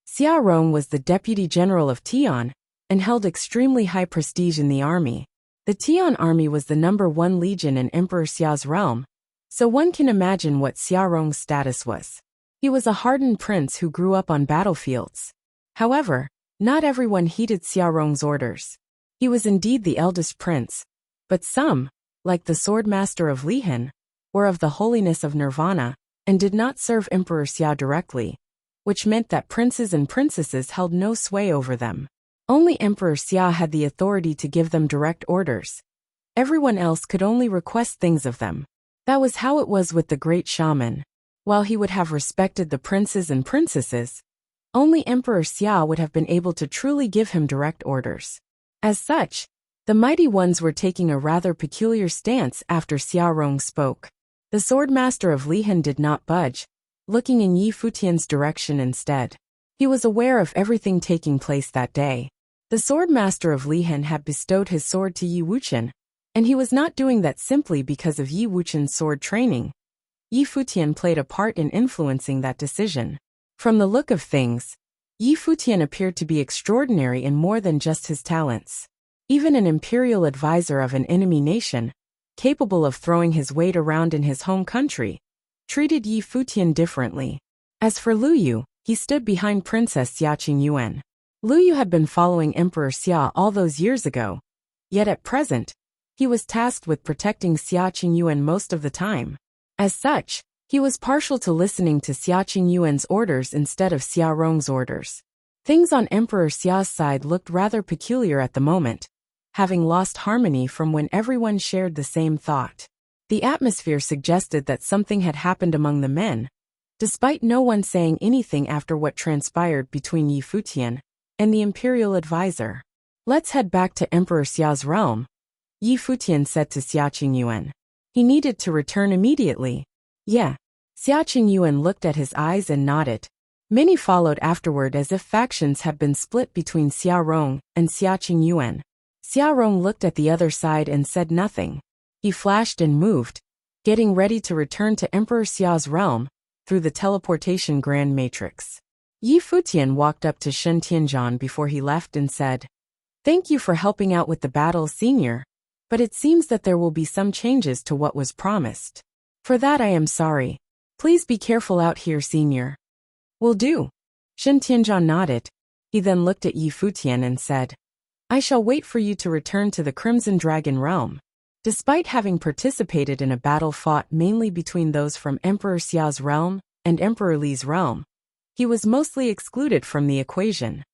Xia Rong was the deputy general of Tian and held extremely high prestige in the army. The Tian army was the #1 legion in Emperor Xia's realm, so one can imagine what Xia Rong's status was. He was a hardened prince who grew up on battlefields. However, not everyone heeded Xia Rong's orders. He was indeed the eldest prince, but some, like the swordmaster of Lihan, were of the holiness of nirvana and did not serve Emperor Xia directly, which meant that princes and princesses held no sway over them. Only Emperor Xia had the authority to give them direct orders. Everyone else could only request things of them. That was how it was with the great shaman. While he would have respected the princes and princesses, only Emperor Xia would have been able to truly give him direct orders. As such, the mighty ones were taking a rather peculiar stance after Xia Rong spoke. The swordmaster of Lihan did not budge, looking in Yi Futian's direction instead. He was aware of everything taking place that day. The swordmaster of Lihan had bestowed his sword to Yi Wuxian, and he was not doing that simply because of Yi Wuxian's sword training. Yi Futian played a part in influencing that decision. From the look of things, Yi Futian appeared to be extraordinary in more than just his talents. Even an imperial advisor of an enemy nation, capable of throwing his weight around in his home country, treated Yi Futian differently. As for Lu Yu, he stood behind Princess Xia Qingyuan. Lu Yu had been following Emperor Xia all those years ago, yet at present, he was tasked with protecting Xia Qingyuan most of the time. As such, he was partial to listening to Xia Qingyuan's orders instead of Xia Rong's orders. Things on Emperor Xia's side looked rather peculiar at the moment, having lost harmony from when everyone shared the same thought. The atmosphere suggested that something had happened among the men, despite no one saying anything after what transpired between Yi Futian and the imperial advisor. Let's head back to Emperor Xia's realm, Yi Futian said to Xia Qingyuan. He needed to return immediately. Yeah. Xia Qingyuan looked at his eyes and nodded. Many followed afterward as if factions had been split between Xia Rong and Xia Qingyuan. Xia Rong looked at the other side and said nothing. He flashed and moved, getting ready to return to Emperor Xia's realm through the teleportation grand matrix. Yi Futian walked up to Shen Tianzhan before he left and said, "Thank you for helping out with the battle, Senior, but it seems that there will be some changes to what was promised. For that I am sorry. Please be careful out here, Senior." "Will do." Shen Tianzhan nodded. He then looked at Yi Futian and said, "I shall wait for you to return to the Crimson Dragon realm." Despite having participated in a battle fought mainly between those from Emperor Xia's realm and Emperor Li's realm, he was mostly excluded from the equation.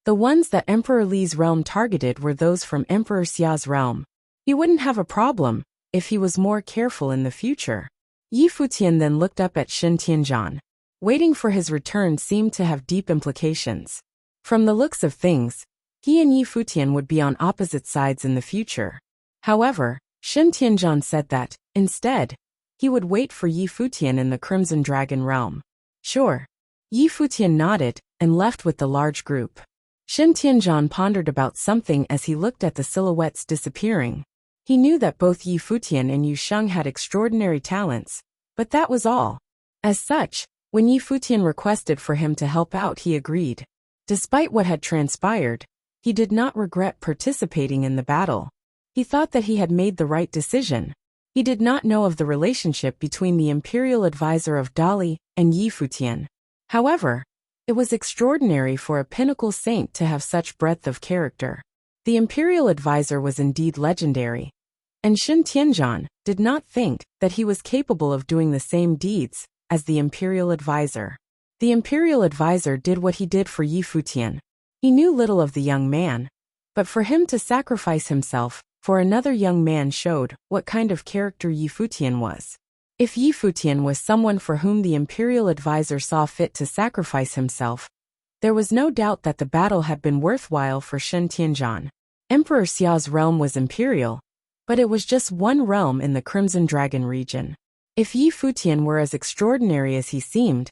The ones that Emperor Li's realm targeted were those from Emperor Xia's realm. He wouldn't have a problem if he was more careful in the future. Yi Futian then looked up at Shen Tianzhan. Waiting for his return seemed to have deep implications. From the looks of things, he and Yi Futian would be on opposite sides in the future. However, Shen Tianzhan said that, instead, he would wait for Yi Futian in the Crimson Dragon realm. Sure. Yi Futian nodded and left with the large group. Shen Tianzhan pondered about something as he looked at the silhouettes disappearing. He knew that both Yi Futian and Yu Sheng had extraordinary talents, but that was all. As such, when Yi Futian requested for him to help out, he agreed. Despite what had transpired, he did not regret participating in the battle. He thought that he had made the right decision. He did not know of the relationship between the imperial advisor of Dali and Yi Futian. However, it was extraordinary for a pinnacle saint to have such breadth of character. The imperial advisor was indeed legendary, and Shen Tianzhan did not think that he was capable of doing the same deeds as the imperial advisor. The imperial advisor did what he did for Yi Futian. He knew little of the young man, but for him to sacrifice himself for another young man showed what kind of character Yi Futian was. If Yi Futian was someone for whom the imperial advisor saw fit to sacrifice himself, there was no doubt that the battle had been worthwhile for Shen Tianzhan. Emperor Xia's realm was imperial, but it was just one realm in the Crimson Dragon region. If Yi Futian were as extraordinary as he seemed,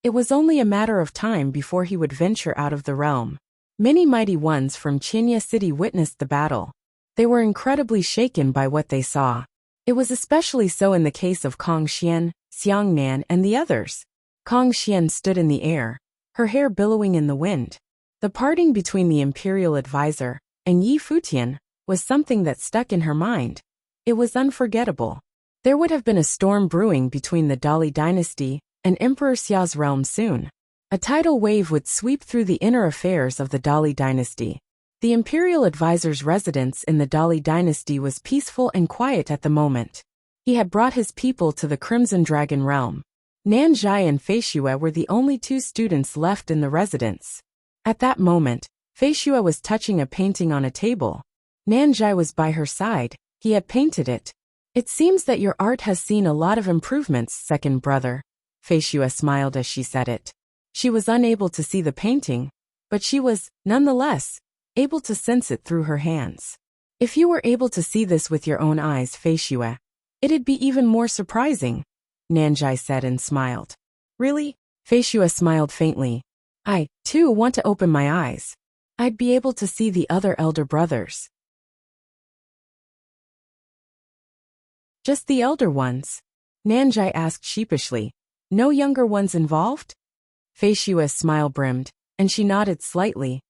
it was only a matter of time before he would venture out of the realm. Many mighty ones from Qinya City witnessed the battle. They were incredibly shaken by what they saw. It was especially so in the case of Kong Xian, Xiang Nan, and the others. Kong Xian stood in the air, her hair billowing in the wind. The parting between the imperial advisor and Yi Futian was something that stuck in her mind. It was unforgettable. There would have been a storm brewing between the Dali dynasty and Emperor Xia's realm soon. A tidal wave would sweep through the inner affairs of the Dali dynasty. The imperial advisor's residence in the Dali dynasty was peaceful and quiet at the moment. He had brought his people to the Crimson Dragon realm. Nanzhai and Feishue were the only two students left in the residence. At that moment, Feishue was touching a painting on a table. Nanzhai was by her side. He had painted it. It seems that your art has seen a lot of improvements, second brother. Feishue smiled as she said it. She was unable to see the painting, but she was, nonetheless, able to sense it through her hands. If you were able to see this with your own eyes, Feishue, it'd be even more surprising, Nanzhai said and smiled. Really? Feishue smiled faintly. I, too, want to open my eyes. I'd be able to see the other elder brothers. Just the elder ones? Nanzhai asked sheepishly. No younger ones involved? Feishue's smile brimmed, and she nodded slightly.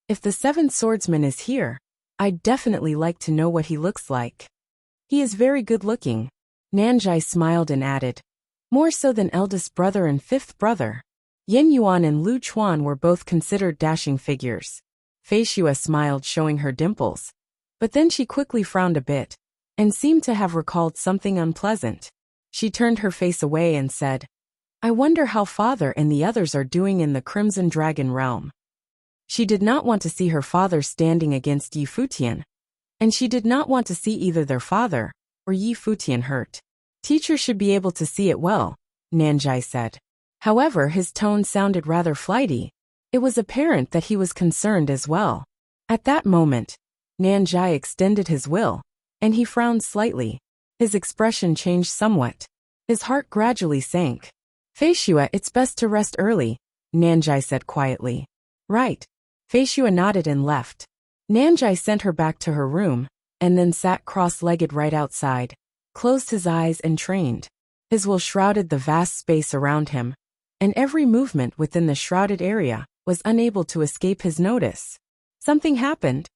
If the seventh swordsman is here, I'd definitely like to know what he looks like. He is very good-looking. Nanzhai smiled and added. More so than eldest brother and fifth brother. Yin Yuan and Lu Chuan were both considered dashing figures. Feishue smiled, showing her dimples. But then she quickly frowned a bit, and seemed to have recalled something unpleasant. She turned her face away and said, I wonder how father and the others are doing in the Crimson Dragon realm. She did not want to see her father standing against Yi Futian, and she did not want to see either their father or Yi Futian hurt. Teacher should be able to see it well, Nanzhai said. However, his tone sounded rather flighty. It was apparent that he was concerned as well. At that moment, Nanzhai extended his will, and he frowned slightly. His expression changed somewhat. His heart gradually sank. Feishue, it's best to rest early, Nanzhai said quietly. Right. Feishue nodded and left. Nanzhai sent her back to her room, and then sat cross-legged right outside, closed his eyes and trained. His will shrouded the vast space around him, and every movement within the shrouded area was unable to escape his notice. Something happened.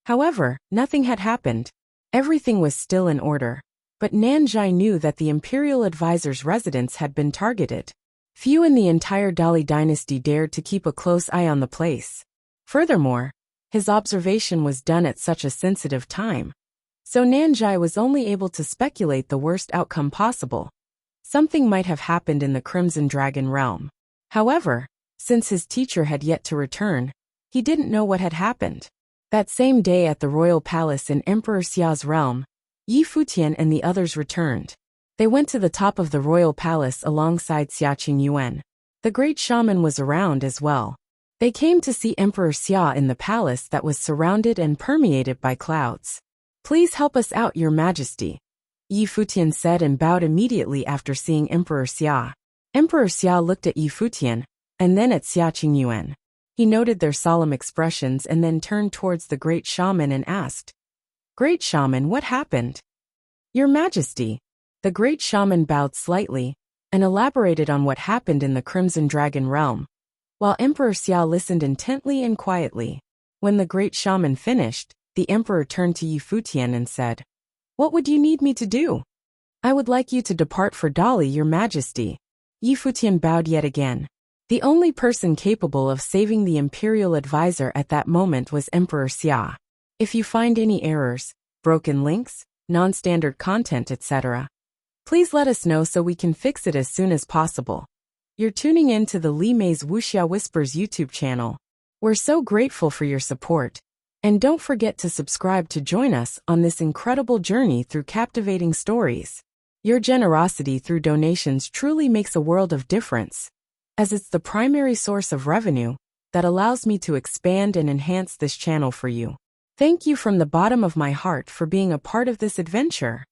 However, nothing had happened. Everything was still in order. But Nanzhai knew that the imperial advisor's residence had been targeted. Few in the entire Dali dynasty dared to keep a close eye on the place. Furthermore, his observation was done at such a sensitive time. So Nanzhai was only able to speculate the worst outcome possible. Something might have happened in the Crimson Dragon realm. However, since his teacher had yet to return, he didn't know what had happened. That same day at the royal palace in Emperor Xia's realm, Yi Futian and the others returned. They went to the top of the royal palace alongside Xia Yuan. The great shaman was around as well. They came to see Emperor Xia in the palace that was surrounded and permeated by clouds. Please help us out, Your Majesty, Yi Futian said and bowed immediately after seeing Emperor Xia. Emperor Xia looked at Yi Futian, and then at Xia Yuan. He noted their solemn expressions and then turned towards the great shaman and asked, Great shaman, what happened? Your Majesty. The great shaman bowed slightly and elaborated on what happened in the Crimson Dragon realm, while Emperor Xia listened intently and quietly. When the great shaman finished, the emperor turned to Yi Futian and said, What would you need me to do? I would like you to depart for Dali, Your Majesty. Yi Futian bowed yet again. The only person capable of saving the imperial advisor at that moment was Emperor Xia. If you find any errors, broken links, non-standard content, etc. Please let us know so we can fix it as soon as possible. You're tuning in to the Li Mei's Wuxia Whispers YouTube channel. We're so grateful for your support. And don't forget to subscribe to join us on this incredible journey through captivating stories. Your generosity through donations truly makes a world of difference, as it's the primary source of revenue that allows me to expand and enhance this channel for you. Thank you from the bottom of my heart for being a part of this adventure.